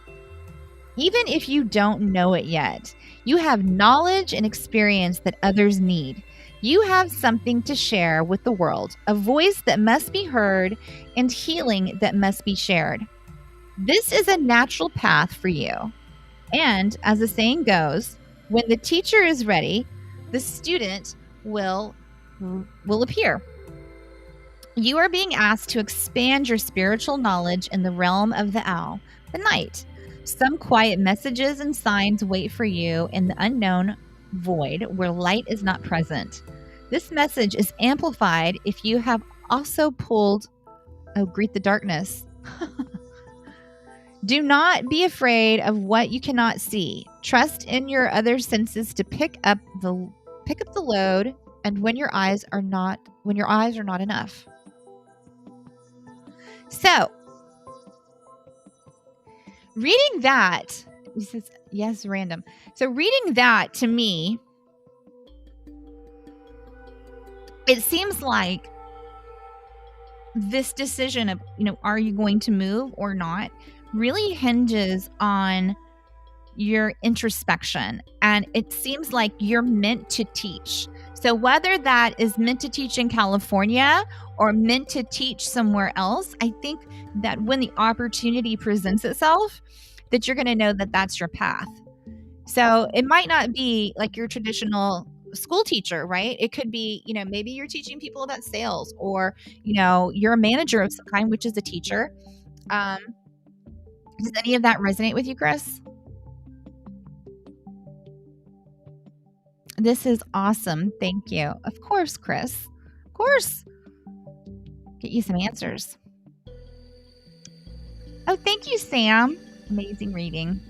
Even if you don't know it yet, you have knowledge and experience that others need. You have something to share with the world, a voice that must be heard and healing that must be shared. This is a natural path for you. And as the saying goes, when the teacher is ready, the student will appear. You are being asked to expand your spiritual knowledge in the realm of the owl, the night. Some quiet messages and signs wait for you in the unknown void where light is not present. This message is amplified if you have also pulled, oh, greet the darkness. Do not be afraid of what you cannot see. Trust in your other senses to pick up the load, and when your eyes are not enough. So, reading that, he says, yes, random. So reading that to me, it seems like this decision of, are you going to move or not, really hinges on your introspection. And it seems like you're meant to teach. So whether that is meant to teach in California or meant to teach somewhere else, I think that when the opportunity presents itself, that you're going to know that that's your path. So it might not be like your traditional school teacher, right? It could be, maybe you're teaching people about sales, or, you're a manager of some kind, which is a teacher. Does any of that resonate with you, Chris? This is awesome. Thank you. Of course, Chris. Of course. Get you some answers. Oh, thank you, Sam. Amazing reading.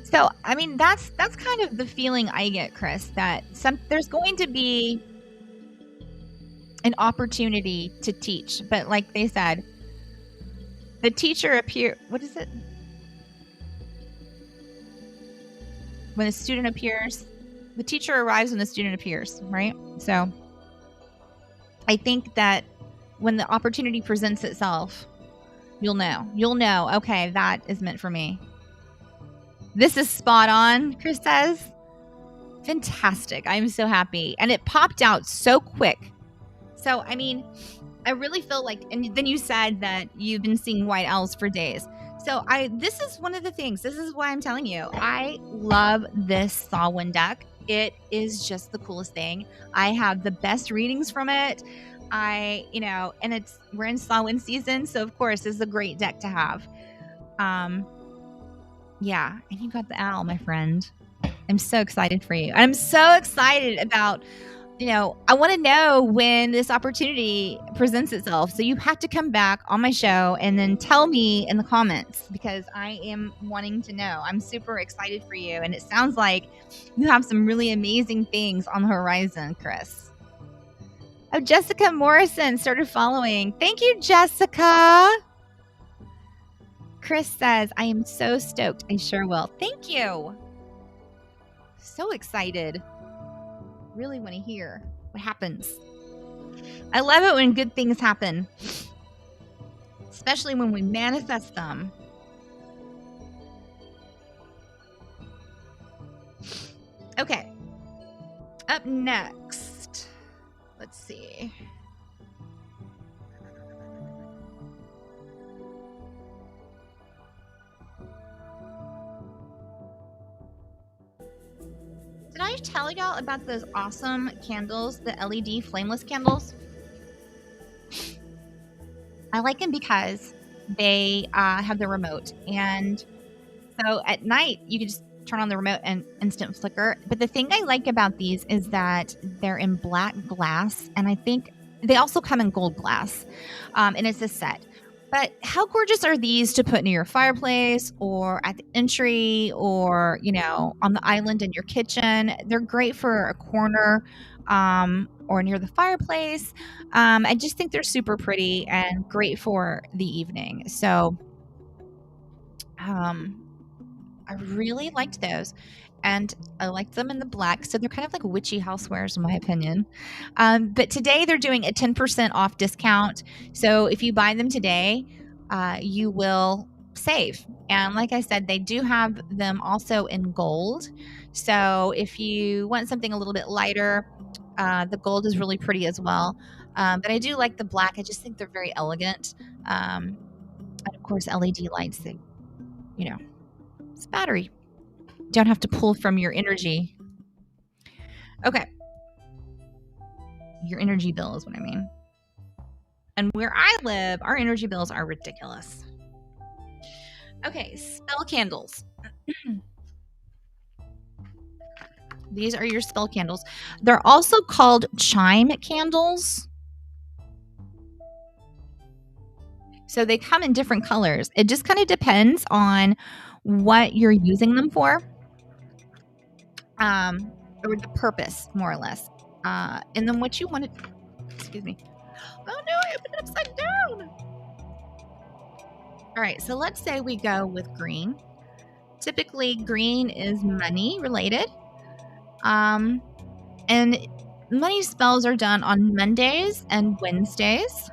So, I mean, that's kind of the feeling I get, Chris, that there's going to be an opportunity to teach. But like they said, the teacher what is it? When a student appears, the teacher arrives when the student appears, right? So I think that when the opportunity presents itself, you'll know, okay, that is meant for me. This is spot on, Chris says. Fantastic. I'm so happy. And it popped out so quick. So, I mean, I really feel like, and then you said that you've been seeing white owls for days. So this is one of the things, this is why I'm telling you, I love this Sawwin deck. It is just the coolest thing. I have the best readings from it. And we're in Sawwin season. So of course, this is a great deck to have. Yeah. And you got the owl, my friend. I'm so excited for you. I'm so excited about, I want to know when this opportunity presents itself. So you have to come back on my show and then tell me in the comments, because I am wanting to know. I'm super excited for you. And it sounds like you have some really amazing things on the horizon, Chris. Oh, Jessica Morrison started following. Thank you, Jessica. Chris says, I am so stoked. I sure will. Thank you. So excited. Really want to hear what happens. I love it when good things happen, especially when we manifest them. Okay. Up next, let's see. Did I tell y'all about those awesome candles, the LED flameless candles? I like them because they have the remote. And so at night, you can just turn on the remote and instant flicker. But the thing I like about these is that they're in black glass. And I think they also come in gold glass. And it's a set. But how gorgeous are these to put near your fireplace or at the entry or, on the island in your kitchen? They're great for a corner or near the fireplace. I just think they're super pretty and great for the evening. So I really liked those. And I liked them in the black. So they're kind of like witchy housewares, in my opinion. But today they're doing a 10% off discount. So if you buy them today, you will save. And like I said, they do have them also in gold. So if you want something a little bit lighter, the gold is really pretty as well. But I do like the black. I just think they're very elegant. And of course, LED lights, it's battery. Don't have to pull from your energy. Okay. Your energy bill is what I mean. And where I live, our energy bills are ridiculous. Okay, spell candles. These are your spell candles. They're also called chime candles. So they come in different colors. It just kind of depends on what you're using them for. Or the purpose, more or less. And then what you want to, excuse me. Oh no, I opened it upside down. All right, so let's say we go with green. Typically, green is money related. And money spells are done on Mondays and Wednesdays.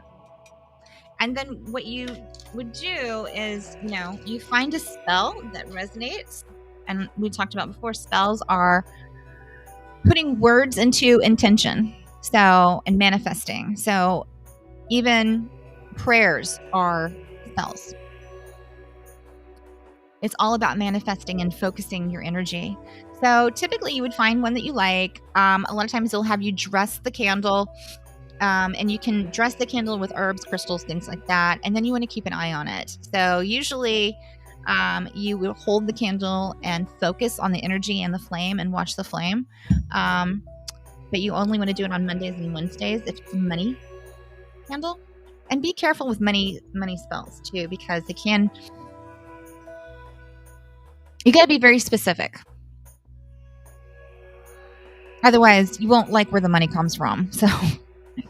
And then what you would do is, you find a spell that resonates. And we talked about before, spells are putting words into intention. And manifesting. So even prayers are spells. It's all about manifesting and focusing your energy. So typically you would find one that you like. A lot of times they'll have you dress the candle. And you can dress the candle with herbs, crystals, things like that. And then you want to keep an eye on it. So usually you will hold the candle and focus on the energy and the flame and watch the flame. But you only want to do it on Mondays and Wednesdays if it's a money candle. And be careful with money spells too, because you got to be very specific. Otherwise, you won't like where the money comes from. So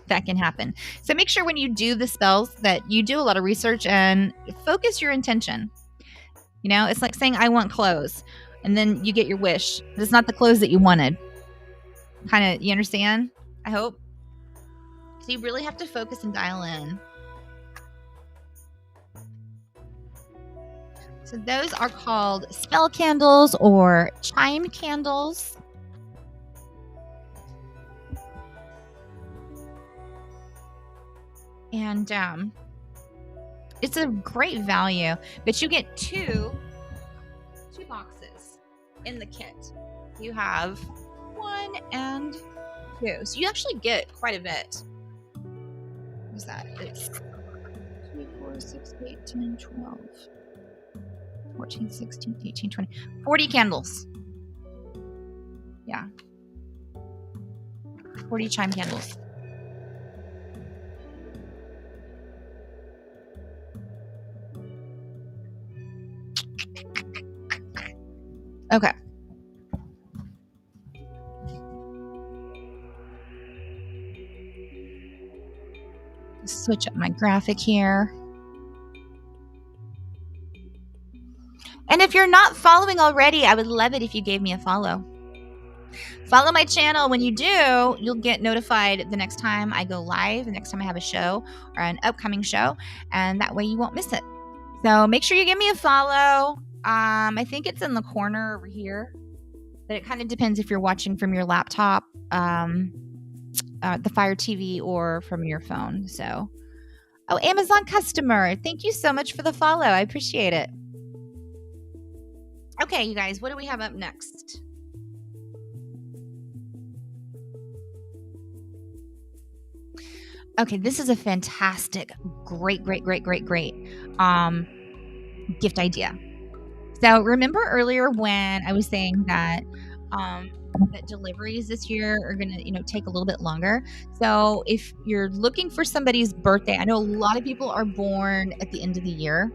that can happen. So make sure when you do the spells that you do a lot of research and focus your intention. It's like saying, I want clothes. And then you get your wish. But it's not the clothes that you wanted. Kind of, you understand? I hope. So you really have to focus and dial in. So those are called spell candles or chime candles. And it's a great value, but you get two boxes in the kit. You have 1 and 2. So you actually get quite a bit. What's that? It's 2, 4, 6, 8, 10, 12, 14, 16, 18, 20, 40 candles. Yeah. 40 chime candles. Okay. Switch up my graphic here. And if you're not following already, I would love it if you gave me a follow. Follow my channel. When you do, you'll get notified the next time I go live, the next time I have a show or an upcoming show, and that way you won't miss it. So make sure you give me a follow. I think it's in the corner over here, but it kind of depends if you're watching from your laptop, the Fire TV, or from your phone. So, oh, Amazon customer, thank you so much for the follow. I appreciate it. Okay, you guys, what do we have up next? Okay, this is a fantastic, great gift idea. So remember earlier when I was saying that that deliveries this year are going to, take a little bit longer. So if you're looking for somebody's birthday, I know a lot of people are born at the end of the year,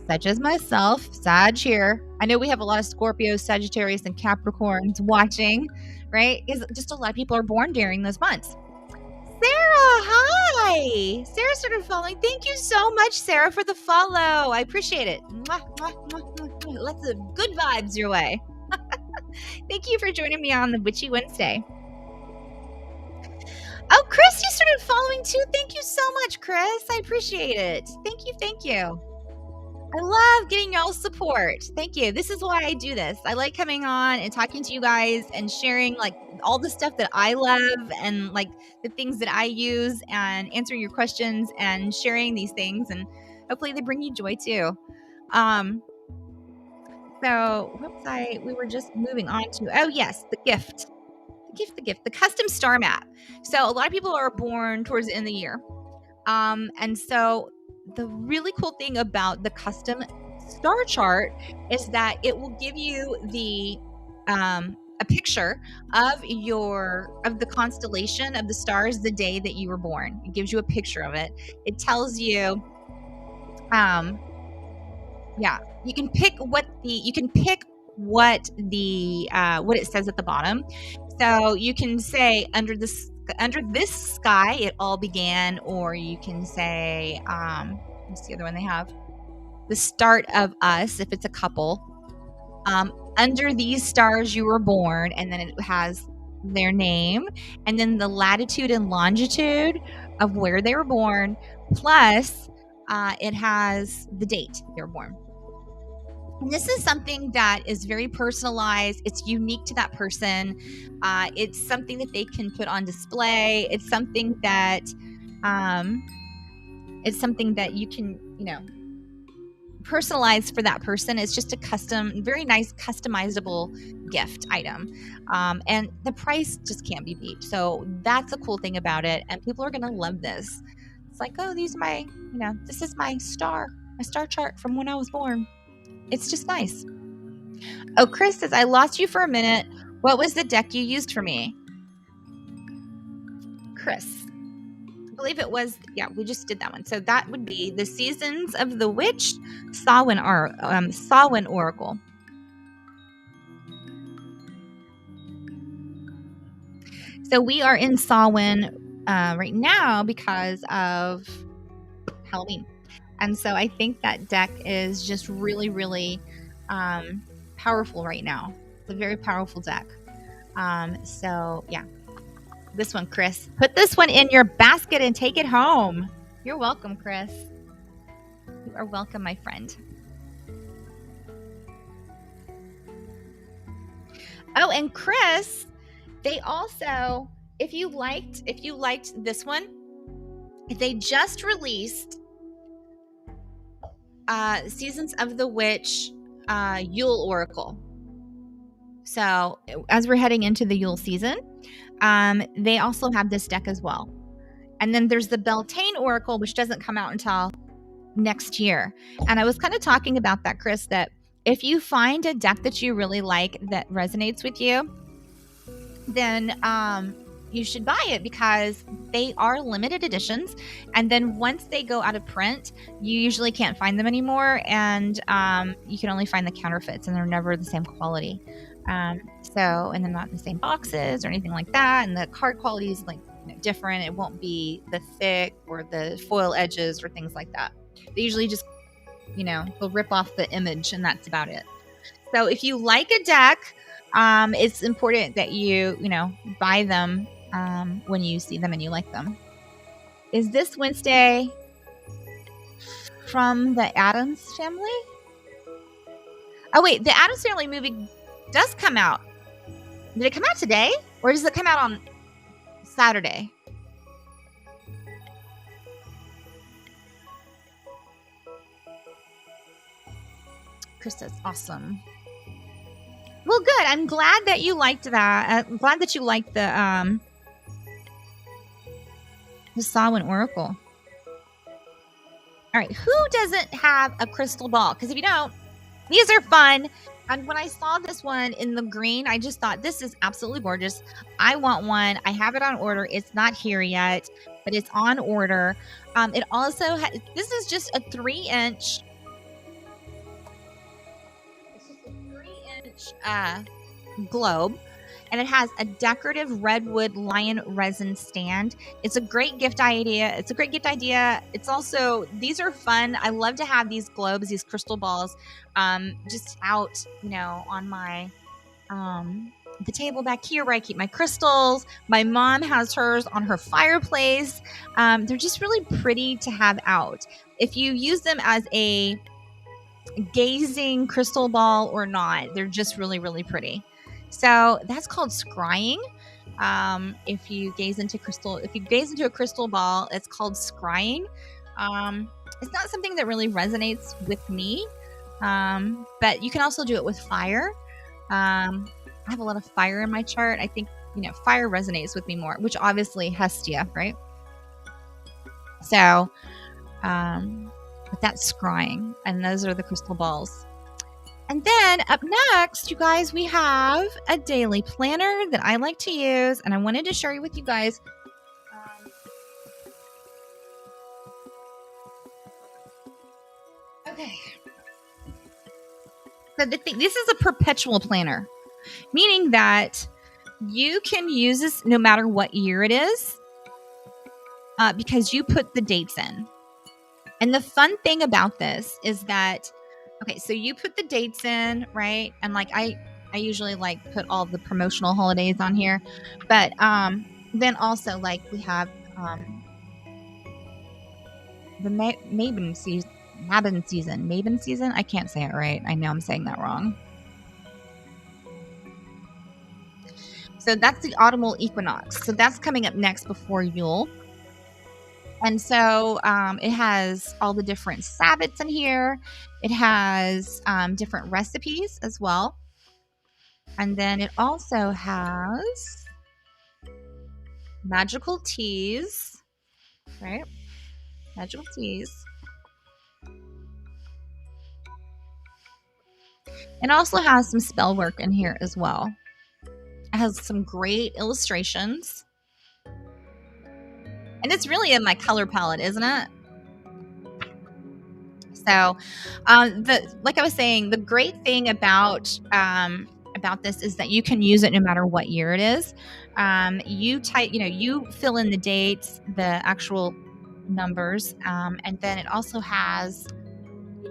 such as myself, Sag here. I know we have a lot of Scorpios, Sagittarius, and Capricorns watching, right? Because just a lot of people are born during those months. Sarah, hi. Sarah started following. Thank you so much, Sarah, for the follow. I appreciate it. Mwah, mwah, mwah, mwah. Lots of good vibes your way. Thank you for joining me on the Witchy Wednesday. Oh, Chris, you started following too. Thank you so much, Chris. I appreciate it. Thank you. I love getting y'all's support. Thank you. This is why I do this. I like coming on and talking to you guys and sharing like all the stuff that I love and like the things that I use and answering your questions and sharing these things, and hopefully they bring you joy too. So website, we were just moving on to, oh yes, the gift, the custom star map. So a lot of people are born towards the end of the year. And so the really cool thing about the custom star chart is that it will give you the a picture of the constellation of the stars the day that you were born. It gives you a picture of it. It tells you you can pick what it says at the bottom. So you can say under this sky it all began, or you can say what's the other one they have? The start of us, if it's a couple. Under these stars you were born, and then it has their name, and then the latitude and longitude of where they were born, plus it has the date they were born. And this is something that is very personalized. It's unique to that person. It's something that they can put on display. It's something that you can, personalize for that person. It's just a very nice customizable gift item. And the price just can't be beat. So that's a cool thing about it. And people are going to love this. It's like, oh, this is my star chart from when I was born. It's just nice. Oh, Chris says, I lost you for a minute. What was the deck you used for me? Chris, I believe it was, we just did that one. So that would be the Seasons of the Witch, Sawwin Oracle. So we are in Sawwin right now because of Halloween. And so I think that deck is just really, really powerful right now. It's a very powerful deck. So yeah, This one, Chris. Put this one in your basket and take it home. You're welcome, Chris. You are welcome, my friend. Oh, and Chris, they also, if you liked this one, they just released Seasons of the Witch Yule Oracle. So as we're heading into the Yule season, they also have this deck as well. And then there's the Beltane Oracle, which doesn't come out until next year. And I was kind of talking about that, Chris, that if you find a deck that you really like that resonates with you, then you should buy it, because they are limited editions. And then once they go out of print, you usually can't find them anymore. And you can only find the counterfeits, and they're never the same quality. And they're not in the same boxes or anything like that. And the card quality is like different. It won't be the thick or the foil edges or things like that. They usually just, they'll rip off the image, and that's about it. So if you like a deck, it's important that you buy them when you see them and you like them. Is this Wednesday from the Addams Family? Oh wait, the Addams Family movie does come out. Did it come out today, or does it come out on Saturday? Krista's awesome. Well, good. I'm glad that you liked that. I'm glad that you liked the Sawwin Oracle. All right, who doesn't have a crystal ball? Because if you don't, these are fun. And when I saw this one in the green, I just thought, this is absolutely gorgeous. I want one. I have it on order. It's not here yet, but it's on order. It also this is just a 3-inch. It's just a 3-inch globe, and it has a decorative redwood lion resin stand. It's a great gift idea. It's also, these are fun. I love to have these globes, these crystal balls, just out, on my the table back here where I keep my crystals. My mom has hers on her fireplace. They're just really pretty to have out. If you use them as a gazing crystal ball or not, they're just really, really pretty. So that's called scrying. If you gaze into a crystal ball, it's called scrying. It's not something that really resonates with me, but you can also do it with fire. I have a lot of fire in my chart. I think fire resonates with me more, which obviously Hestia, right? So, but that's scrying, and those are the crystal balls. And then up next, you guys, we have a daily planner that I like to use, and I wanted to share with you guys. Okay. So this is a perpetual planner, meaning that you can use this no matter what year it is, because you put the dates in. And the fun thing about this is that, okay, so you put the dates in, right? And like I usually put all the promotional holidays on here, but then also we have the Maven season. I can't say it right. I know I'm saying that wrong. So that's the autumnal equinox. So that's coming up next before Yule. And so it has all the different Sabbats in here. It has different recipes as well. And then it also has magical teas, right? Magical teas. It also has some spell work in here as well. It has some great illustrations. And it's really in my color palette, isn't it? So, like I was saying, the great thing about this is that you can use it no matter what year it is. You fill in the dates, the actual numbers, and then it also has,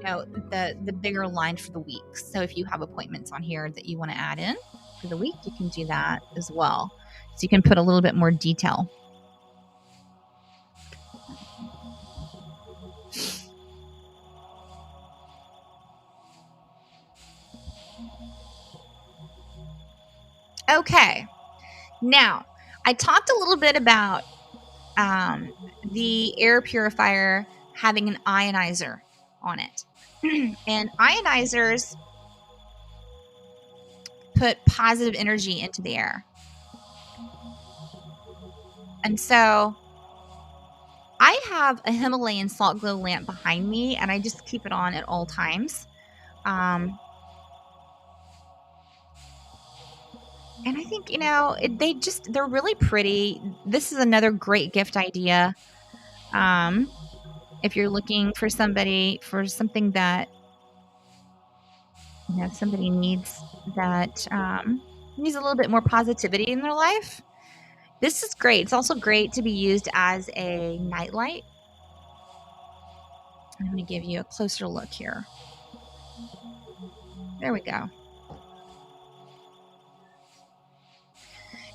the bigger line for the week. So if you have appointments on here that you want to add in, for the week, you can do that as well. So you can put a little bit more detail. Okay. Now, I talked a little bit about the air purifier having an ionizer on it. And ionizers put positive energy into the air. And so I have a Himalayan salt glow lamp behind me, and I just keep it on at all times. And I think, they're really pretty. This is another great gift idea. If you're looking for somebody for something that, somebody needs that, needs a little bit more positivity in their life. This is great. It's also great to be used as a nightlight. I'm going to give you a closer look here. There we go.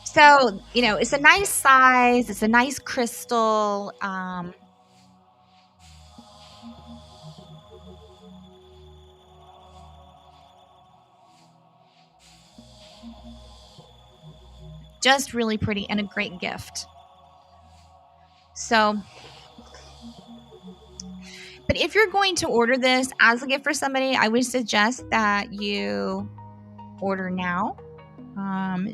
So, it's a nice size. It's a nice crystal. Just really pretty and a great gift. So, but if you're going to order this as a gift for somebody, I would suggest that you order now,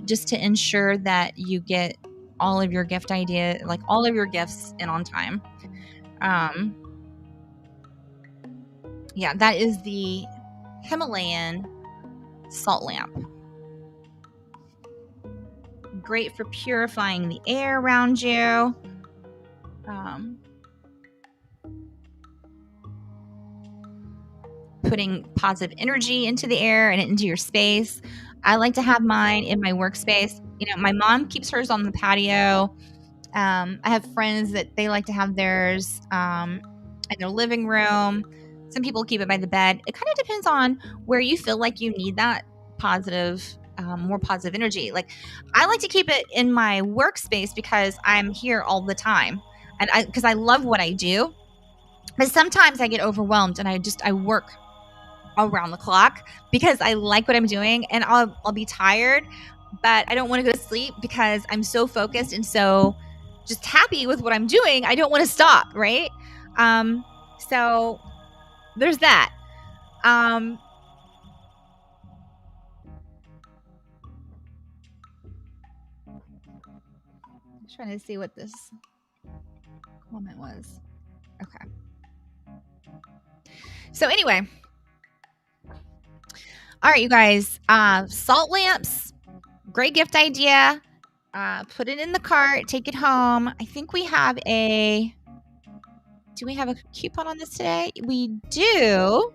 just to ensure that you get all of your gift idea, like all of your gifts in on time. Yeah, that is the Himalayan salt lamp. Great for purifying the air around you. Putting positive energy into the air and into your space. I like to have mine in my workspace. My mom keeps hers on the patio. I have friends that they like to have theirs in their living room. Some people keep it by the bed. It kind of depends on where you feel like you need that positive, more positive energy. Like, I like to keep it in my workspace because I'm here all the time, and because I love what I do. But sometimes I get overwhelmed and I work around the clock because I like what I'm doing, and I'll be tired, but I don't want to go to sleep because I'm so focused and so just happy with what I'm doing. I don't want to stop, right? So there's that. I'm trying to see what this comment was. Okay. So anyway, all right, you guys, salt lamps, great gift idea. Put it in the cart, take it home. I think we have do we have a coupon on this today? We do.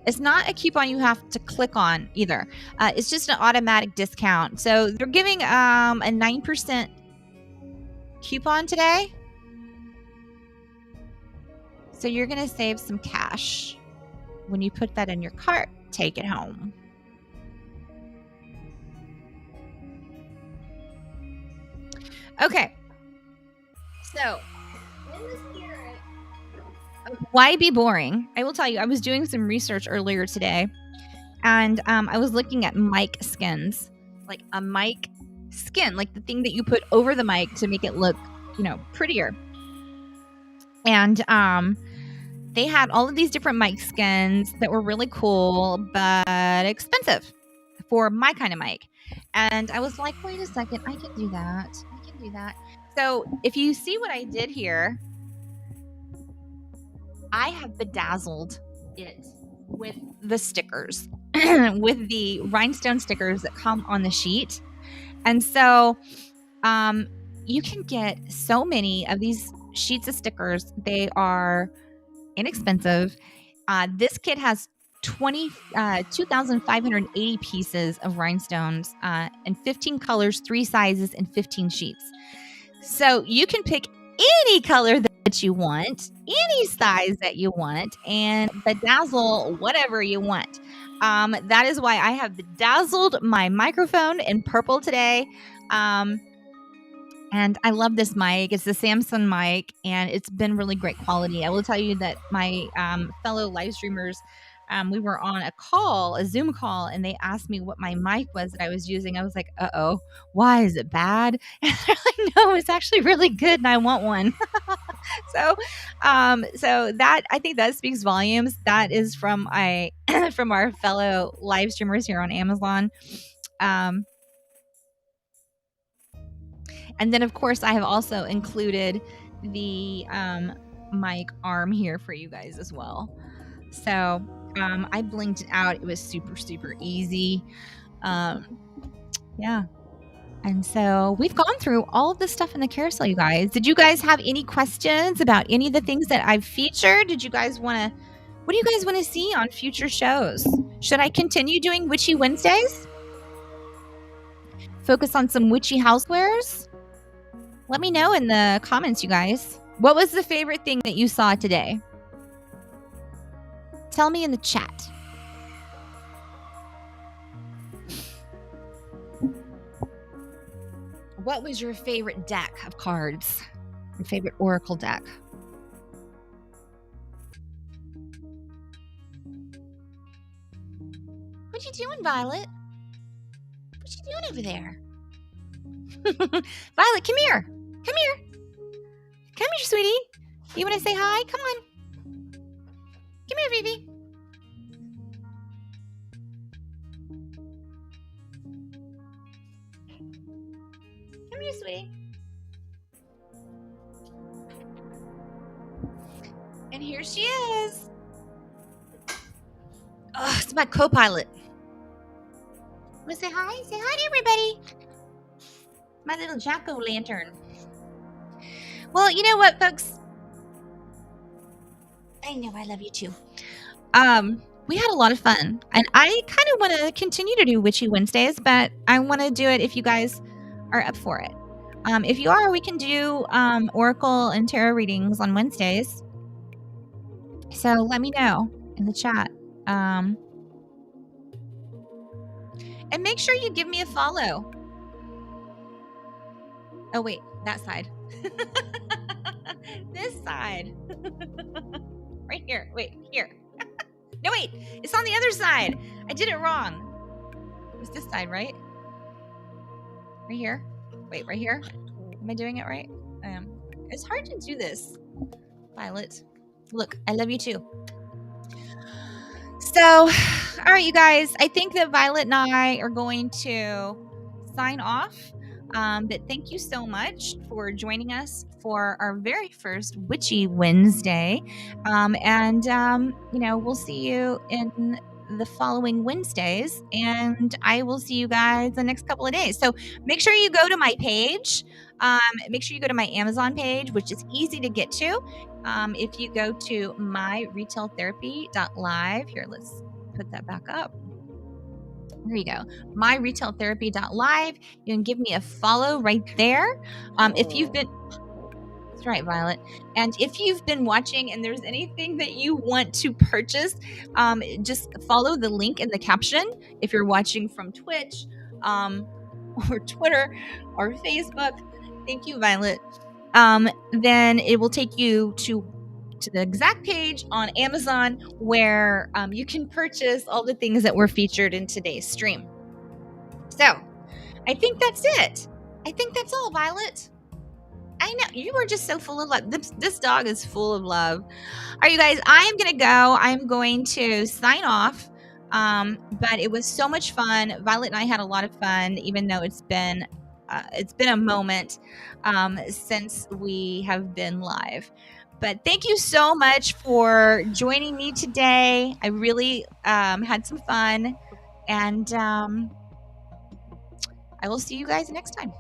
It's not a coupon you have to click on either. It's just an automatic discount. So they're giving a 9% coupon today. So you're going to save some cash when you put that in your cart. Take it home. Okay. So, in the spirit of why be boring, I will tell you, I was doing some research earlier today, and I was looking at mic skins, like a mic skin, like the thing that you put over the mic to make it look, prettier. And they had all of these different mic skins that were really cool, but expensive for my kind of mic. And I was like, wait a second, I can do that. So if you see what I did here, I have bedazzled it with the stickers, with the rhinestone stickers that come on the sheet. And so you can get so many of these sheets of stickers. They are inexpensive. This kit has 2,580 pieces of rhinestones in 15 colors, 3 sizes, and 15 sheets. So you can pick any color that you want, any size that you want, and bedazzle whatever you want. That is why I have bedazzled my microphone in purple today. And I love this mic. It's the Samsung mic, and it's been really great quality. I will tell you that my fellow live streamers, we were on a Zoom call, and they asked me what my mic was that I was using. I was like, "Uh-oh, why is it bad?" And they're like, "No, it's actually really good, and I want one." So, so that I think that speaks volumes. That is from from our fellow live streamers here on Amazon. And then, of course, I have also included the mic arm here for you guys as well. So I blinked it out. It was super, super easy. Yeah. And so we've gone through all of this stuff in the carousel, you guys. Did you guys have any questions about any of the things that I've featured? Did you guys want to, what do you guys want to see on future shows? Should I continue doing Witchy Wednesdays? Focus on some witchy housewares? Let me know in the comments, you guys. What was the favorite thing that you saw today? Tell me in the chat. What was your favorite deck of cards? Your favorite Oracle deck? What you doing, Violet? What you doing over there? Violet, come here. Come here. Come here, sweetie. You want to say hi? Come on. Come here, baby. Come here, sweetie. And here she is. Oh, it's my co-pilot. Want to say hi? Say hi to everybody. My little jack-o'-lantern. Well, you know what, folks? I know I love you too. We had a lot of fun, and I kind of want to continue to do Witchy Wednesdays, but I want to do it if you guys are up for it. If you are, we can do Oracle and Tarot readings on Wednesdays. So let me know in the chat. And make sure you give me a follow. Oh, wait, that side. This side. Right here. Wait, here. No, wait, it's on the other side. I did it wrong. It was this side, right? Right here. Wait, right here. Am I doing it right? It's hard to do this, Violet. Look, I love you too. So, all right, you guys. I think that Violet and I are going to sign off. But thank you so much for joining us for our very first Witchy Wednesday. We'll see you in the following Wednesdays, and I will see you guys the next couple of days. So make sure you go to my page. Make sure you go to my Amazon page, which is easy to get to. If you go to myretailtherapy.live, here, let's put that back up. There you go. myretailtherapy.live. You can give me a follow right there. If you've been, that's right, Violet. And if you've been watching and there's anything that you want to purchase, just follow the link in the caption. If you're watching from Twitch, or Twitter or Facebook, thank you, Violet. Then it will take you to the exact page on Amazon where you can purchase all the things that were featured in today's stream. So I think that's it. I think that's all, Violet. I know you are just so full of love. This dog is full of love. All right, you guys, I am going to go. I'm going to sign off. But it was so much fun. Violet and I had a lot of fun, even though it's been a moment since we have been live. But thank you so much for joining me today. I really had some fun, and I will see you guys next time.